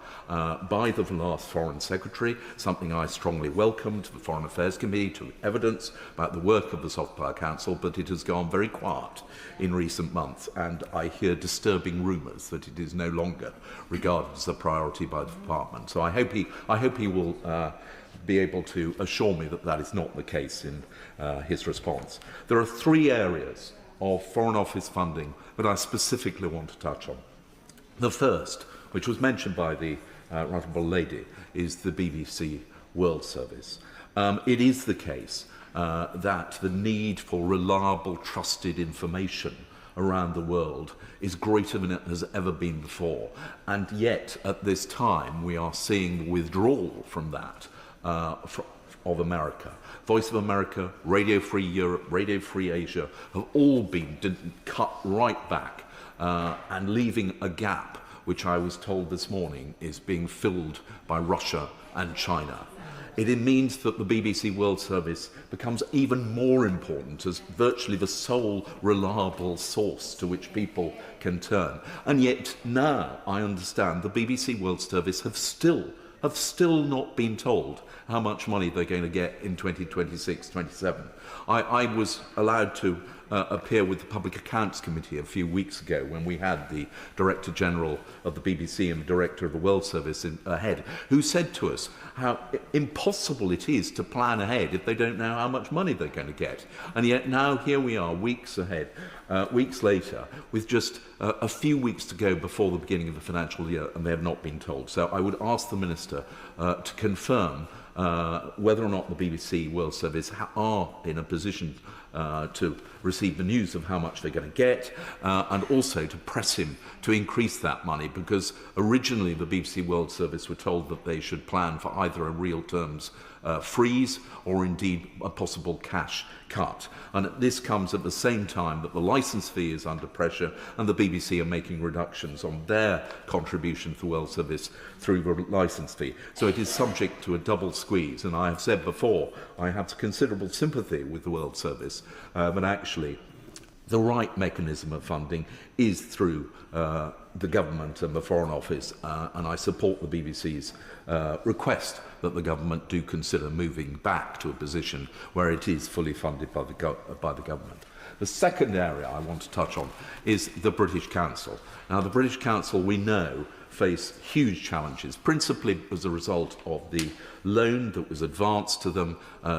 by the last Foreign Secretary, something I strongly welcomed. The Foreign Affairs Committee took evidence about the work of the Soft Power Council, but it has gone very quiet in recent months, and I hear disturbing rumours that it is no longer regarded as a priority by the department. So I hope he will be able to assure me that that is not the case in his response. There are three areas of Foreign Office funding that I specifically want to touch on. The first, which was mentioned by the Honourable Lady, is the BBC World Service. It is the case that the need for reliable, trusted information around the world is greater than it has ever been before. And yet, at this time, we are seeing the withdrawal from that of America. Voice of America, Radio Free Europe, Radio Free Asia have all been cut right back and leaving a gap which I was told this morning is being filled by Russia and China. It means that the BBC World Service becomes even more important as virtually the sole reliable source to which people can turn. And yet now I understand the BBC World Service have still not been told how much money they're going to get in 2026-27. I was allowed to appear with the Public Accounts Committee a few weeks ago when we had the Director General of the BBC and the Director of the World Service ahead, who said to us how impossible it is to plan ahead if they don't know how much money they're going to get. And yet now here we are, weeks later, with just a few weeks to go before the beginning of the financial year, and they have not been told. So I would ask the Minister to confirm whether or not the BBC World Service are in a position to receive the news of how much they're going to get, and also to press him to increase that money, because originally the BBC World Service were told that they should plan for either a real terms freeze or indeed a possible cash cut. And this comes at the same time that the licence fee is under pressure and the BBC are making reductions on their contribution to the World Service through the licence fee. So it is subject to a double squeeze. And I have said before, I have considerable sympathy with the World Service, but actually the right mechanism of funding is through the government and the Foreign Office, and I support the BBC's request that the government do consider moving back to a position where it is fully funded by the government. The second area I want to touch on is the British Council. Now, the British Council, we know, face huge challenges, principally as a result of the loan that was advanced to them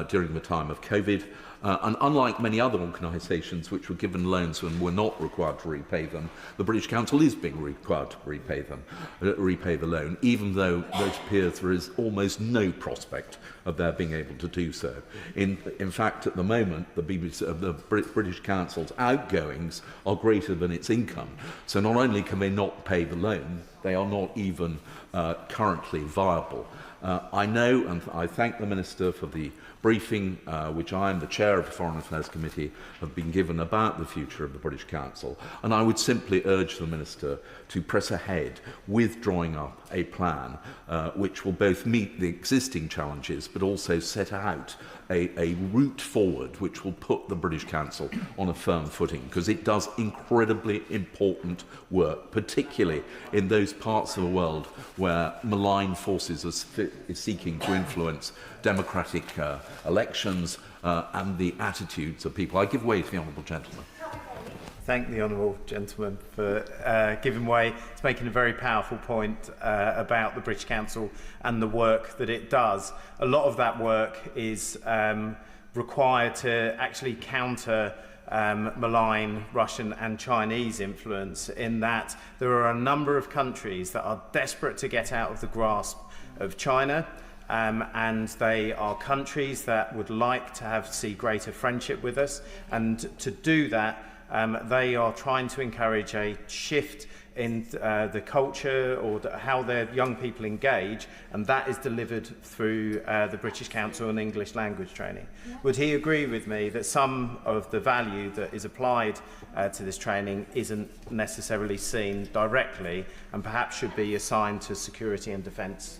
during the time of COVID, And unlike many other organisations which were given loans and were not required to repay them, the British Council is being required to repay the loan, even though it appears there is almost no prospect of their being able to do so. In fact, at the moment, the British Council's outgoings are greater than its income. So not only can they not pay the loan, they are not even currently viable. I know, and I thank the Minister for the briefing which I am the Chair of the Foreign Affairs Committee have been given about the future of the British Council, and I would simply urge the Minister to press ahead with drawing up a plan which will both meet the existing challenges but also set out a route forward which will put the British Council on a firm footing, because it does incredibly important work, particularly in those parts of the world where malign forces are seeking to influence democratic elections and the attitudes of people. I give way to the honourable gentleman. Thank the honourable gentleman for giving way to making a very powerful point about the British Council and the work that it does. A lot of that work is required to actually counter malign Russian and Chinese influence, in that there are a number of countries that are desperate to get out of the grasp of China. And they are countries that would like to see greater friendship with us, and to do that they are trying to encourage a shift in the culture or how their young people engage, and that is delivered through the British Council and English language training. Would he agree with me that some of the value that is applied to this training isn't necessarily seen directly and perhaps should be assigned to security and defence?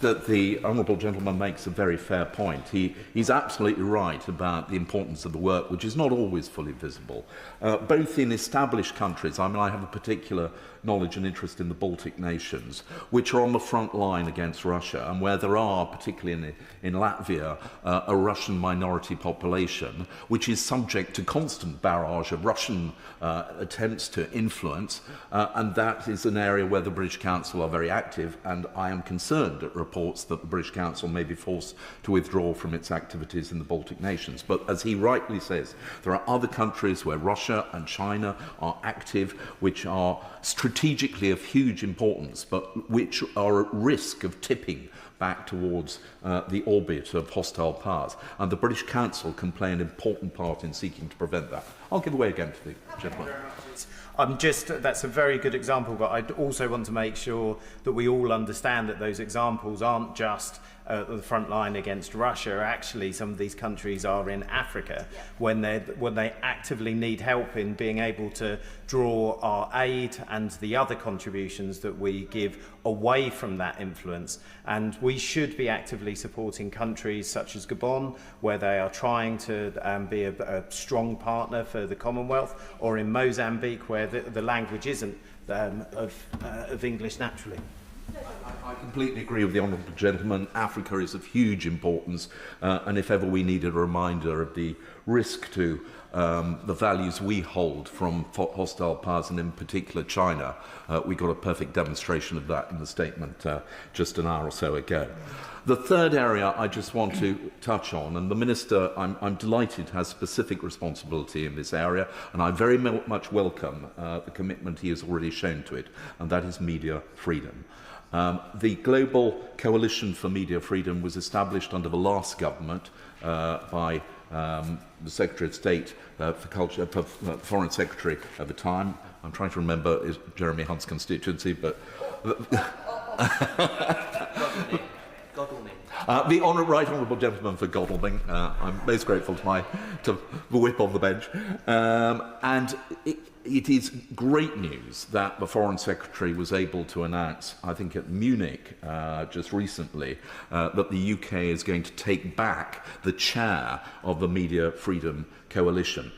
That the honourable gentleman makes a very fair point. He's absolutely right about the importance of the work, which is not always fully visible, both in established countries. I mean, I have a particular knowledge and interest in the Baltic nations, which are on the front line against Russia, and where there are, particularly in Latvia, a Russian minority population, which is subject to constant barrage of Russian attempts to influence, and that is an area where the British Council are very active, and I am concerned at reports that the British Council may be forced to withdraw from its activities in the Baltic nations. But as he rightly says, there are other countries where Russia and China are active, which are strategically of huge importance, but which are at risk of tipping back towards the orbit of hostile powers. And the British Council can play an important part in seeking to prevent that. I'll give way again to the gentleman. That's a very good example, but I also want to make sure that we all understand that those examples aren't just the front line against Russia. Actually, some of these countries are in Africa when they actively need help in being able to draw our aid and the other contributions that we give away from that influence. And we should be actively supporting countries such as Gabon, where they are trying to be a strong partner for the Commonwealth, or in Mozambique, where the language isn't of English naturally. I completely agree with the honourable gentleman. Africa is of huge importance, and if ever we needed a reminder of the risk to the values we hold from hostile powers, and in particular China, we got a perfect demonstration of that in the statement just an hour or so ago. The third area I just want to touch on, and the Minister, I'm delighted, has specific responsibility in this area, and I very much welcome the commitment he has already shown to it, and that is media freedom. The Global Coalition for Media Freedom was established under the last government by the Secretary of State for Culture, Foreign Secretary at the time. I'm trying to remember is Jeremy Hunt's constituency, but the right honourable gentleman for Godalming. I'm most grateful to the whip on the bench, and it is great news that the Foreign Secretary was able to announce, I think at Munich just recently, that the UK is going to take back the chair of the Media Freedom Coalition.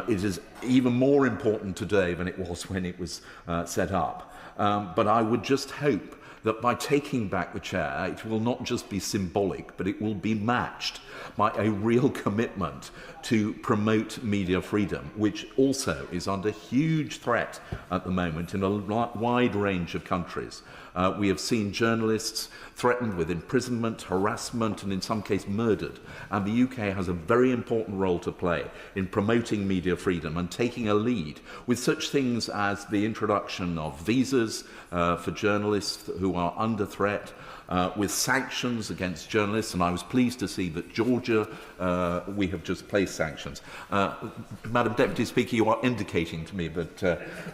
It is even more important today than it was when it was set up. But I would just hope that by taking back the chair, it will not just be symbolic, but it will be matched by a real commitment to promote media freedom, which also is under huge threat at the moment in a wide range of countries. We have seen journalists threatened with imprisonment, harassment, and in some cases murdered. And the UK has a very important role to play in promoting media freedom and taking a lead with such things as the introduction of visas for journalists who are under threat, with sanctions against journalists, and I was pleased to see that Georgia, we have just placed sanctions. Madam Deputy Speaker, you are indicating to me that,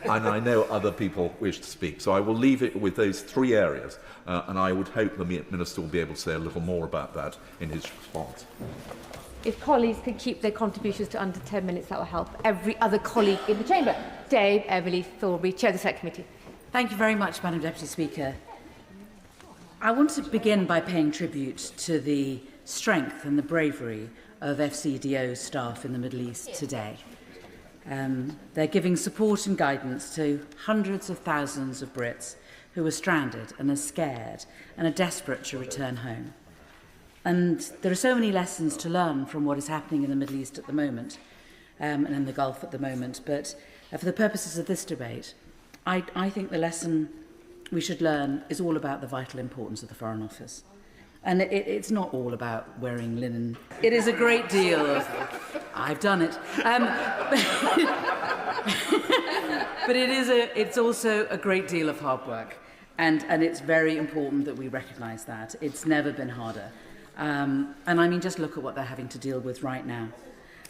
and I know other people wish to speak, so I will leave it with those three areas, and I would hope the Minister will be able to say a little more about that in his response. If colleagues can keep their contributions to under 10 minutes, that will help every other colleague in the chamber. Dave Everly Thornbury, Chair of the Select Committee. Thank you very much, Madam Deputy Speaker. I want to begin by paying tribute to the strength and the bravery of FCDO staff in the Middle East today. They're giving support and guidance to hundreds of thousands of Brits who are stranded and are scared and are desperate to return home. And there are so many lessons to learn from what is happening in the Middle East at the moment, and in the Gulf at the moment. But for the purposes of this debate, I think the lesson we should learn is all about the vital importance of the Foreign Office. And it's not all about wearing linen. It is a great deal of... I've done it. But it's also a great deal of hard work. And it's very important that we recognise that. It's never been harder. And I mean, just look at what they're having to deal with right now.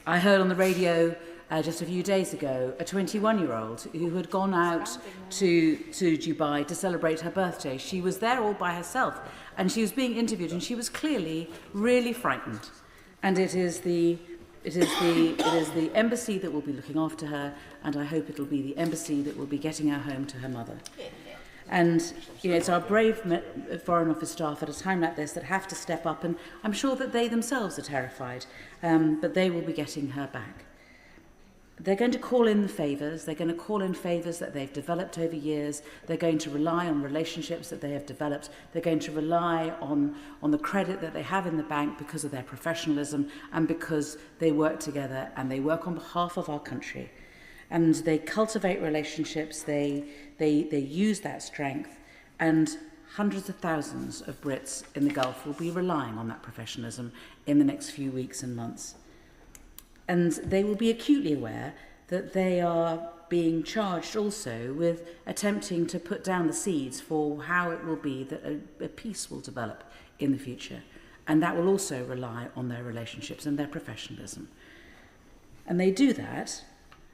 I heard on the radio just a few days ago a 21-year-old who had gone out to Dubai to celebrate her birthday. She was there all by herself and she was being interviewed and she was clearly really frightened. And it is the embassy that will be looking after her, and I hope it'll be the embassy that will be getting her home to her mother. And it's our brave Foreign Office staff at a time like this that have to step up, and I'm sure that they themselves are terrified, but they will be getting her back. They're going to call in the favours. They're going to call in favours that they've developed over years. They're going to rely on relationships that they have developed. They're going to rely on the credit that they have in the bank because of their professionalism and because they work together and they work on behalf of our country. And they cultivate relationships. They use that strength. And hundreds of thousands of Brits in the Gulf will be relying on that professionalism in the next few weeks and months. And they will be acutely aware that they are being charged also with attempting to put down the seeds for how it will be that a peace will develop in the future. And that will also rely on their relationships and their professionalism. And they do that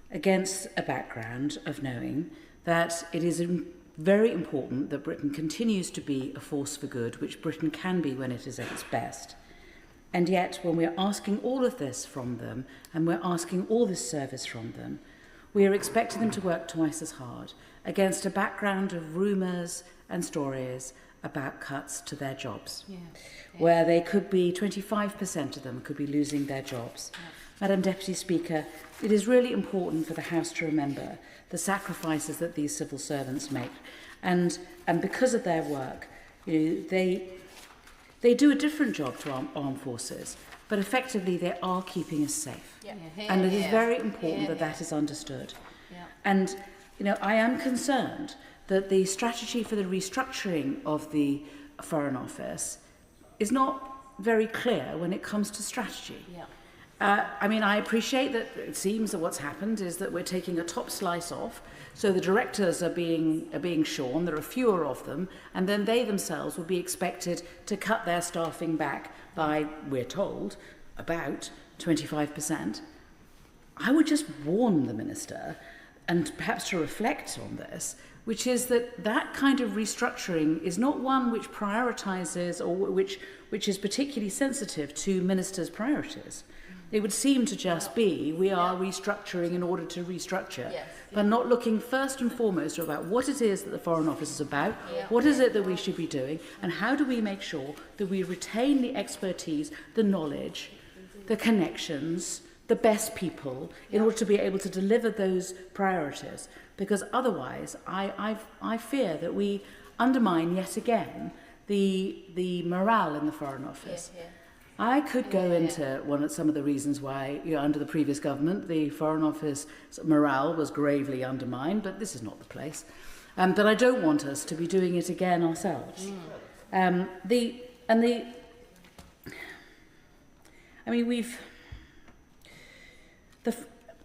against a background of knowing that it is very important that Britain continues to be a force for good, which Britain can be when it is at its best. And yet, when we're asking all of this from them, and we're asking all this service from them, we are expecting them to work twice as hard against a background of rumours and stories about cuts to their jobs, where they could be, 25% of them could be losing their jobs. Madam Deputy Speaker, it is really important for the House to remember the sacrifices that these civil servants make. And because of their work, they do a different job to our armed forces, but effectively they are keeping us safe. And it is very important that that is understood. And I am concerned that the strategy for the restructuring of the Foreign Office is not very clear when it comes to strategy. I appreciate that it seems that what's happened is that we're taking a top slice off, so the directors are being shorn, there are fewer of them, and then they themselves will be expected to cut their staffing back by, we're told, about 25%. I would just warn the Minister, and perhaps to reflect on this, which is that kind of restructuring is not one which prioritises or which is particularly sensitive to Ministers' priorities. It would seem to just be, we are restructuring in order to restructure, but not looking first and foremost about what it is that the Foreign Office is about, what is it that we should be doing, and how do we make sure that we retain the expertise, the knowledge, the connections, the best people, in order to be able to deliver those priorities. Because otherwise, I fear that we undermine yet again the morale in the Foreign Office. I could go into some of the reasons why, under the previous government, the Foreign Office morale was gravely undermined, but this is not the place. But I don't want us to be doing it again ourselves.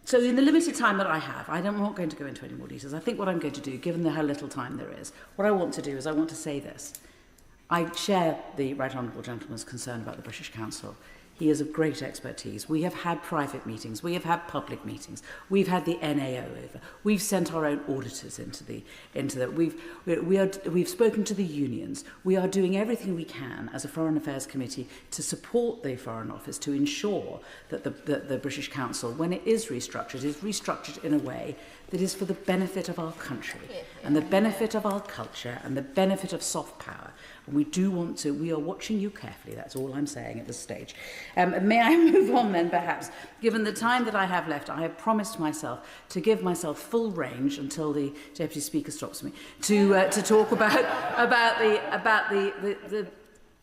So in the limited time that I have, I'm not going to go into any more details. I think what I'm going to do, given how little time there is, what I want to do is I want to say this. I share the Right Honourable Gentleman's concern about the British Council. He is of great expertise. We have had private meetings. We have had public meetings. We've had the NAO over. We've sent our own auditors into that. We've spoken to the unions. We are doing everything we can as a Foreign Affairs Committee to support the Foreign Office to ensure that the British Council, when it is restructured in a way that is for the benefit of our country and the benefit of our culture and the benefit of soft power. And we are watching you carefully, that's all I'm saying at this stage. May I move on then, perhaps? Given the time that I have left, I have promised myself to give myself full range until the Deputy Speaker stops me, to talk about the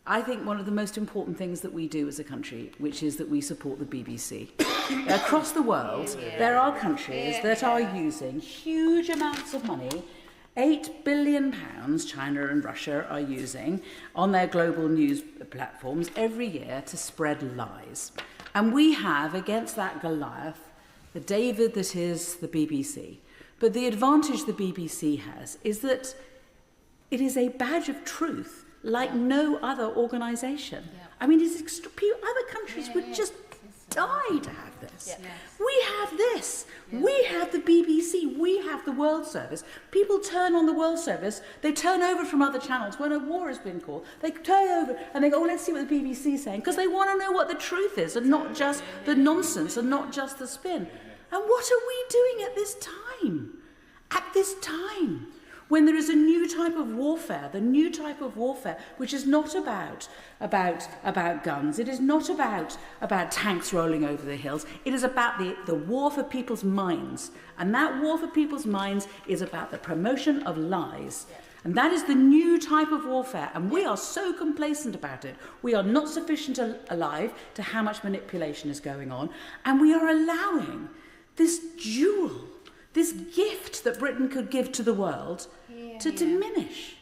I think one of the most important things that we do as a country, which is that we support the BBC. Across the world, there are countries that are using huge amounts of money. £8 billion China and Russia are using on their global news platforms every year to spread lies. And we have, against that Goliath, the David that is the BBC. But the advantage the BBC has is that it is a badge of truth like no other organisation. I mean, other countries would just die to have this. We have this. We have the BBC. We have the World Service. People turn on the World Service. They turn over from other channels when a war has been called. They turn over and they go, let's see what the BBC is saying, because they want to know what the truth is and not just the nonsense and not just the spin. And what are we doing at this time? At this time, when there is a new type of warfare, the new type of warfare, which is not about guns. It is not about tanks rolling over the hills. It is about the war for people's minds. And that war for people's minds is about the promotion of lies. And that is the new type of warfare. And we are so complacent about it. We are not sufficiently alive to how much manipulation is going on. And we are allowing this jewel, this gift that Britain could give to the world, to diminish.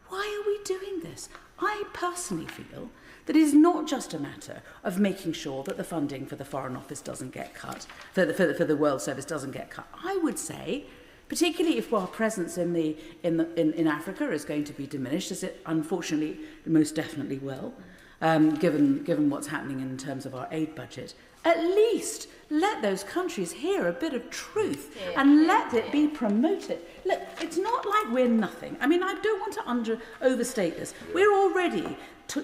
Why are we doing this? I personally feel that it is not just a matter of making sure that the funding for the Foreign Office doesn't get cut, for the World Service doesn't get cut. I would say, particularly if our presence in Africa is going to be diminished, as it unfortunately most definitely will, given what's happening in terms of our aid budget, at least let those countries hear a bit of truth and let it be promoted. Look, it's not like we're nothing. I mean, I don't want to overstate this. We're already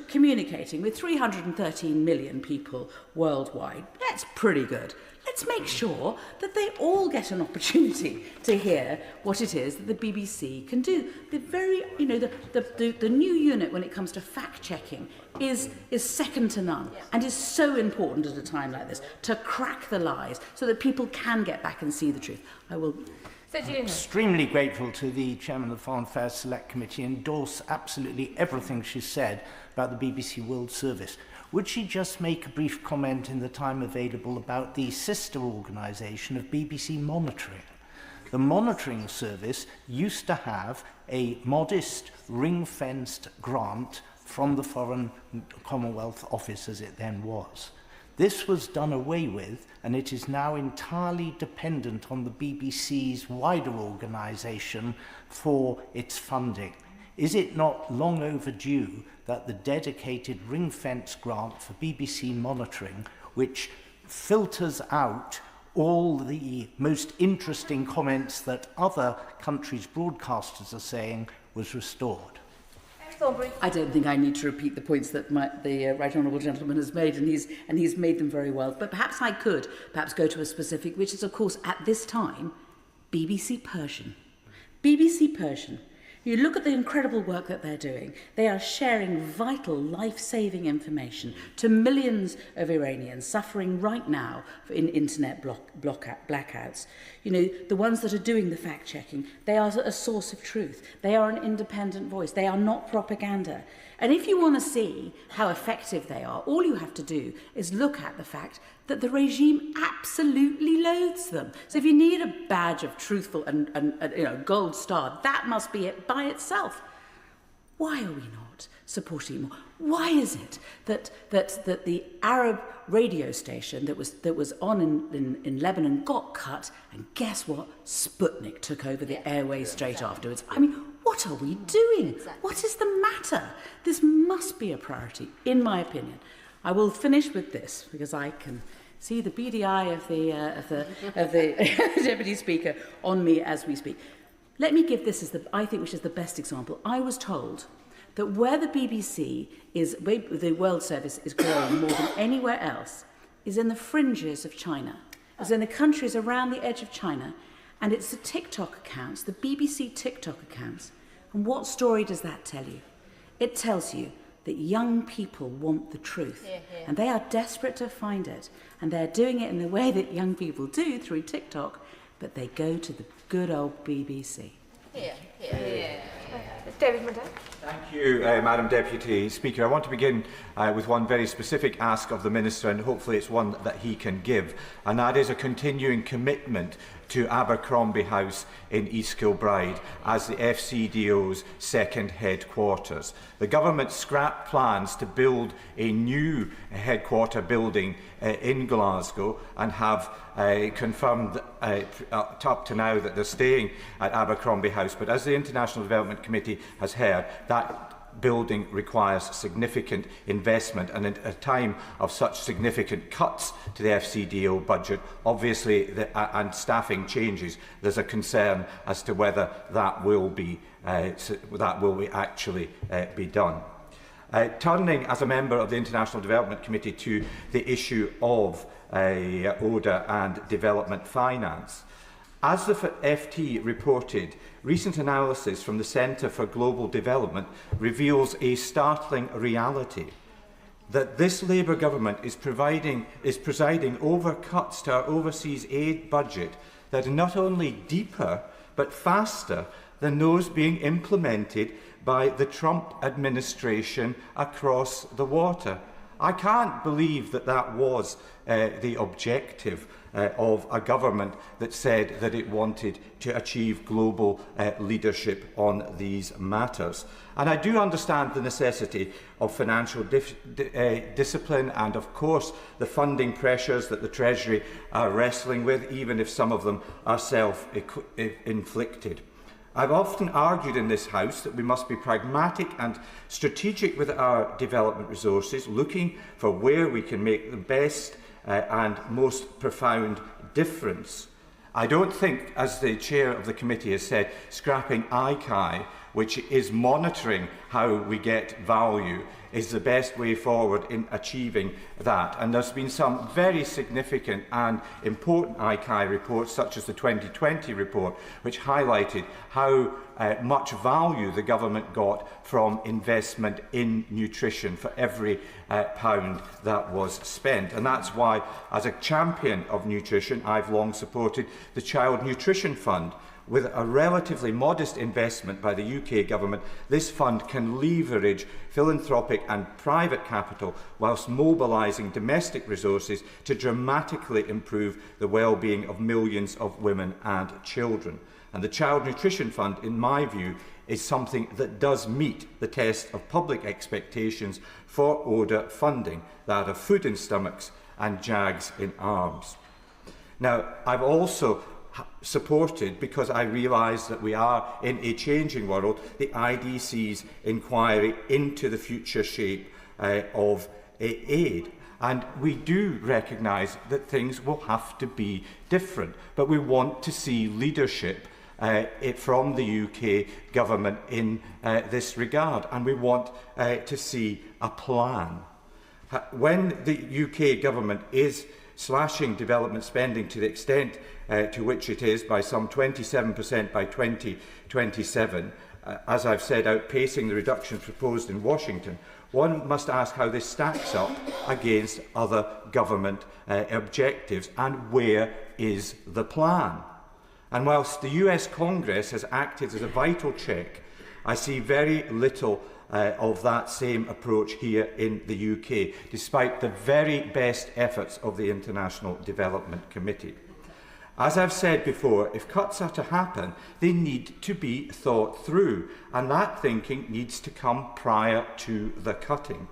communicating with 313 million people worldwide. That's pretty good. Let's make sure that they all get an opportunity to hear what it is that the BBC can do. The new unit when it comes to fact-checking is second to none and is so important at a time like this to crack the lies so that people can get back and see the truth. I'm extremely grateful to the Chairman of the Foreign Affairs Select Committee, endorse absolutely everything she said about the BBC World Service. Would she just make a brief comment in the time available about the sister organisation of BBC Monitoring? The monitoring service used to have a modest ring-fenced grant from the Foreign Commonwealth Office, as it then was. This was done away with, and it is now entirely dependent on the BBC's wider organisation for its funding. Is it not long overdue that the dedicated ring-fence grant for BBC Monitoring, which filters out all the most interesting comments that other countries' broadcasters are saying, was restored? I don't think I need to repeat the points that the Right Honourable Gentleman has made, and he's made them very well. But perhaps I could go to a specific, which is, of course, at this time, BBC Persian. BBC Persian. You look at the incredible work that they're doing. They are sharing vital, life-saving information to millions of Iranians suffering right now in internet blackouts. You know, the ones that are doing the fact-checking, they are a source of truth. They are an independent voice. They are not propaganda. And if you want to see how effective they are, all you have to do is look at the fact that the regime absolutely loathes them. So if you need a badge of truthful and gold star, that must be it by itself. Why are we not supporting more? Why is it that the Arab radio station that was on in Lebanon got cut, and guess what? Sputnik took over the airways straight afterwards. I mean, what are we doing? What is the matter? This must be a priority, in my opinion. I will finish with this because I can see the beady eye of the Deputy Speaker on me as we speak. Let me give this I think, which is the best example. I was told that where the BBC the World Service is growing more than anywhere else, is in the fringes of China, is in the countries around the edge of China, and it's the TikTok accounts, the BBC TikTok accounts. And what story does that tell you? It tells you that young people want the truth, and they are desperate to find it, and they're doing it in the way that young people do through TikTok, but they go to the good old BBC. David Murdoch. Thank you, Madam Deputy Speaker. I want to begin with one very specific ask of the Minister, and hopefully it's one that he can give, and that is a continuing commitment to Abercrombie House in East Kilbride as the FCDO's second headquarters. The government scrapped plans to build a new headquarter building in Glasgow and have confirmed up to now that they're staying at Abercrombie House. But as the International Development Committee has heard, that building requires significant investment, and at a time of such significant cuts to the FCDO budget, obviously, and staffing changes, there's a concern as to whether that will actually be done. Turning as a member of the International Development Committee to the issue of ODA and development finance. As the FT reported, recent analysis from the Centre for Global Development reveals a startling reality: that this Labour government is presiding over cuts to our overseas aid budget that are not only deeper but faster than those being implemented by the Trump administration across the water. I can't believe that that was the objective of a government that said that it wanted to achieve global leadership on these matters. And I do understand the necessity of financial discipline and, of course, the funding pressures that the Treasury are wrestling with, even if some of them are self-inflicted. I've often argued in this House that we must be pragmatic and strategic with our development resources, looking for where we can make the best and most profound difference. I don't think, as the chair of the committee has said, scrapping ICAI, which is monitoring how we get value, is the best way forward in achieving that. And there's been some very significant and important ICAI reports, such as the 2020 report, which highlighted how much value the government got from investment in nutrition for every pound that was spent. And that's why, as a champion of nutrition, I've long supported the Child Nutrition Fund. With a relatively modest investment by the UK government, this fund can leverage philanthropic and private capital whilst mobilising domestic resources to dramatically improve the well-being of millions of women and children. And the Child Nutrition Fund, in my view, is something that does meet the test of public expectations for ODA funding, that of food in stomachs and JAGs in arms. Now, I've also supported, because I realise that we are in a changing world, the IDC's inquiry into the future shape of aid. And we do recognise that things will have to be different, but we want to see leadership from the UK government in this regard, and we want to see a plan. When the UK government is slashing development spending to the extent to which it is, by some 27% by 2027, as I've said, outpacing the reductions proposed in Washington, one must ask how this stacks up against other government objectives and where is the plan. And whilst the US Congress has acted as a vital check, I see very little of that same approach here in the UK, despite the very best efforts of the International Development Committee. As I've said before, if cuts are to happen, they need to be thought through, and that thinking needs to come prior to the cutting.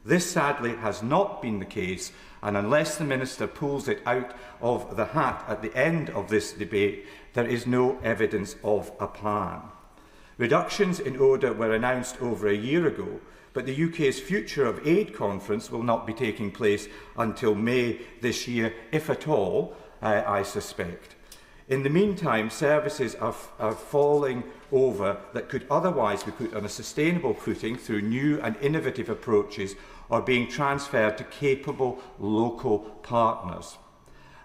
This sadly has not been the case, and unless the Minister pulls it out of the hat at the end of this debate, there is no evidence of a plan. Reductions in ODA were announced over a year ago, but the UK's Future of Aid conference will not be taking place until May this year, if at all, I suspect. In the meantime, services are falling over that could otherwise be put on a sustainable footing through new and innovative approaches or being transferred to capable local partners.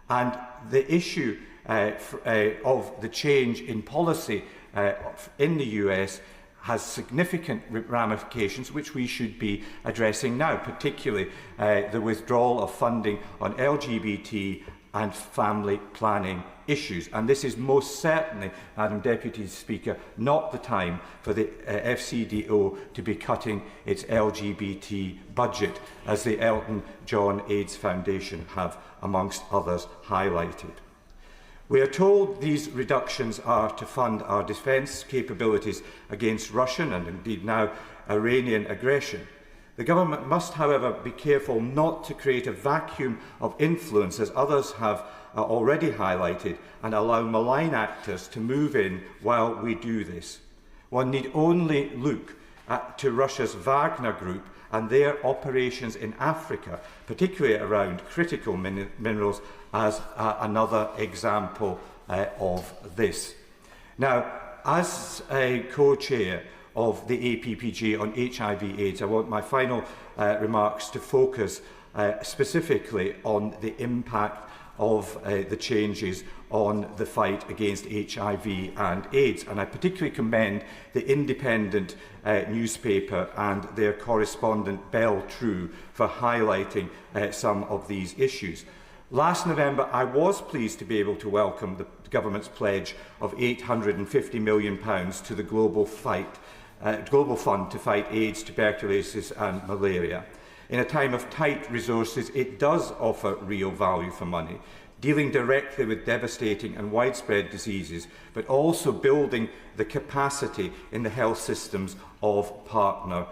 And the issue of the change in policy in the US has significant ramifications which we should be addressing now, particularly the withdrawal of funding on LGBT and family planning issues. And this is most certainly, Madam Deputy Speaker, not the time for the FCDO to be cutting its LGBT budget, as the Elton John AIDS Foundation have, amongst others, highlighted. We are told these reductions are to fund our defence capabilities against Russian and indeed now Iranian aggression. The government must, however, be careful not to create a vacuum of influence, as others have already highlighted, and allow malign actors to move in while we do this. One need only look to Russia's Wagner Group and their operations in Africa, particularly around critical minerals, as another example of this. Now, as a co-chair of the APPG on HIV/AIDS, I want my final remarks to focus specifically on the impact of the changes on the fight against HIV and AIDS. And I particularly commend the Independent newspaper and their correspondent Belle True for highlighting some of these issues. Last November, I was pleased to be able to welcome the government's pledge of £850 million to the Global Fund to fight AIDS, tuberculosis and malaria. In a time of tight resources, it does offer real value for money, dealing directly with devastating and widespread diseases, but also building the capacity in the health systems of partner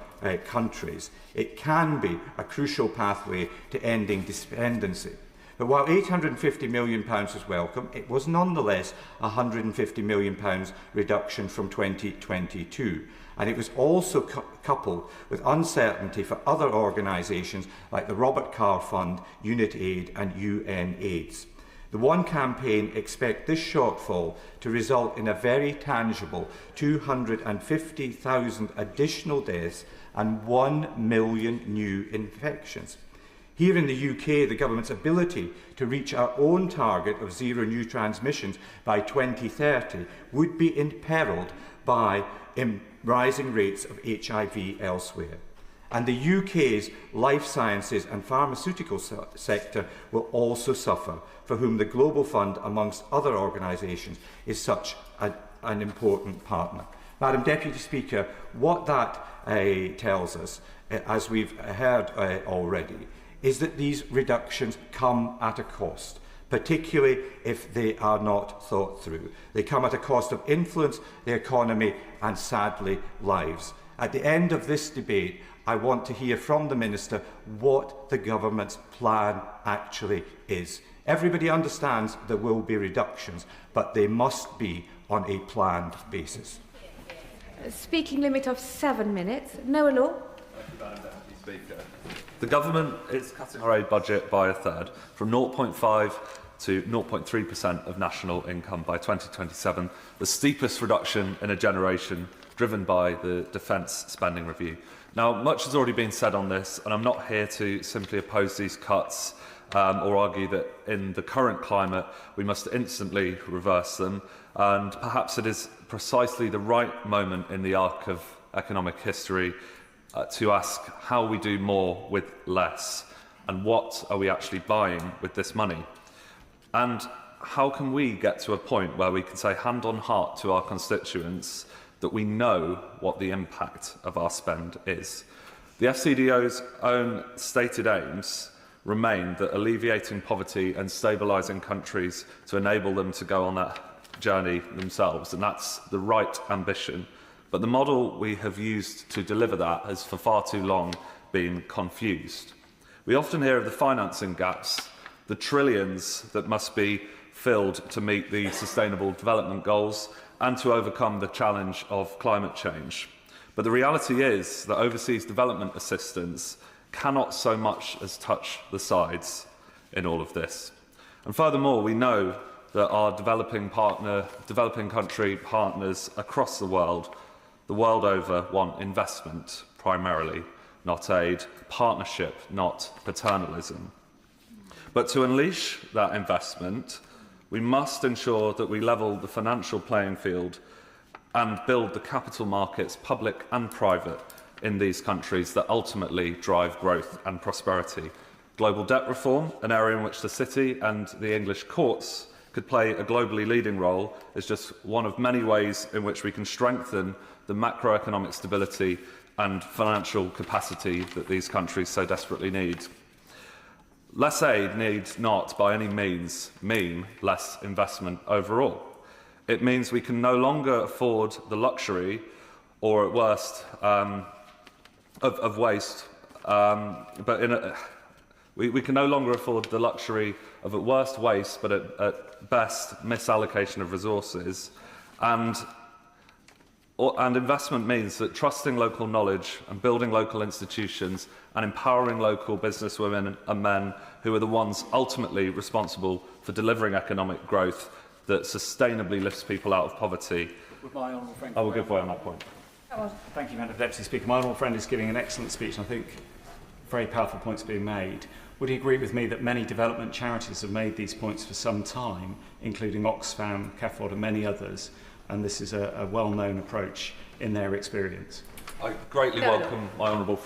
countries. It can be a crucial pathway to ending dependency. But while £850 million was welcome, it was nonetheless a £150 million reduction from 2022. And it was also coupled with uncertainty for other organisations like the Robert Carr Fund, Unit Aid and UN AIDS. The One campaign expect this shortfall to result in a very tangible 250,000 additional deaths and 1 million new infections. Here in the UK, the government's ability to reach our own target of zero new transmissions by 2030 would be imperilled by rising rates of HIV elsewhere. And the UK's life sciences and pharmaceutical sector will also suffer, for whom the Global Fund, amongst other organisations, is such an important partner. Madam Deputy Speaker, what that tells us, as we've heard already, is that these reductions come at a cost, particularly if they are not thought through. They come at a cost of influence, the economy and, sadly, lives. At the end of this debate, I want to hear from the Minister what the government's plan actually is. Everybody understands there will be reductions, but they must be on a planned basis. Speaking limit of 7 minutes. Noah Law. The government is cutting our aid budget by a third, from 0.5 to 0.3% of national income by 2027, the steepest reduction in a generation, driven by the defence spending review. Now, much has already been said on this, and I'm not here to simply oppose these cuts or argue that in the current climate we must instantly reverse them, and perhaps it is precisely the right moment in the arc of economic history to ask how we do more with less, and what are we actually buying with this money, and how can we get to a point where we can say hand on heart to our constituents that we know what the impact of our spend is. The FCDO's own stated aims remain that alleviating poverty and stabilising countries to enable them to go on that journey themselves, and that's the right ambition. But the model we have used to deliver that has for far too long been confused. We often hear of the financing gaps, the trillions that must be filled to meet the Sustainable Development Goals and to overcome the challenge of climate change. But the reality is that overseas development assistance cannot so much as touch the sides in all of this. And furthermore, we know that our developing country partners across the world over, want investment primarily, not aid, partnership, not paternalism. But to unleash that investment, we must ensure that we level the financial playing field and build the capital markets, public and private, in these countries that ultimately drive growth and prosperity. Global debt reform, an area in which the City and the English courts could play a globally leading role, is just one of many ways in which we can strengthen the macroeconomic stability and financial capacity that these countries so desperately need. Less aid needs not by any means mean less investment overall. It means we can no longer afford the luxury, or at worst, of waste, we can no longer afford the luxury of, at worst, waste, but at best, misallocation of resources. And investment means that trusting local knowledge and building local institutions and empowering local businesswomen and men who are the ones ultimately responsible for delivering economic growth that sustainably lifts people out of poverty. With my honourable friend, I will give way on that point. Thank you, Madam Deputy Speaker. My honourable friend is giving an excellent speech, and I think very powerful points being made. Would he agree with me that many development charities have made these points for some time, including Oxfam, CAFOD and many others, and this is a well-known approach in their experience? I greatly welcome my honourable friend